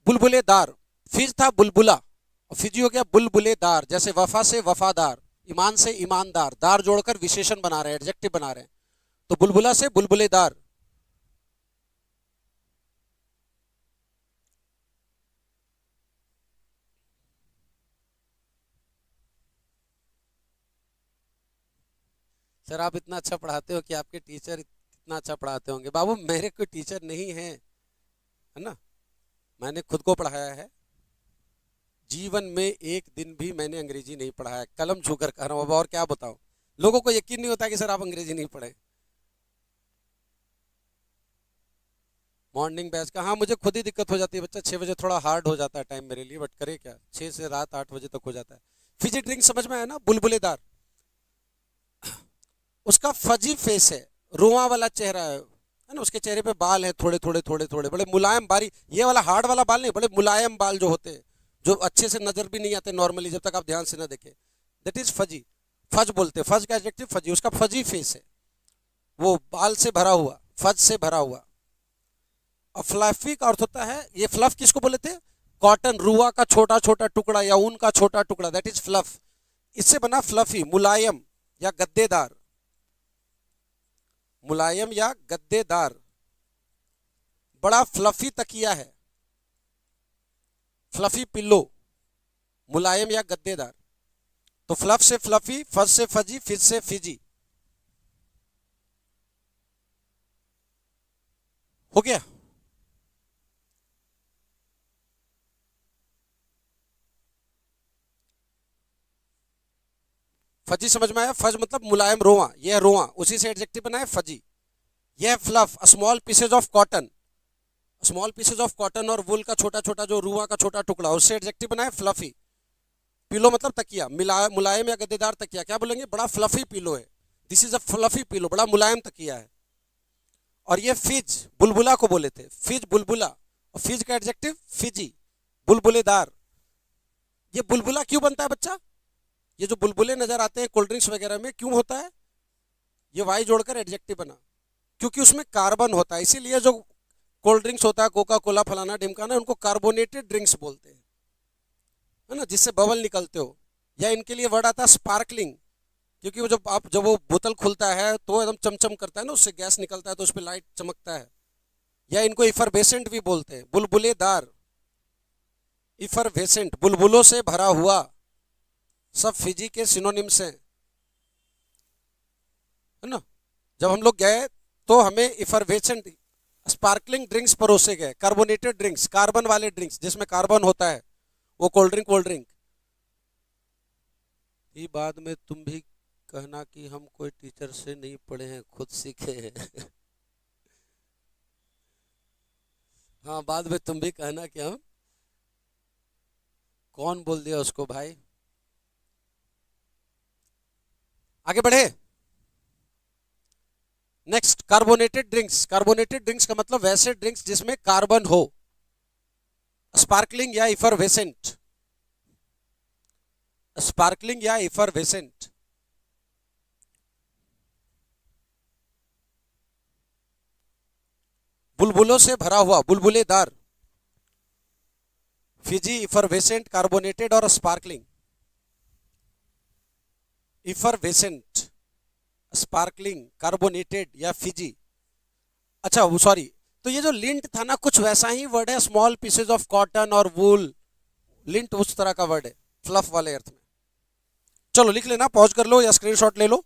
बुलबुलेदार। फिज था बुलबुला, और फिजी हो गया बुलबुलेदार। जैसे वफा से वफादार, ईमान से ईमानदार, दार जोड़कर विशेषण बना रहे हैं, एडजेक्टिव बना रहे हैं। तो बुलबुला से बुलबुलेदार। सर आप इतना अच्छा पढ़ाते हो कि आपके टीचर इतना अच्छा पढ़ाते होंगे। बाबू मेरे कोई टीचर नहीं है, है ना, मैंने खुद को पढ़ाया है। जीवन में एक दिन भी मैंने अंग्रेजी नहीं पढ़ा है, कलम छूकर कह रहा हूँ। अब और क्या बताऊं, लोगों को यकीन नहीं होता कि सर आप अंग्रेजी नहीं पढ़े। मॉर्निंग बैच का, हाँ मुझे खुद ही दिक्कत हो जाती है बच्चा, 6 बजे थोड़ा हार्ड हो जाता है टाइम मेरे लिए, बट करे क्या, 6 से रात 8 बजे तक हो जाता है। फिजी ड्रिंक समझ में आया ना, बुलबुलेदार, उसका फजी फेस है, रुआ वाला चेहरा है ना, उसके चेहरे पे बाल है थोड़े थोड़े थोड़े थोड़े, बड़े मुलायम बारी, ये वाला हार्ड वाला बाल नहीं, बड़े मुलायम बाल जो होते हैं, जो अच्छे से नजर भी नहीं आते नॉर्मली जब तक आप ध्यान से ना देखें, दैट इज फजी। फज बोलते हैं, फज का एडजेक्टिव फजी, उसका फजी फेस है, वो बाल से भरा हुआ, फज से भरा हुआ। और फ्लफी का अर्थ होता है, ये फ्लफ किसको बोले थे, कॉटन, रुआ का छोटा छोटा टुकड़ा या ऊन का छोटा टुकड़ा, दैट इज फ्लफ। इससे बना फ्लफी, मुलायम या गद्देदार, मुलायम या गद्देदार। बड़ा फ्लफी तकिया है, फ्लफी पिल्लो, मुलायम या गद्देदार। तो फ्लफ से फ्लफी, फज से फजी, फिज से फिजी। हो गया। फजी समझ में आया, फज मतलब मुलायम, रोआ, यह रोआ, उसी से एडजेक्टिव बना है फजी। यह fluff, small pieces of cotton, small pieces of cotton और वुल का छोटा छोटा जो रुआ का छोटा टुकड़ा, उससे एडजेक्टिव बना है फ्लफी। पिलो मतलब तकिया, मुलायम या गद्देदार तकिया, क्या बोलेंगे, बड़ा फ्लफी पिलो है, this is a fluffy pillow, बड़ा मुलायम तकिया है। और ये फिज, बुलबुला को बोले थे, फिज बुलबुला, और फिज का एडजेक्टिव फिजी, बुलबुलेदार। ये बुलबुला क्यों बनता है बच्चा, ये जो बुलबुले नजर आते हैं कोल्ड ड्रिंक्स वगैरह में, क्यों होता है, ये वाई जोड़कर एडजेक्टिव बना, क्योंकि उसमें कार्बन होता है, इसीलिए जो कोल्ड ड्रिंक्स होता है, कोका कोला फलाना ढिमकाना, उनको कार्बोनेटेड ड्रिंक्स बोलते हैं, है ना, जिससे बबल निकलते हो। या इनके लिए वर्ड आता है स्पार्कलिंग, क्योंकि वो जब वो बोतल खुलता है तो एकदम चमचम करता है ना, उससे गैस निकलता है तो उस पर लाइट चमकता है। या इनको इफरवेसेंट भी बोलते हैं, बुलबुलेदार, इफरवेसेंट, बुलबुलों से भरा हुआ, सब फिजी के सिनोनिम्स हैं, है ना। जब हम लोग गए तो हमें इफरवेसेंट स्पार्कलिंग ड्रिंक्स परोसे गए, कार्बोनेटेड ड्रिंक्स, कार्बन वाले ड्रिंक्स जिसमें कार्बन होता है, वो कोल्ड ड्रिंक। ये बाद में तुम भी कहना कि हम कोई टीचर से नहीं पढ़े हैं, खुद सीखे हैं। हाँ, बाद में तुम भी कहना कि हम, कौन बोल दिया उसको भाई। आगे बढ़े, next, carbonated drinks. Carbonated drinks का मतलब वैसे ड्रिंक्स जिसमें कार्बन हो, स्पार्कलिंग या इफरवेसेंट, स्पार्कलिंग या इफरवेसेंट। बुलबुलों से भरा हुआ, बुलबुलेदार, फिजी, इफरवेसेंट, कार्बोनेटेड और स्पार्कलिंग। इफरवेसेंट, स्पार्कलिंग, कार्बोनेटेड या फिजी। अच्छा वो सॉरी, तो ये जो लिंट था ना, कुछ वैसा ही वर्ड है, स्मॉल पीसेज ऑफ कॉटन और वूल, लिंट उस तरह का वर्ड है, फ्लफ वाले अर्थ में। चलो लिख लेना, पॉज कर लो या स्क्रीनशॉट ले लो।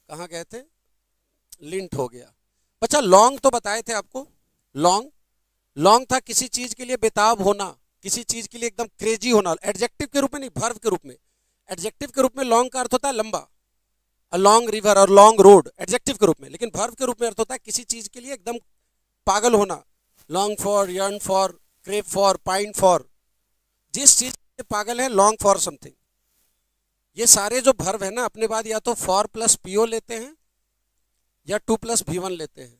कहाँ गए थे, लिंट हो गया। बच्चा लॉन्ग तो बताए थे आपको, लॉन्ग, लॉन्ग था किसी चीज के लिए बेताब होना, किसी चीज के लिए एकदम क्रेजी होना, एडजेक्टिव के रूप में नहीं, वर्ब के रूप में। एडजेक्टिव के रूप में लॉन्ग का अर्थ होता है लंबा, अ लॉन्ग रिवर और लॉन्ग रोड, एडजेक्टिव के रूप में। लेकिन वर्ब के रूप में अर्थ होता है किसी चीज के लिए एकदम पागल होना, long for, yearn for, crave for, pine for, जिस चीज के पागल है, लॉन्ग फॉर समथिंग। ये सारे जो वर्ब है ना, अपने बाद या तो फॉर प्लस पीओ लेते हैं या टू प्लस भी1 लेते हैं।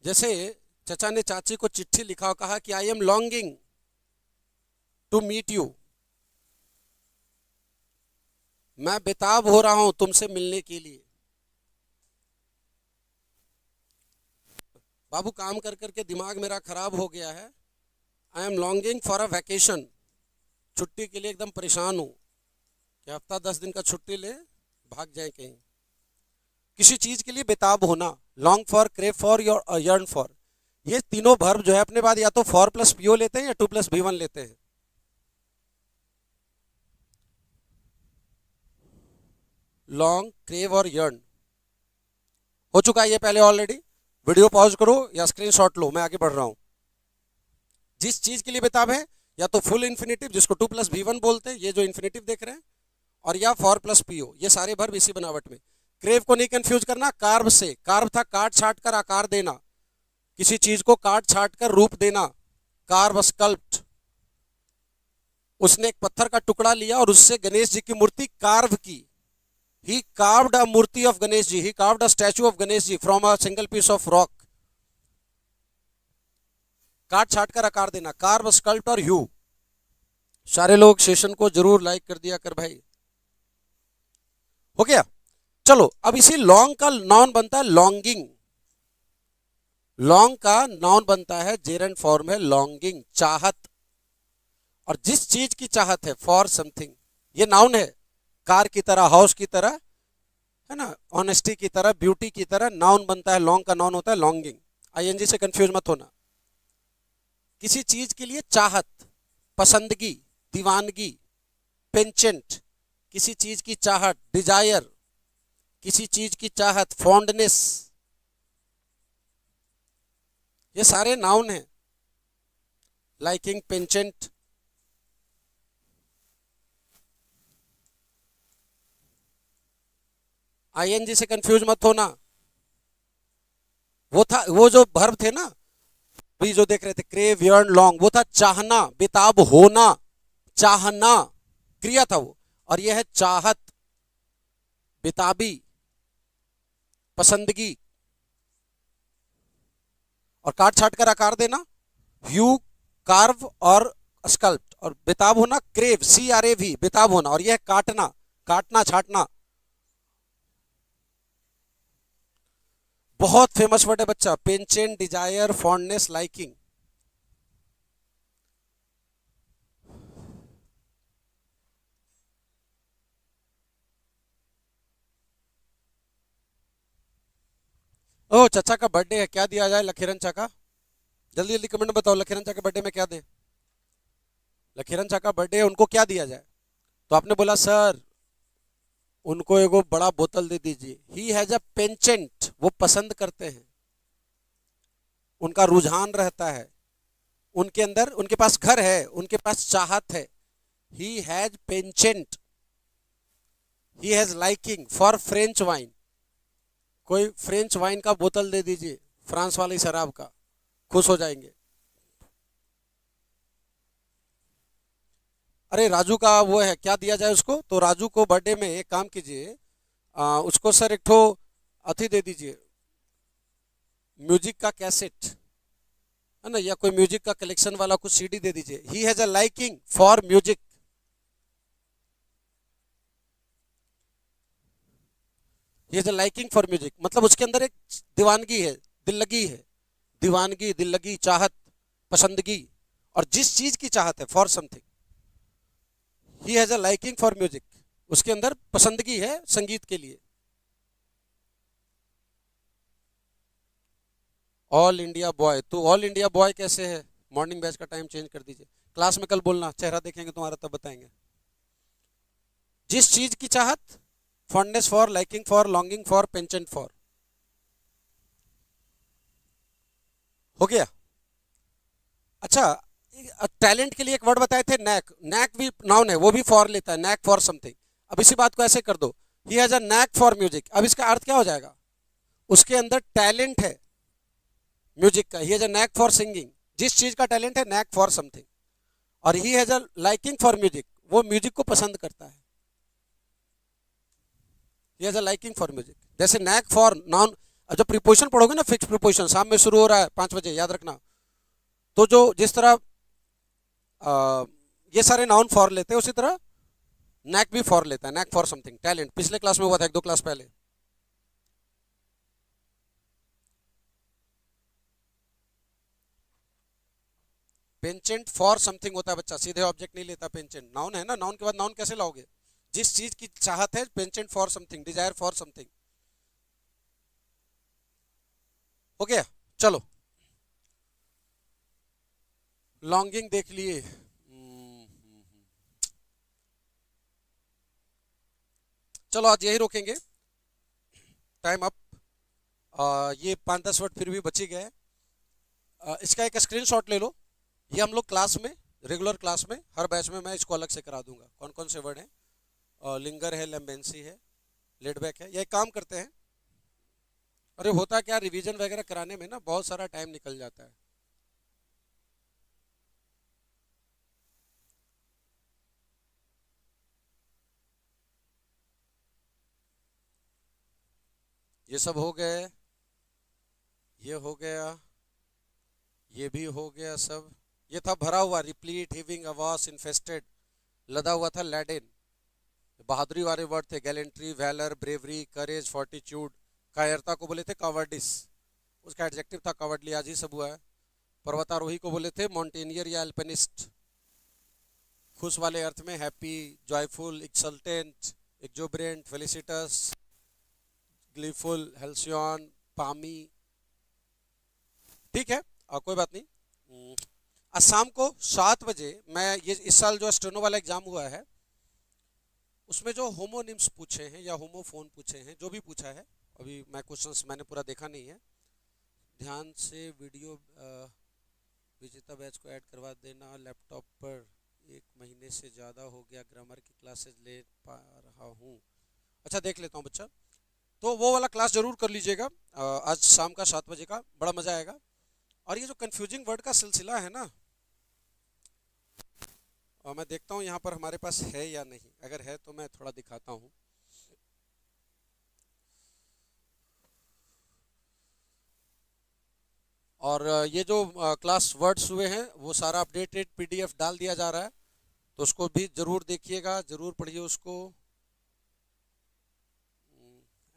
जैसे चचा ने चाची को चिट्ठी लिखा और कहा कि I am longing to meet you, मैं बेताब हो रहा हूं तुमसे मिलने के लिए। बाबू काम कर करके दिमाग मेरा खराब हो गया है, आई am longing for a vacation, छुट्टी के लिए एकदम परेशान हूं, कि हफ्ता 10 दिन का छुट्टी ले भाग जाए कहीं। किसी चीज के लिए बेताब होना, long for, crave for, yearn for. ये तीनों वर्ब जो है अपने बाद या तो फॉर प्लस पीओ लेते हैं या टू प्लस भी1 लेते हैं। लॉन्ग, क्रेव और यर्न। हो चुका है ये पहले ऑलरेडी। वीडियो पॉज करो या स्क्रीनशॉट लो, मैं आगे बढ़ रहा हूं। जिस चीज के लिए बेताब है, या तो फुल इन्फिनेटिव जिसको 2+V1 बोलते हैं, ये जो इन्फिनेटिव देख रहे हैं, और या फॉर प्लस पीओ, ये सारे वर्ब इसी बनावट में। क्रेव को नहीं कंफ्यूज करना कार्व से। कार्व था काट छाट कर आकार देना, किसी चीज को काट छाट कर रूप देना। Curve, sculpt. उसने एक पत्थर का टुकड़ा लिया और उससे गणेश जी की मूर्ति कार्व की। He carved a murti of Ganesh ji, he carved a statue of Ganesh ji from a single piece of rock। काट छाट कर आकार देना, कार्व, स्कल्प्ट और ह्यू। सारे लोग सेशन को जरूर लाइक कर दिया कर भाई। हो गया। चलो अब इसी लॉन्ग का नाउन बनता है लॉन्गिंग। लॉन्ग का नाउन बनता है जेरंड फॉर्म है लॉन्गिंग, चाहत। और जिस चीज की चाहत है, फॉर समथिंग, ये नाउन है। कार की तरह, हाउस की तरह, है ना, ऑनेस्टी की तरह, ब्यूटी की तरह नाउन बनता है। लॉन्ग का नाउन होता है लॉन्गिंग। आईएनजी से कंफ्यूज मत होना। किसी चीज के लिए चाहत, पसंदगी, दीवानगी, पेंचेंट, किसी चीज की चाहत, डिजायर, किसी चीज की चाहत, फॉन्डनेस, ये सारे नाउन हैं। लाइकिंग, पेंचेंट। आईएनजी से कंफ्यूज मत होना। वो था, वो जो वर्ब थे ना भी जो देख रहे थे, क्रेव, यर्न, लॉन्ग, वो था चाहना, बेताब होना, चाहना क्रिया था वो। और यह है चाहत, बेताबी, पसंदगी। और काट छाट कर आकार देना, ह्यू, कार्व और स्कल्प्ट। और बेताब होना, क्रेव, CRAV, बेताब होना। और यह काटना, काटना छाटना। बहुत फेमस वर्ड है बच्चा, पेंचेंट, डिजायर, फॉन्डनेस, लाइकिंग। ओ चचा का बर्थडे है, क्या दिया जाए लखीरन चा का? जल्दी जल्दी कमेंट में बताओ, लखीरन चा के बर्थडे में क्या दे? लखीरन चा का बर्थडे है, उनको क्या दिया जाए? तो आपने बोला सर उनको एगो बड़ा बोतल दे दीजिए। ही हैज अ पेंचेंट, वो पसंद करते हैं, उनका रुझान रहता है, उनके अंदर, उनके पास घर है, उनके पास चाहत है। He has penchant. He has liking for French wine. कोई फ्रेंच वाइन का बोतल दे दीजिए, फ्रांस वाली शराब का, खुश हो जाएंगे। अरे राजू का वो है, क्या दिया जाए उसको? तो राजू को बर्थडे में एक काम कीजिए, उसको सर एक ठो अथी दे दीजिए, म्यूजिक का कैसेट, है ना, या कोई म्यूजिक का कलेक्शन वाला कुछ सीडी दे दीजिए। He has a liking for music. He has a liking for music, मतलब उसके अंदर एक दीवानगी है, दिल लगी है। दीवानगी, दिल लगी, चाहत, पसंदगी। और जिस चीज की चाहत है, for something, he has a liking for music, उसके अंदर पसंदगी है संगीत के लिए। ऑल इंडिया बॉय, तो ऑल इंडिया बॉय कैसे है? मॉर्निंग बैच का टाइम चेंज कर दीजिए। क्लास में कल बोलना, चेहरा देखेंगे तुम्हारा तब बताएंगे। जिस चीज की चाहत, fondness for, liking for, longing for, penchant for. हो गया। अच्छा, टैलेंट के लिए एक वर्ड बताए थे, नैक। नैक भी नाउन है, वो भी फॉर लेता है, नैक फॉर समथिंग। अब इसी बात को ऐसे कर दो, he has a knack for music. अब इसका अर्थ क्या हो जाएगा? उसके अंदर टैलेंट है म्यूजिक का। He has a knack for singing, जिस चीज का टैलेंट है, नैक फॉर समथिंग। और he has a liking for music, वो म्यूजिक को पसंद करता है। He has a liking for music. जैसे नैक फॉर नाउन, जब प्रीपोजिशन पढ़ोगे ना, फिक्स प्रीपोजिशन, शाम में शुरू हो रहा है 5 बजे, याद रखना। तो जो जिस तरह ये सारे नाउन फॉर लेते हैं, उसी तरह नैक भी फॉर लेता है, नैक फॉर समथिंग, टैलेंट। पिछले क्लास में हुआ था, 1-2 क्लास पहले। पेंचेंट फॉर समथिंग होता है बच्चा, सीधे ऑब्जेक्ट नहीं लेता पेंचेंट। नाउन है ना, नाउन के बाद नाउन कैसे लाओगे? जिस चीज की चाहत है, penchant for something, desire for something. हो गया। चलो, लॉन्गिंग देख लिए। चलो आज यही रोकेंगे, टाइम अप। ये 5-10 वर्ड फिर भी बच ही गए। इसका एक स्क्रीनशॉट ले लो। ये हम लोग क्लास में, रेगुलर क्लास में हर बैच में मैं इसको अलग से करा दूंगा। कौन कौन से वर्ड हैं, लिंगर है, लैम्बेंसी है, लेटबैक है। ये एक काम करते हैं, अरे होता क्या, रिवीजन वगैरह कराने में ना बहुत सारा टाइम निकल जाता है। ये सब हो गए, ये हो गया, ये भी हो गया सब। ये था भरा हुआ, रिप्लीट, हिविंग, अवास, इन्फेस्टेड, लदा हुआ था लैडेन। बहादुरी वाले वर्ड थे, गैलेंट्री, वैलर, ब्रेवरी, करेज, फोर्टिट्यूड। कायरता को बोले थे कावर्डिस, उसका एडजेक्टिव था कावर्डली, आज ही सब हुआ है। पर्वतारोही को बोले थे माउंटेनियर या अल्पिनिस्ट, खुश वाले अर्थ में, happy, joyful, exultant, exuberant, felicitous, gleeful, halcyon, palmy. ठीक है, कोई बात नहीं। आज शाम को 7 बजे मैं ये इस साल जो स्टेनो वाला एग्जाम हुआ है उसमें जो होमोनिम्स पूछे हैं या होमोफोन पूछे हैं, जो भी पूछा है, अभी मैं क्वेश्चंस मैंने पूरा देखा नहीं है, ध्यान से वीडियो विजेता बैच को ऐड करवा देना लैपटॉप पर। 1 महीने से ज़्यादा हो गया ग्रामर की क्लासेस ले पा रहा हूँ। अच्छा देख लेता हूँ बच्चा, तो वो वाला क्लास जरूर कर लीजिएगा आज शाम का 7 बजे का, बड़ा मज़ा आएगा। और ये जो कंफ्यूजिंग वर्ड का सिलसिला है ना, और मैं देखता हूँ यहाँ पर हमारे पास है या नहीं, अगर है तो मैं थोड़ा दिखाता हूँ। और ये जो क्लास वर्ड्स हुए हैं वो सारा अपडेटेड पीडीएफ डाल दिया जा रहा है, तो उसको भी जरूर देखिएगा, जरूर पढ़िए उसको।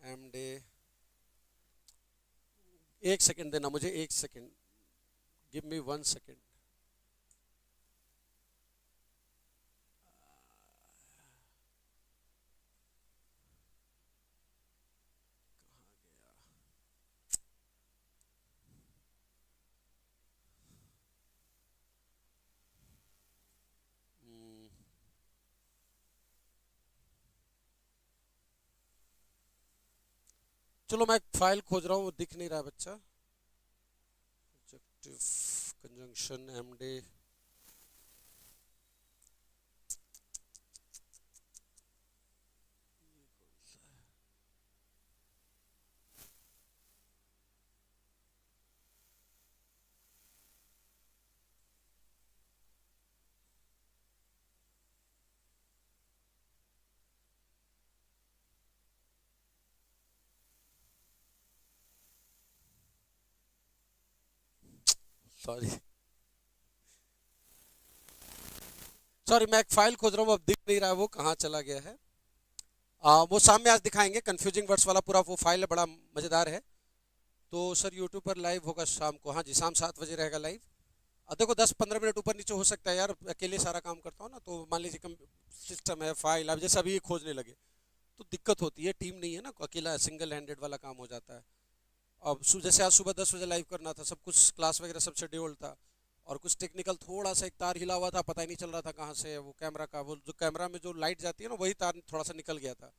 एम डे, 1 सेकेंड देना मुझे, 1 सेकेंड, गिव मी 1 सेकेंड। चलो मैं फाइल खोज रहा हूँ, वो दिख नहीं रहा बच्चा। एडजेक्टिव कंजंक्शन एम डे, सॉरी सॉरी, मैं एक फाइल खोज रहा हूँ, अब दिख नहीं रहा है वो कहाँ चला गया है। वो शाम में आज दिखाएंगे, कंफ्यूजिंग वर्ड्स वाला पूरा वो फाइल है, बड़ा मज़ेदार है। तो सर यूट्यूब पर लाइव होगा शाम को? हाँ जी, शाम 7 बजे रहेगा लाइव। देखो 10-15 मिनट ऊपर नीचे हो सकता है यार, अकेले सारा काम करता हूँ ना, तो मान लीजिए कम सिस्टम है, फाइल, अब जैसे अभी खोजने लगे तो दिक्कत होती है, टीम नहीं है ना, अकेला सिंगल हैंडेड वाला काम हो जाता है। अब जैसे आज सुबह 10 बजे लाइव करना था, सब कुछ क्लास वगैरह सब शेड्यूल था, और कुछ टेक्निकल थोड़ा सा एक तार हिला हुआ था, पता ही नहीं चल रहा था कहाँ से वो कैमरा का, वो जो कैमरा में जो लाइट जाती है ना वही तार थोड़ा सा निकल गया था,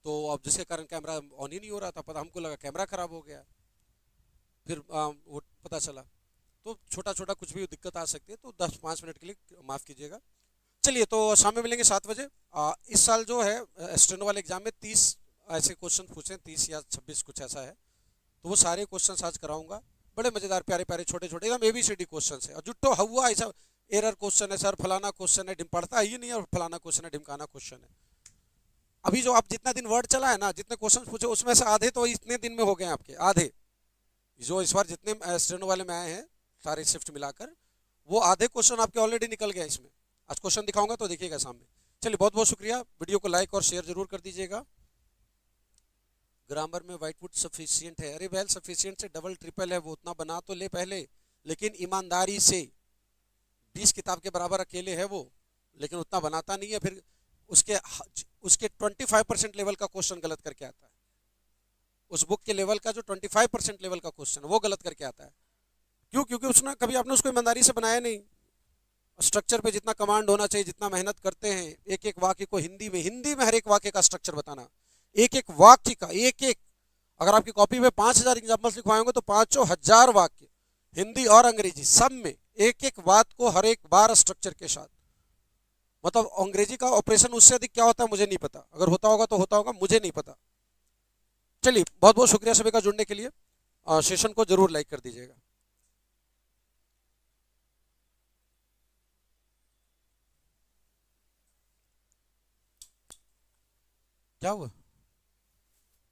तो अब जिसके कारण कैमरा ऑन ही नहीं हो रहा था, पता हमको लगा कैमरा खराब हो गया। फिर वो पता चला, तो छोटा छोटा कुछ भी दिक्कत आ सकती है, तो 10-5 मिनट के लिए माफ़ कीजिएगा। चलिए तो शाम में मिलेंगे 7 बजे। इस साल जो है स्टेनो वाले एग्जाम में 30 ऐसे क्वेश्चन पूछे, 30 या 26 कुछ ऐसा है, तो वो सारे क्वेश्चन आज कराऊंगा। बड़े मजेदार प्यारे प्यारे छोटे छोटे एकदम ABCD क्वेश्चन है, और जुट्टो हुआ ऐसा एरर क्वेश्चन है सर, फलाना क्वेश्चन है, पढ़ता ही नहीं है, और फलाना क्वेश्चन है, ढिमकाना क्वेश्चन है। अभी जो आप जितना दिन वर्ड चला है ना, जितने क्वेश्चन पूछे उसमें से आधे तो इतने दिन में हो गए आपके, आधे जो इस बार जितने स्टेनो वाले में आए हैं सारे शिफ्ट मिलाकर, वो आधे क्वेश्चन आपके ऑलरेडी निकल गए इसमें। आज क्वेश्चन दिखाऊंगा तो देखिएगा सामने। चलिए बहुत बहुत शुक्रिया, वीडियो को लाइक और शेयर जरूर कर दीजिएगा। ग्रामर में व्हाइटवुड सफिशिएंट है, अरे वेल सफिशिएंट से डबल ट्रिपल है, वो उतना बना तो ले पहले, लेकिन ईमानदारी से 20 किताब के बराबर अकेले है वो, लेकिन उतना बनाता नहीं है, फिर उसके उसके 25% लेवल का क्वेश्चन गलत करके आता है, उस बुक के लेवल का जो 25% लेवल का क्वेश्चन वो गलत करके आता है। क्यों? क्योंकि उसने कभी आपने उसको ईमानदारी से बनाया नहीं, स्ट्रक्चर पे जितना कमांड होना चाहिए, जितना मेहनत करते हैं एक एक वाक्य को हिंदी में हर एक वाक्य का स्ट्रक्चर बताना, एक एक वाक्य का एक एक, अगर आपकी कॉपी में 5,000 एग्जाम्पल्स लिखवाए होंगे तो 5,000 वाक्य हिंदी और अंग्रेजी सब में एक एक बात को हर एक बार स्ट्रक्चर के साथ। मतलब अंग्रेजी का ऑपरेशन उससे अधिक क्या होता है मुझे नहीं पता, अगर होता होगा तो होता होगा, मुझे नहीं पता। चलिए बहुत बहुत शुक्रिया सभी का जुड़ने के लिए। सेशन को जरूर लाइक कर दीजिएगा। क्या हुआ?